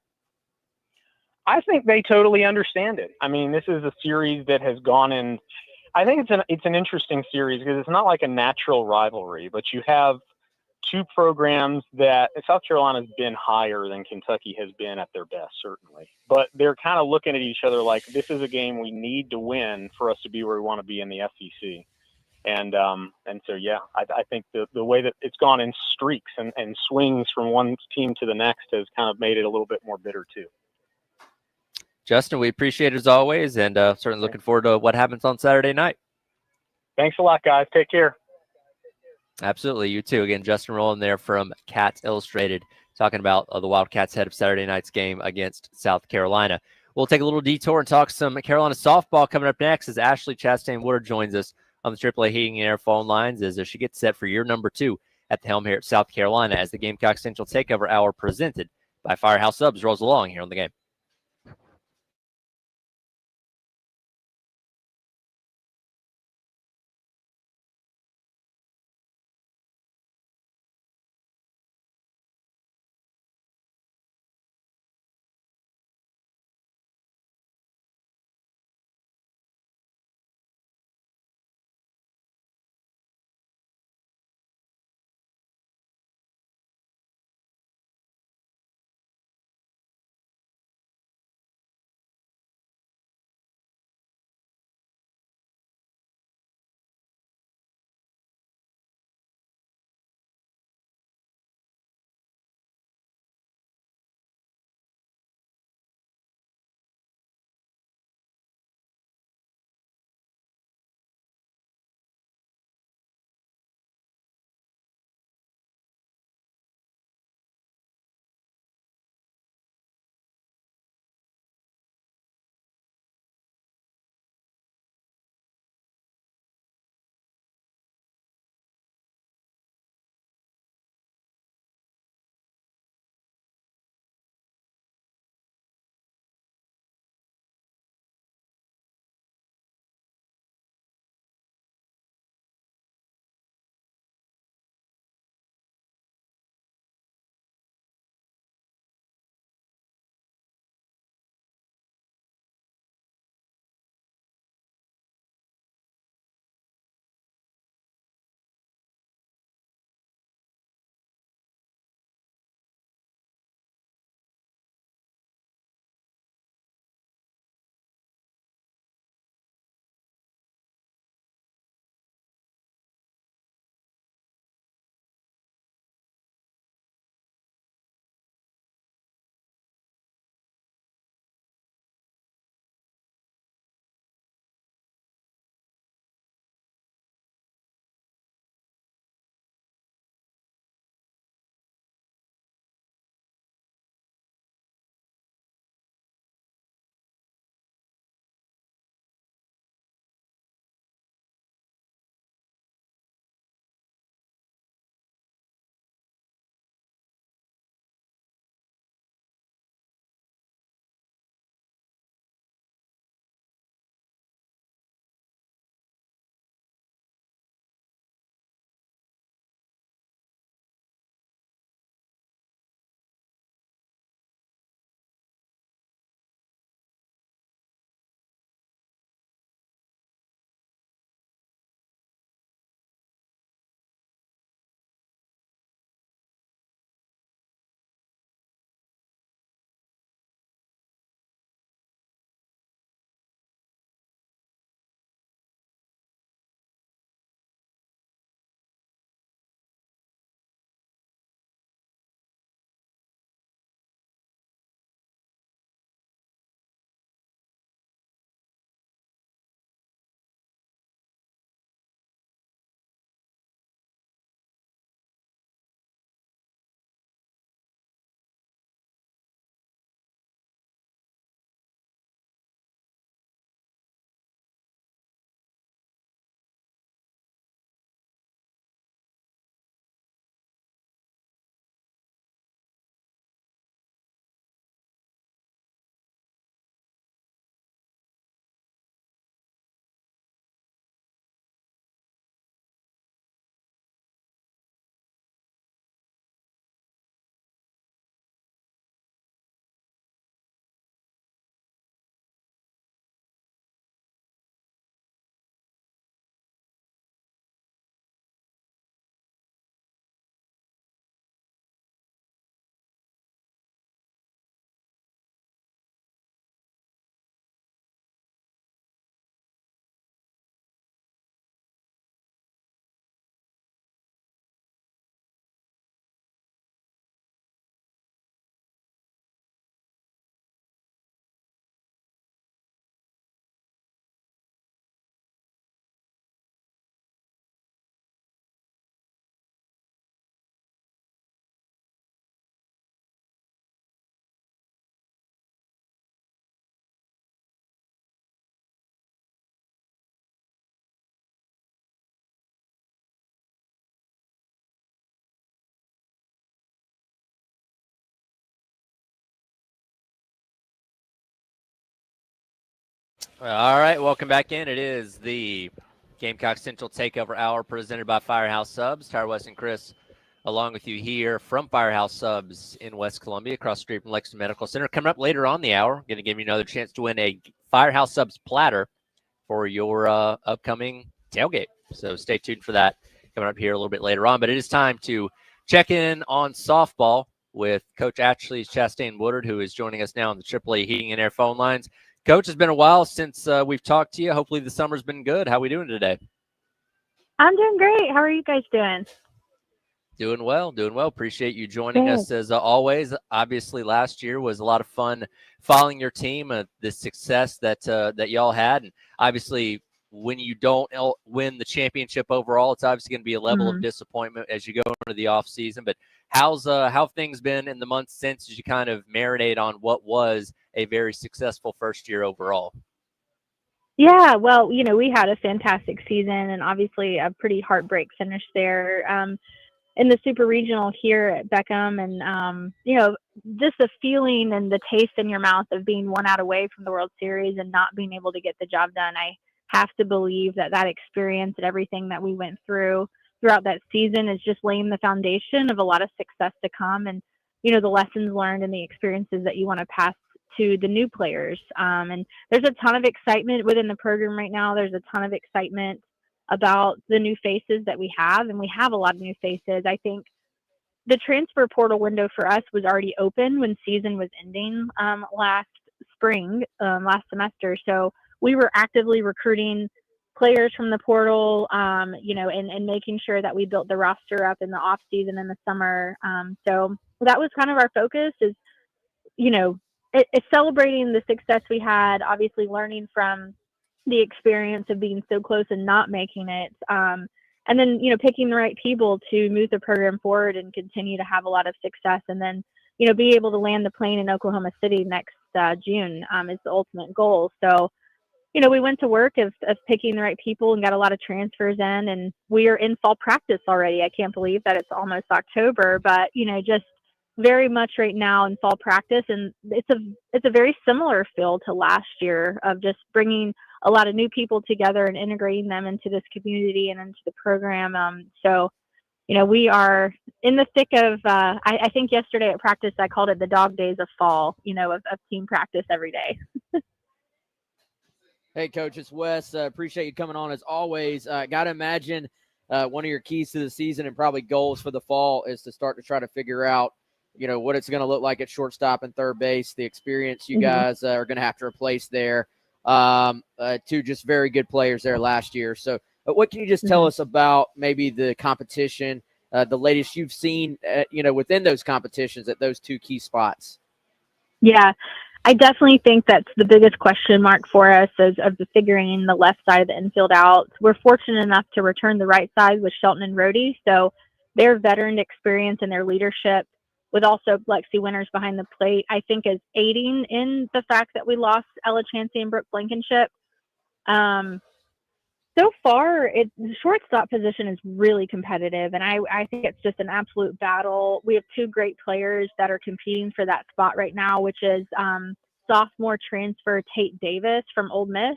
I think they totally understand it. I mean, this is a series that has gone in. I think it's an interesting series because it's not like a natural rivalry, but you have two programs that South Carolina's been higher than Kentucky has been at their best, certainly. But they're kind of looking at each other like this is a game we need to win for us to be where we want to be in the SEC. And so, yeah, I think the way that it's gone in streaks and swings from one team to the next has kind of made it a little bit more bitter, too. Justin, we appreciate it as always, and certainly looking forward to what happens on Saturday night. Thanks a lot, guys. Take care. Absolutely. You too. Again, Justin Rowland there from Cats Illustrated talking about the Wildcats head of Saturday night's game against South Carolina. We'll take a little detour and talk some Carolina softball coming up next as Ashley Chastain-Woodard joins us on the AAA Heating and Air phone lines as she gets set for year number 2 at the helm here at South Carolina as the Gamecock Central Takeover Hour presented by Firehouse Subs rolls along here on the game. All right, welcome back in. It is the Gamecock Central Takeover Hour presented by Firehouse Subs. Tyler West and Chris along with you here from Firehouse Subs in West Columbia, across the street from Lexington Medical Center. Coming up later on the hour, going to give you another chance to win a Firehouse Subs platter for your upcoming tailgate. So stay tuned for that coming up here a little bit later on. But it is time to check in on softball with Coach Ashley Chastain Woodard, who is joining us now on the AAA Heating and Air phone lines. Coach, it's been a while since we've talked to you. Hopefully the summer's been good. How are we doing today? I'm doing great. How are you guys doing? Doing well. Appreciate you joining us as always. Obviously, last year was a lot of fun following your team, the success that y'all had, and obviously when you don't win the championship overall, it's obviously going to be a level of disappointment as you go into the off season. But how have things been in the months since, as you kind of marinate on what was a very successful first year overall? Yeah, well, we had a fantastic season and obviously a pretty heartbreak finish there in the Super Regional here at Beckham. And, just the feeling and the taste in your mouth of being one out away from the World Series and not being able to get the job done. I have to believe that experience and everything that we went throughout that season is just laying the foundation of a lot of success to come. And, the lessons learned and the experiences that you want to pass to the new players. And there's a ton of excitement within the program right now. There's a ton of excitement about the new faces that we have, and we have a lot of new faces. I think the transfer portal window for us was already open when season was ending last semester. So we were actively recruiting players from the portal, and making sure that we built the roster up in the off season in the summer. So that was kind of our focus is, it's celebrating the success we had, obviously learning from the experience of being so close and not making it. And then, picking the right people to move the program forward and continue to have a lot of success. And then, be able to land the plane in Oklahoma City next June is the ultimate goal. So, we went to work of picking the right people and got a lot of transfers in, and we are in fall practice already. I can't believe that it's almost October, but, just very much right now in fall practice. And it's a very similar feel to last year of just bringing a lot of new people together and integrating them into this community and into the program. So, we are in the thick of, I think yesterday at practice, I called it the dog days of fall, of team practice every day. Hey, Coach, it's Wes. Appreciate you coming on as always. Got to imagine one of your keys to the season and probably goals for the fall is to start to try to figure out, what it's going to look like at shortstop and third base, the experience you guys are going to have to replace there. Two just very good players there last year. So what can you just tell us about maybe the competition, the latest you've seen, within those competitions at those two key spots? Yeah, I definitely think that's the biggest question mark for us is of the figuring the left side of the infield out. We're fortunate enough to return the right side with Shelton and Rhodey. So their veteran experience and their leadership with also Lexi Winters behind the plate, I think is aiding in the fact that we lost Ella Chansey and Brooke Blankenship. So far, the shortstop position is really competitive, and I think it's just an absolute battle. We have two great players that are competing for that spot right now, which is sophomore transfer Tate Davis from Ole Miss,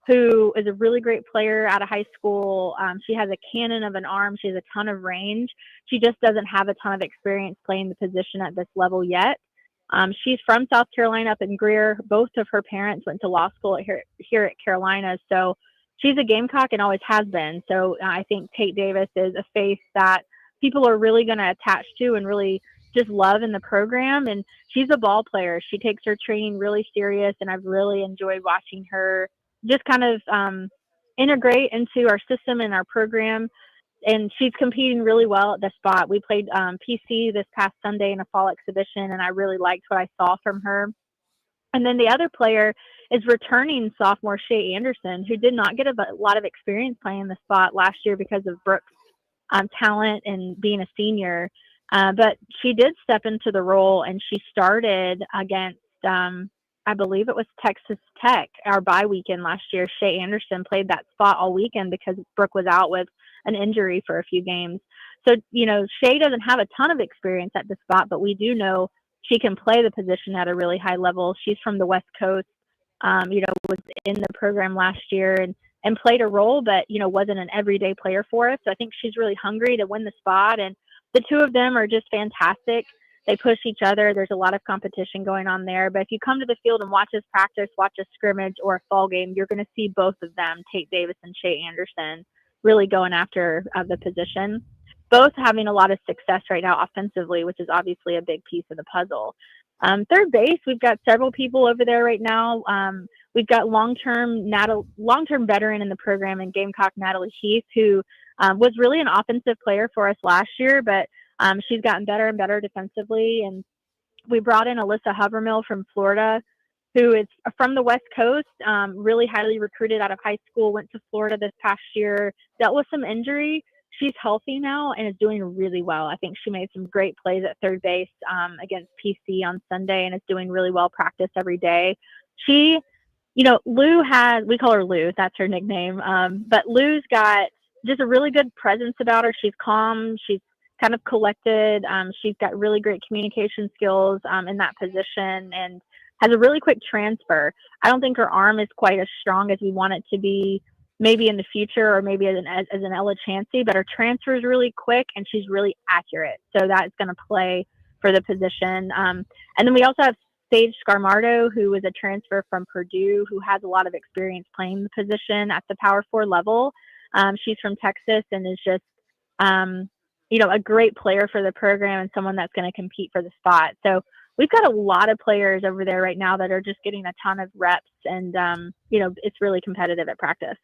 who is a really great player out of high school. She has a cannon of an arm. She has a ton of range. She just doesn't have a ton of experience playing the position at this level yet. She's from South Carolina up in Greer. Both of her parents went to law school here at Carolina, so she's a Gamecock and always has been. So I think Tate Davis is a face that people are really going to attach to and really just love in the program. And she's a ball player. She takes her training really serious, and I've really enjoyed watching her just kind of integrate into our system and our program. And she's competing really well at the spot. We played PC this past Sunday in a fall exhibition, and I really liked what I saw from her. And then the other player is returning sophomore Shay Anderson, who did not get a lot of experience playing the spot last year because of Brooke's talent and being a senior. But she did step into the role, and she started against, I believe it was Texas Tech, our bye weekend last year. Shay Anderson played that spot all weekend because Brooke was out with an injury for a few games. So, Shay doesn't have a ton of experience at the spot, but we do know she can play the position at a really high level. She's from the West Coast. was in the program last year and played a role, but, wasn't an everyday player for us. So I think she's really hungry to win the spot. And the two of them are just fantastic. They push each other. There's a lot of competition going on there. But if you come to the field and watch us practice, watch a scrimmage or a fall game, you're going to see both of them, Tate Davis and Shay Anderson, really going after the position. Both having a lot of success right now offensively, which is obviously a big piece of the puzzle. Third base, we've got several people over there right now. We've got long-term veteran in the program in Gamecock, Natalie Heath, who was really an offensive player for us last year, but she's gotten better and better defensively. And we brought in Alyssa Havermill from Florida, who is from the West Coast, really highly recruited out of high school, went to Florida this past year, dealt with some injury. She's healthy now and is doing really well. I think she made some great plays at third base against PC on Sunday and is doing really well practice every day. She, Lou we call her Lou, that's her nickname. But Lou's got just a really good presence about her. She's calm. She's kind of collected. She's got really great communication skills in that position and has a really quick transfer. I don't think her arm is quite as strong as we want it to be, maybe in the future, or maybe as an Ella Chansey, but her transfer is really quick and she's really accurate. So that's going to play for the position. And then we also have Sage Scarmardo, who is a transfer from Purdue, who has a lot of experience playing the position at the Power 4 level. She's from Texas and is just, a great player for the program and someone that's going to compete for the spot. So we've got a lot of players over there right now that are just getting a ton of reps, and, it's really competitive at practice.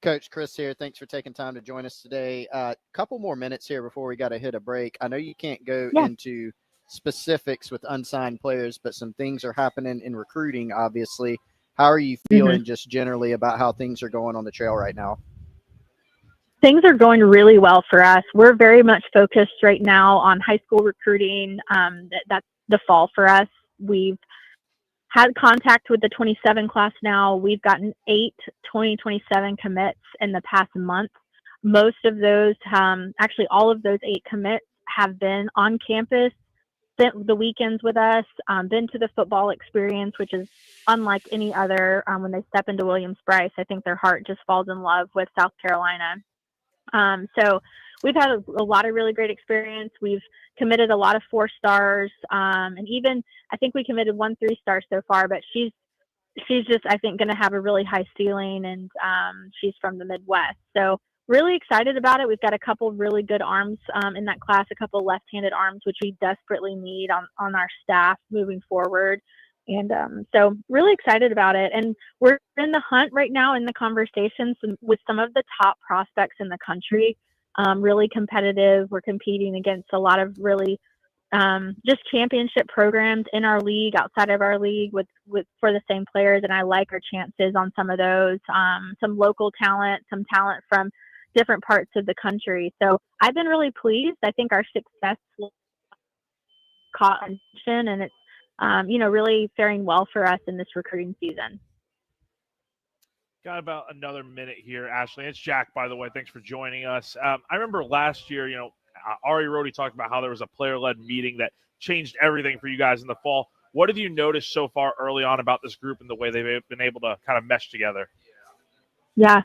Coach Chris here. Thanks for taking time to join us today. Couple more minutes here before we got to hit a break. I know you can't go into specifics with unsigned players, but some things are happening in recruiting, obviously. How are you feeling just generally about how things are going on the trail right now? Things are going really well for us. We're very much focused right now on high school recruiting. That's the fall for us. We've had contact with the 27 class now. We've gotten 8 2027 commits in the past month. Most of those, actually all of those 8 commits have been on campus, spent the weekends with us, been to the football experience, which is unlike any other. When they step into Williams-Brice, I think their heart just falls in love with South Carolina. So we've had a lot of really great experience. We've committed a lot of 4-stars, and even I think we committed 1 3-star so far. But she's just, I think, going to have a really high ceiling, and she's from the Midwest. So really excited about it. We've got a couple of really good arms in that class, a couple of left-handed arms, which we desperately need on our staff moving forward. And so really excited about it. And we're in the hunt right now, in the conversations with some of the top prospects in the country, really competitive. We're competing against a lot of really just championship programs in our league, outside of our league, with for the same players. And I like our chances on some of those, some local talent, some talent from different parts of the country. So I've been really pleased. I think our success caught attention, and it's really faring well for us in this recruiting season. Got about another minute here, Ashley. It's Jack, by the way. Thanks for joining us. I remember last year, Ari Rhodey talked about how there was a player-led meeting that changed everything for you guys in the fall. What have you noticed so far early on about this group and the way they've been able to kind of mesh together? Yeah,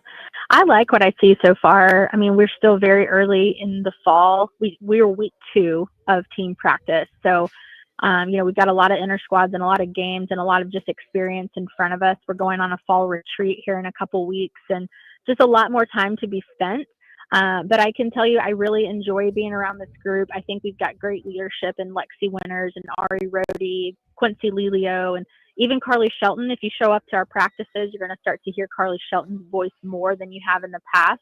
I like what I see so far. I mean, we're still very early in the fall. We are week 2 of team practice. So, we've got a lot of inter squads and a lot of games and a lot of just experience in front of us. We're going on a fall retreat here in a couple weeks, and just a lot more time to be spent. But I can tell you, I really enjoy being around this group. I think we've got great leadership in Lexi Winters and Ari Rhodey, Quincy Lelio, and even Carly Shelton. If you show up to our practices, you're going to start to hear Carly Shelton's voice more than you have in the past.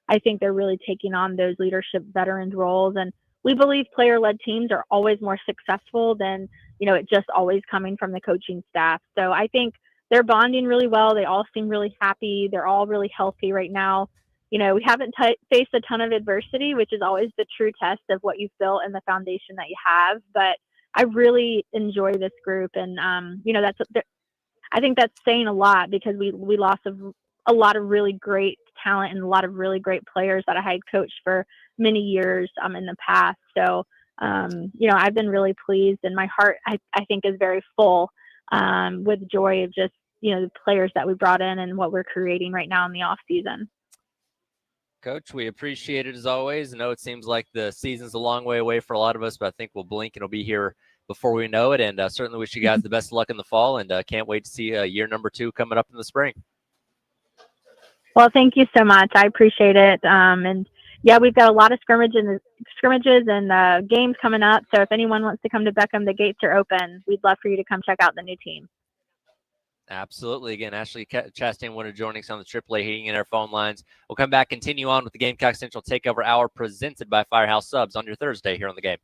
I think they're really taking on those leadership veterans roles. And we believe player-led teams are always more successful than, it just always coming from the coaching staff. So I think they're bonding really well. They all seem really happy. They're all really healthy right now. We haven't faced a ton of adversity, which is always the true test of what you've built and the foundation that you have. But I really enjoy this group. And, I think that's saying a lot, because we lost a lot of really great talent and a lot of really great players that I had coached for many years in the past. So, I've been really pleased, and my heart, I think, is very full with joy of just, the players that we brought in and what we're creating right now in the off season. Coach, we appreciate it as always. I know it seems like the season's a long way away for a lot of us, but I think we'll blink and it'll be here before we know it. And certainly wish you guys the best of luck in the fall, and can't wait to see year number 2 coming up in the spring. Well, thank you so much. I appreciate it. And yeah, we've got a lot of scrimmages and games coming up. So if anyone wants to come to Beckham, the gates are open. We'd love for you to come check out the new team. Absolutely. Again, Ashley Chastain wanted joining us on the AAA Heating and Air phone lines. We'll come back, continue on with the Gamecock Central Takeover Hour presented by Firehouse Subs on your Thursday here on the game.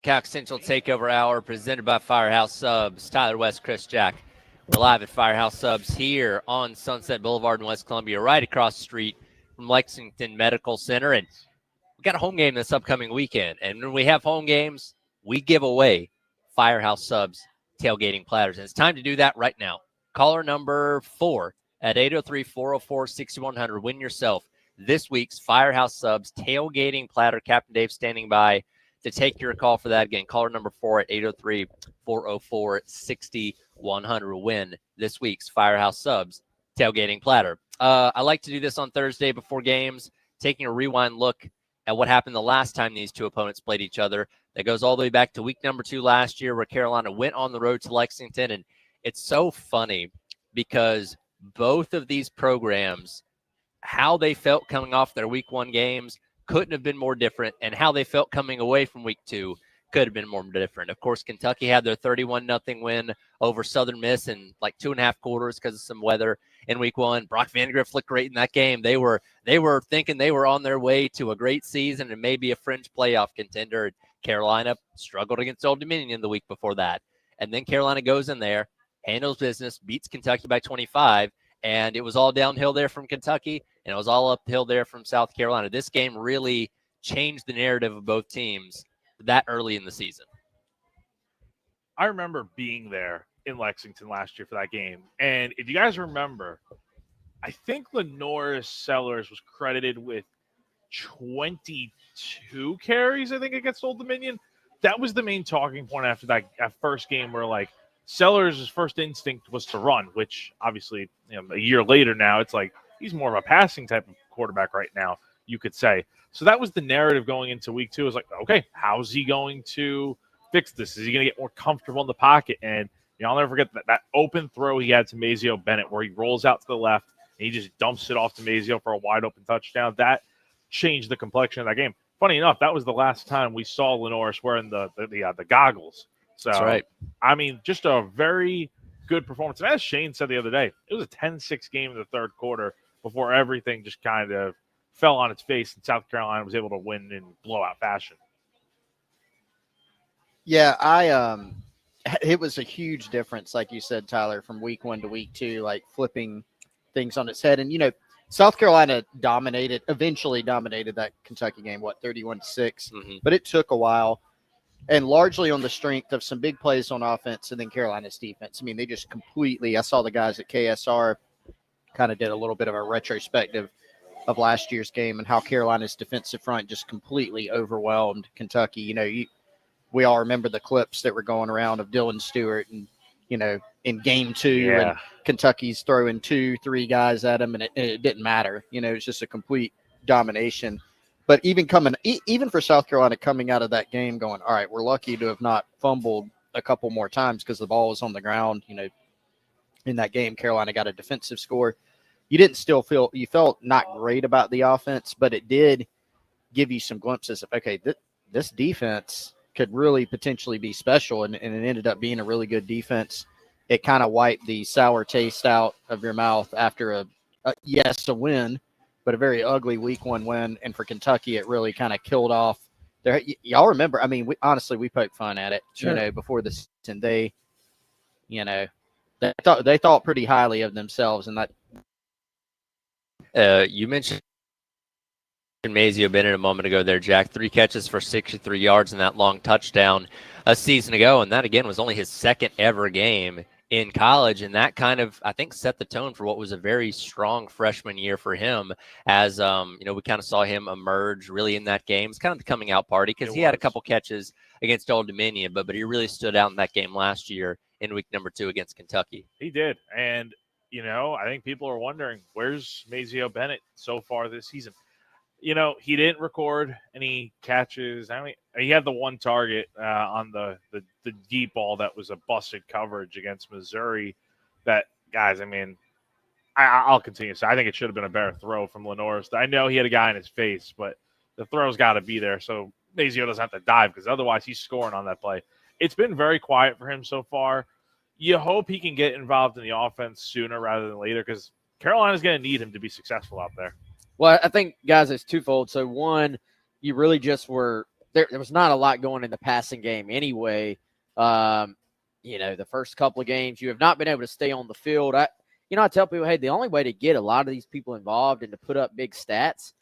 Gamecock Central Takeover Hour presented by Firehouse Subs. Tyler West, Chris Jack. We're live at Firehouse Subs here on Sunset Boulevard in West Columbia, right across the street from Lexington Medical Center. And we got a home game this upcoming weekend. And when we have home games, we give away Firehouse Subs tailgating platters. And it's time to do that right now. Caller number 4 at 803-404-6100. Win yourself this week's Firehouse Subs tailgating platter. Captain Dave standing by to take your call for that. Again, caller number 4 at 803-404-6100. Win this week's Firehouse Subs tailgating platter. I like to do this on Thursday before games, taking a rewind look at what happened the last time these two opponents played each other. That goes all the way back to week number 2 last year, where Carolina went on the road to Lexington. And it's so funny because both of these programs, how they felt coming off their week 1 games couldn't have been more different, and how they felt coming away from week 2 could have been more different. Of course, Kentucky had their 31-0 win over Southern Miss in like 2.5 quarters because of some weather in week 1. Brock Vandegrift looked great in that game. They were thinking they were on their way to a great season and maybe a fringe playoff contender. Carolina struggled against Old Dominion the week before that. And then Carolina goes in there, handles business, beats Kentucky by 25, and it was all downhill there from Kentucky, and it was all uphill there from South Carolina. This game really changed the narrative of both teams that early in the season. I remember being there in Lexington last year for that game. And if you guys remember, I think Lenore's Sellers was credited with 22 carries, I think, against Old Dominion. That was the main talking point after that first game, where like Sellers' first instinct was to run, which obviously, a year later now, it's like he's more of a passing type of quarterback right now, you could say. So that was the narrative going into week 2. It was like, okay, how's he going to fix this? Is he going to get more comfortable in the pocket? And I'll never forget that open throw he had to Mazio Bennett, where he rolls out to the left and he just dumps it off to Mazio for a wide open touchdown. That changed the complexion of that game. Funny enough, that was the last time we saw Lenoris wearing the goggles. So, that's right. I mean, just a very good performance. And as Shane said the other day, it was a 10-6 game in the third quarter before everything just kind of fell on its face and South Carolina was able to win in blowout fashion. Yeah, it was a huge difference, like you said, Tyler, from week 1 to week 2, like flipping things on its head. And, South Carolina eventually dominated that Kentucky game, 31-6, but it took a while. And largely on the strength of some big plays on offense and then Carolina's defense. I mean, they just completely – I saw the guys at KSR kind of did a little bit of a retrospective of last year's game and how Carolina's defensive front just completely overwhelmed Kentucky. We all remember the clips that were going around of Dylan Stewart and, in game 2 and Kentucky's throwing 2-3 guys at him and it didn't matter. It's just a complete domination. But even for South Carolina coming out of that game going, all right, we're lucky to have not fumbled a couple more times because the ball was on the ground. In that game, Carolina got a defensive score. You felt not great about the offense, but it did give you some glimpses of, okay, this defense could really potentially be special, and it ended up being a really good defense. It kind of wiped the sour taste out of your mouth after a win, but a very ugly week 1 win. And for Kentucky, it really kind of killed off there. Y'all remember, I mean, we poked fun at it, before the season. They thought pretty highly of themselves. And that you mentioned Mazio Bennett a moment ago there, Jack. 3 catches for 63 yards in that long touchdown a season ago. And that, again, was only his second ever game in college, and that kind of, I think, set the tone for what was a very strong freshman year for him. As we kind of saw him emerge really in that game. It's kind of the coming out party because he had a couple catches against Old Dominion, but he really stood out in that game last year in week number 2 against Kentucky. He did, and I think people are wondering, where's Mazio Bennett so far this season? He didn't record any catches. I mean, he had the one target on the deep ball that was a busted coverage against Missouri. That, guys, I mean, I'll continue to say, I think it should have been a better throw from Lenoris. I know he had a guy in his face, but the throw's got to be there so Mazio doesn't have to dive, because otherwise he's scoring on that play. It's been very quiet for him so far. You hope he can get involved in the offense sooner rather than later, because Carolina's going to need him to be successful out there. Well, I think, guys, it's twofold. So, one, you really just were there was not a lot going in the passing game anyway. The first couple of games, you have not been able to stay on the field. I tell people, hey, the only way to get a lot of these people involved and to put up big stats,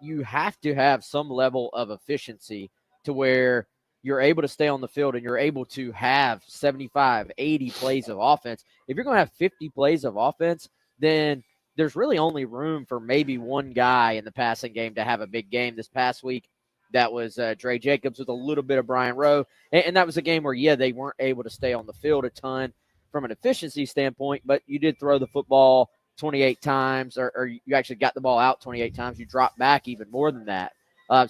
you have to have some level of efficiency to where you're able to stay on the field and you're able to have 75, 80 plays of offense. If you're going to have 50 plays of offense, then there's really only room for maybe one guy in the passing game to have a big game. This past week, that was Dre Jacobs with a little bit of Brian Rowe. And that was a game where, they weren't able to stay on the field a ton from an efficiency standpoint, but you did throw the football 28 times, or you actually got the ball out 28 times. You dropped back even more than that.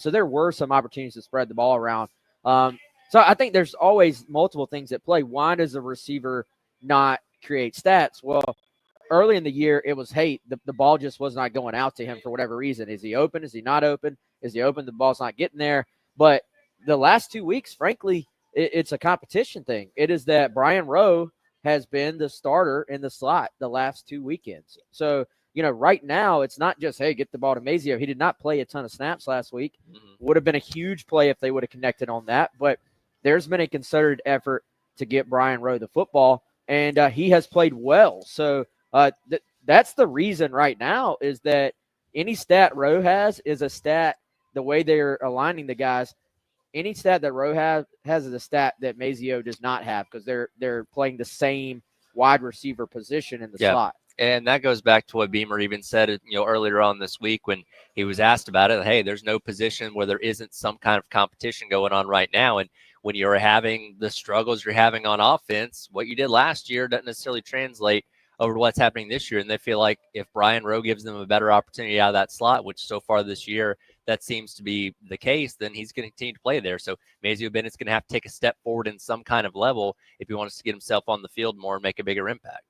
So there were some opportunities to spread the ball around. So I think there's always multiple things at play. Why does a receiver not create stats? Well, early in the year, it was, hey, the ball just was not going out to him for whatever reason. Is he open? Is he not open? Is he open? The ball's not getting there. But the last 2 weeks, frankly, it's a competition thing. It is that Brian Rowe has been the starter in the slot the last 2 weekends. So, right now, it's not just, hey, get the ball to Mazio. He did not play a ton of snaps last week. Would have been a huge play if they would have connected on that. But there's been a concerted effort to get Brian Rowe the football, and he has played well. So that's the reason right now is that any stat Rowe has is a stat, the way they're aligning the guys, any stat that Rowe has is a stat that Mazio does not have because they're playing the same wide receiver position in the slot. And that goes back to what Beamer even said, earlier on this week when he was asked about it. Hey, there's no position where there isn't some kind of competition going on right now. And when you're having the struggles you're having on offense, what you did last year doesn't necessarily translate over to what's happening this year. And they feel like if Brian Rowe gives them a better opportunity out of that slot, which so far this year, that seems to be the case, then he's going to continue to play there. So Mazio Bennett's going to have to take a step forward in some kind of level if he wants to get himself on the field more and make a bigger impact.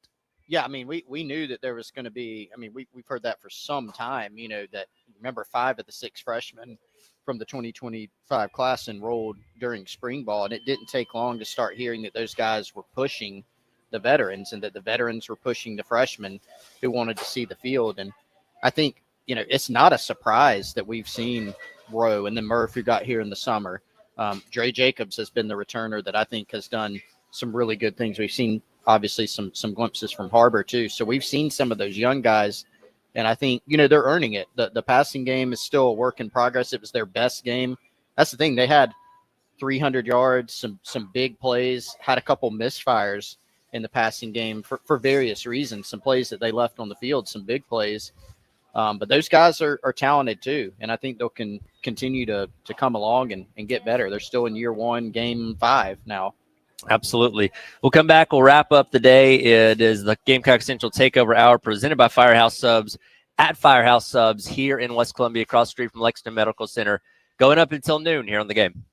Yeah, I mean, we knew that there was going to be, we've heard that for some time, that remember 5 of the 6 freshmen from the 2025 class enrolled during spring ball, and it didn't take long to start hearing that those guys were pushing the veterans and that the veterans were pushing the freshmen who wanted to see the field. And I think, it's not a surprise that we've seen Rowe and then Murph, who got here in the summer. Dre Jacobs has been the returner that I think has done some really good things. We've seen obviously some glimpses from Harbor too. So we've seen some of those young guys, and I think, they're earning it. The passing game is still a work in progress. It was their best game. That's the thing. They had 300 yards, some big plays, had a couple misfires in the passing game for various reasons, some plays that they left on the field, some big plays. But those guys are talented too. And I think they'll continue to come along and get better. They're still in year 1, game 5 now. Absolutely. We'll come back. We'll wrap up the day. It is the Gamecock Central Takeover Hour presented by Firehouse Subs at Firehouse Subs here in West Columbia, across the street from Lexington Medical Center, going up until noon here on the game.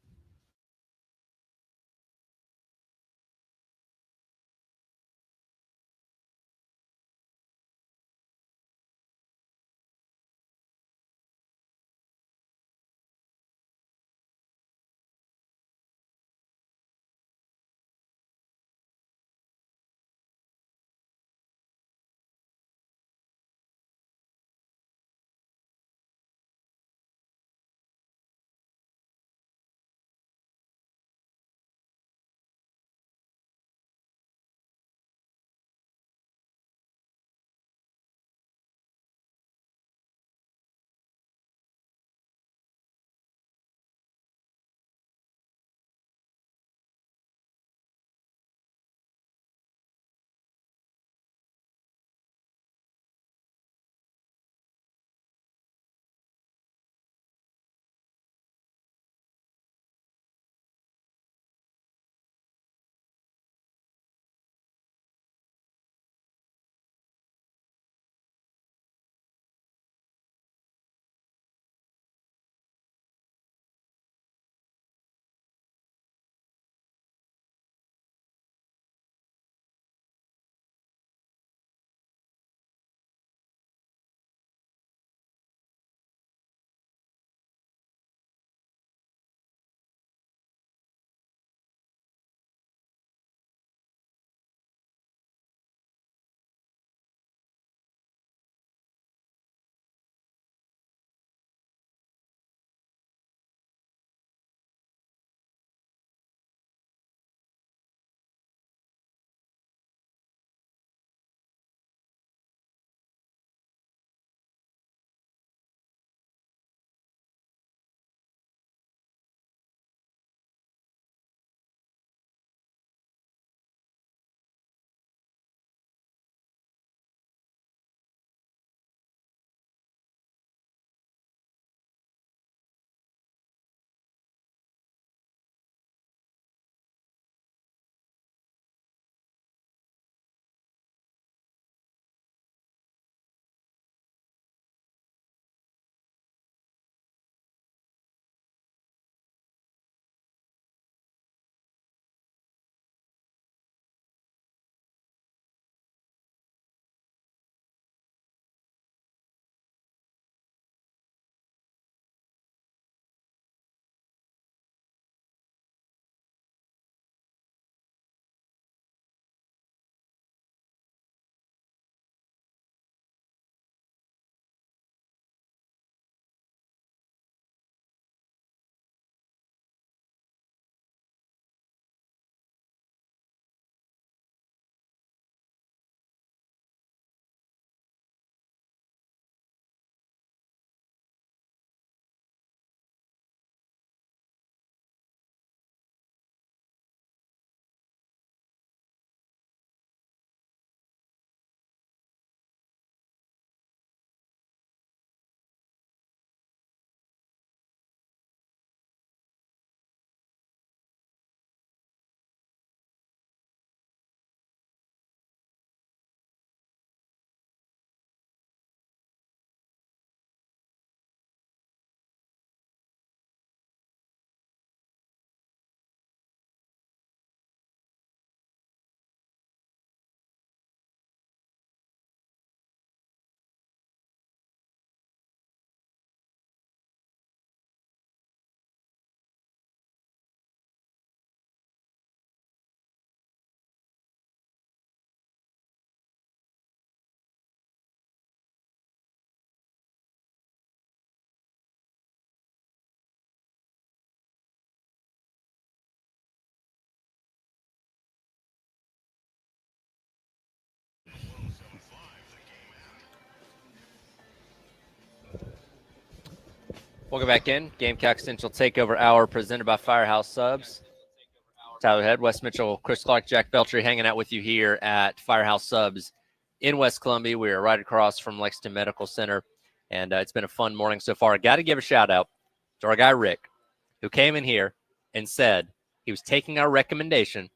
Welcome back in. Gamecock Central Takeover Hour presented by Firehouse Subs. Tyler Head, Wes Mitchell, Chris Clark, Jack Beltry hanging out with you here at Firehouse Subs in West Columbia. We are right across from Lexington Medical Center, and it's been a fun morning so far. I got to give a shout out to our guy Rick, who came in here and said he was taking our recommendation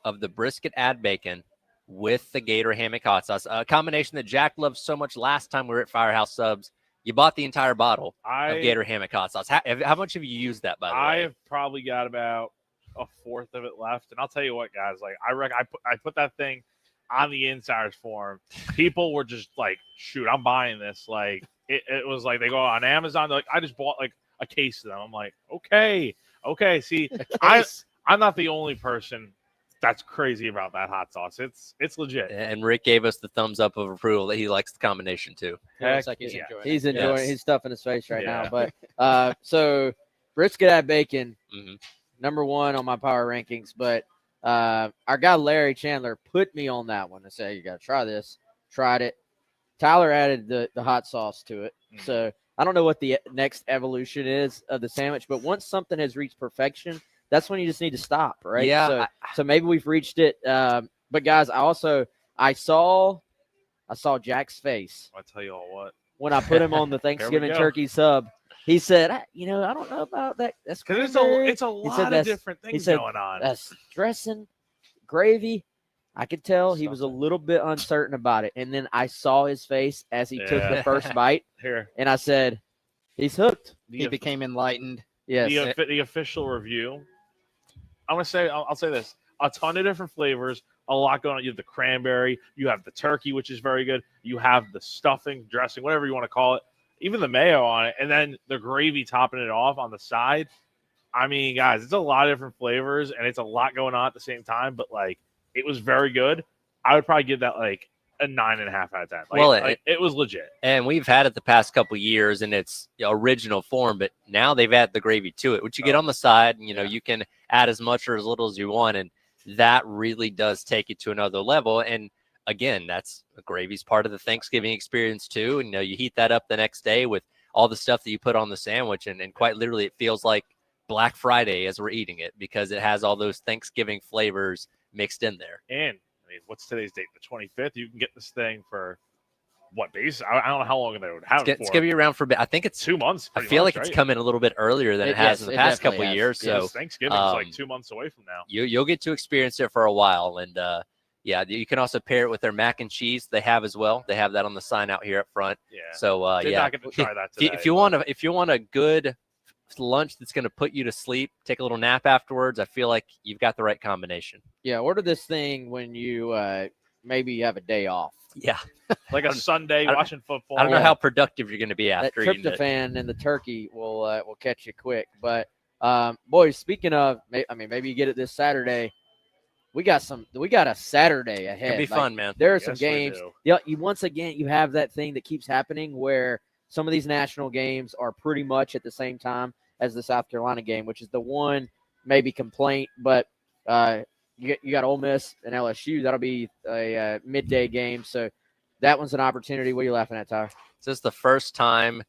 of the brisket add bacon with the Gator hammock hot sauce, a combination that Jack loved so much last time we were at Firehouse Subs. You bought the entire bottle of Gator hammock hot sauce. How much have you used that, by the way? I have probably got about a fourth of it left, and I'll tell you what, guys. Like I put that thing on the Insiders Forum. People were just like, "Shoot, I'm buying this!" Like it was like they go on Amazon. They're like, I just bought like a case of them. I'm like, okay. See, I'm not the only person that's crazy about that hot sauce. It's legit. And Rick gave us the thumbs up of approval that he likes the combination too. Heck, like he's yeah. enjoying it. He's enjoying it. He's stuffing his face right Yeah. now. But so brisket add bacon, Mhm. number one on my power rankings. But our guy Larry Chandler put me on that one and said, "You got to try this." Tried it. Tyler added the hot sauce to it. Mhm. So I don't know what the next evolution is of the sandwich, but once something has reached perfection, that's when you just need to stop, right? Yeah. So maybe we've reached it. But guys, I saw Jack's face I'll tell you all what. when I put him on the Thanksgiving turkey sub. He said, I don't know about that. That's Because cranberry." it's a He lot said of that's- different he things said going on. That's dressing, gravy. I could tell he was a Something. little bit uncertain about it. And then I saw his face as he took the Yeah. first bite, Here, and I said, he's hooked. He became enlightened. Yes. the official review. I'm gonna say I'll say this: a ton of different flavors, a lot going on. You have the cranberry, you have the turkey, which is very good. You have the stuffing, dressing, whatever you want to call it, even the mayo on it, and then the gravy topping it off on the side. I mean, guys, it's a lot of different flavors, and it's a lot going on at the same time. But like, it was very good. I would probably give that like a 9.5 out of 10. Like, it was legit. And we've had it the past couple of years in its original form, but now they've added the gravy to it, which you get on the side. And, you can add as much or as little as you want, and that really does take it to another level. And again, that's the gravy's part of the Thanksgiving experience too. And you heat that up the next day with all the stuff that you put on the sandwich, and quite literally, it feels like Black Friday as we're eating it because it has all those Thanksgiving flavors mixed in there. And I mean, what's today's date? The 25th. You can get this thing for what base? I don't know how long they would have it for. It's gonna be around for a bit. I think it's 2 months. I feel like it's coming a little bit earlier than it has in the past couple of years. So Thanksgiving's like 2 months away from now. You'll get to experience it for a while, and you can also pair it with their mac and cheese they have as well. They have that on the sign out here up front. Yeah. So Did not get to try that today, if you want a good lunch that's going to put you to sleep, take a little nap afterwards, I feel like you've got the right combination. Yeah, order this thing when you maybe you have a day off. Yeah. Like a Sunday watching football. I don't know how productive you're going to be after that eating it. tryptophan and the turkey will catch you quick. But boys, speaking of, maybe you get it this Saturday. We got a Saturday ahead. It'll be fun, man. There are some Yes, we games. do. Yeah, once again you have that thing that keeps happening where some of these national games are pretty much at the same time as the South Carolina game, which is the one maybe complaint. But you got Ole Miss and LSU. That'll be a midday game. So that one's an opportunity. What are you laughing at, Tyler? Is this the first time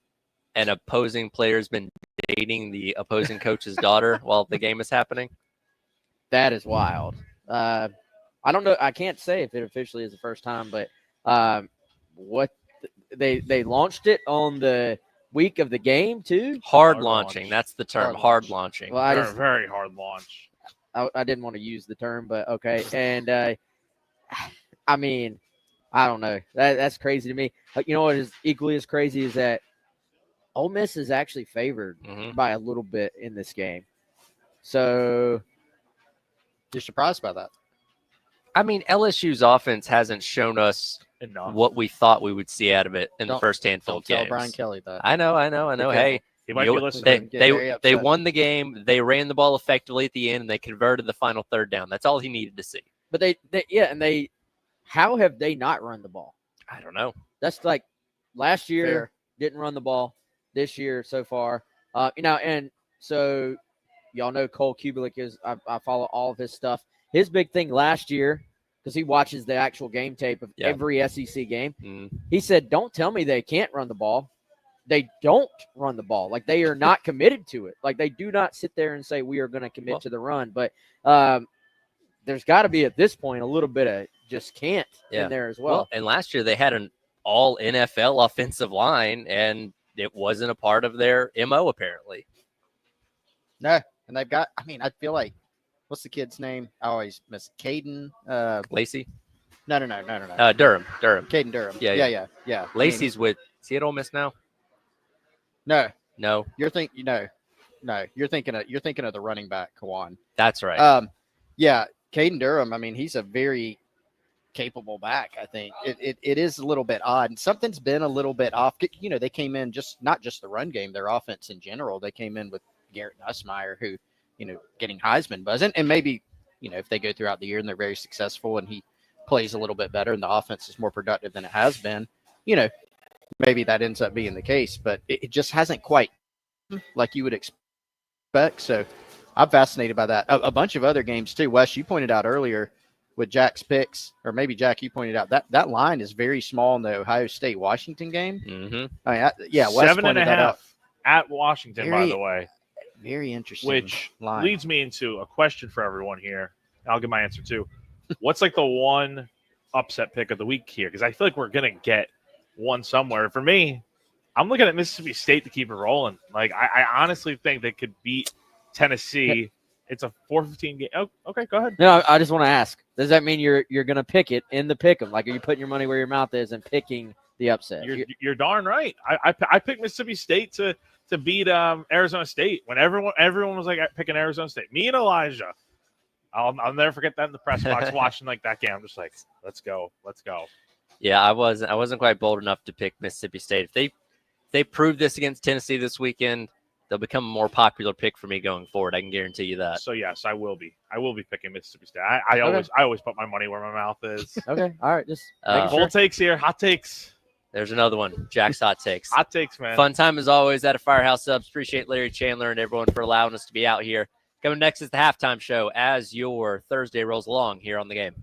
an opposing player's been dating the opposing coach's daughter while the game is happening? That is wild. I don't know. I can't say if it officially is the first time, but they launched it on the week of the game too. Hard launching. That's the term. Hard launching. Well, very hard launch. I didn't want to use the term, but okay. And I mean, I don't know. That's crazy to me. You know what is equally as crazy is that Ole Miss is actually favored by a little bit in this game. So you're surprised by that? I mean, LSU's offense hasn't shown us enough what we thought we would see out of it in the first handful of games. Tell Brian Kelly that. I know. Hey, he might be listening. They won the game. They ran the ball effectively at the end, and they converted the final third down. That's all he needed to see. But how have they not run the ball? I don't know. That's like last year didn't run the ball. This year so far, and so y'all know Cole Kubelik is. I follow all of his stuff. His big thing last year, because he watches the actual game tape of every SEC game. He said, "Don't tell me they can't run the ball. they don't run the ball. Like they are not committed to it. Like they do not sit there and say we are going to commit to the run. But there's got to be at this point a little bit of just can't in there as well. And last year they had an all NFL offensive line, and it wasn't a part of their MO apparently. No, and they've got. I mean, I feel like what's the kid's name? I always miss Caden. Lacey. No. Durham. Caden Durham. Yeah. Lacey's with. Is he at Ole Miss now? No. You're thinking of the running back, Kawan. That's right. Yeah, Caden Durham. I mean, he's a very capable back. I think it is a little bit odd, and something's been a little bit off. You know, they came in not just the run game, their offense in general. They came in with Garrett Nussmeier, who, you know, getting Heisman buzz, and maybe, you know, if they go throughout the year and they're very successful and he plays a little bit better and the offense is more productive than it has been, you know, maybe that ends up being the case, but it just hasn't quite like you would expect. So I'm fascinated by that. A bunch of other games too. Wes, you pointed out earlier with Jack's picks, or maybe Jack, you pointed out that line is very small in the Ohio State Washington game. Mm-hmm. I mean, Wes 7.5 at Washington, by the way. Very interesting. Which line leads me into a question for everyone here. I'll give my answer too. What's like the one upset pick of the week here? Because I feel like we're gonna get one somewhere. For me, I'm looking at Mississippi State to keep it rolling. Like I honestly think they could beat Tennessee. It's a 4-15 game. Oh, okay, go ahead. No, I just want to ask: does that mean you're going to pick it in the pick 'em? Like, are you putting your money where your mouth is and picking the upset? You're darn right. I picked Mississippi State to beat Arizona State when everyone was like picking Arizona State. Me and Elijah. I'll never forget that in the press box watching like that game. I'm just like, let's go. Yeah, I wasn't quite bold enough to pick Mississippi State. If they prove this against Tennessee this weekend, they'll become a more popular pick for me going forward. I can guarantee you that. So yes, I will be picking Mississippi State. I always put my money where my mouth is. Okay, all right, just bold takes here, hot takes. There's another one. Jack's hot takes. Hot takes, man. Fun time as always at a Firehouse Subs. Appreciate Larry Chandler and everyone for allowing us to be out here. Coming next is the halftime show as your Thursday rolls along here on the game.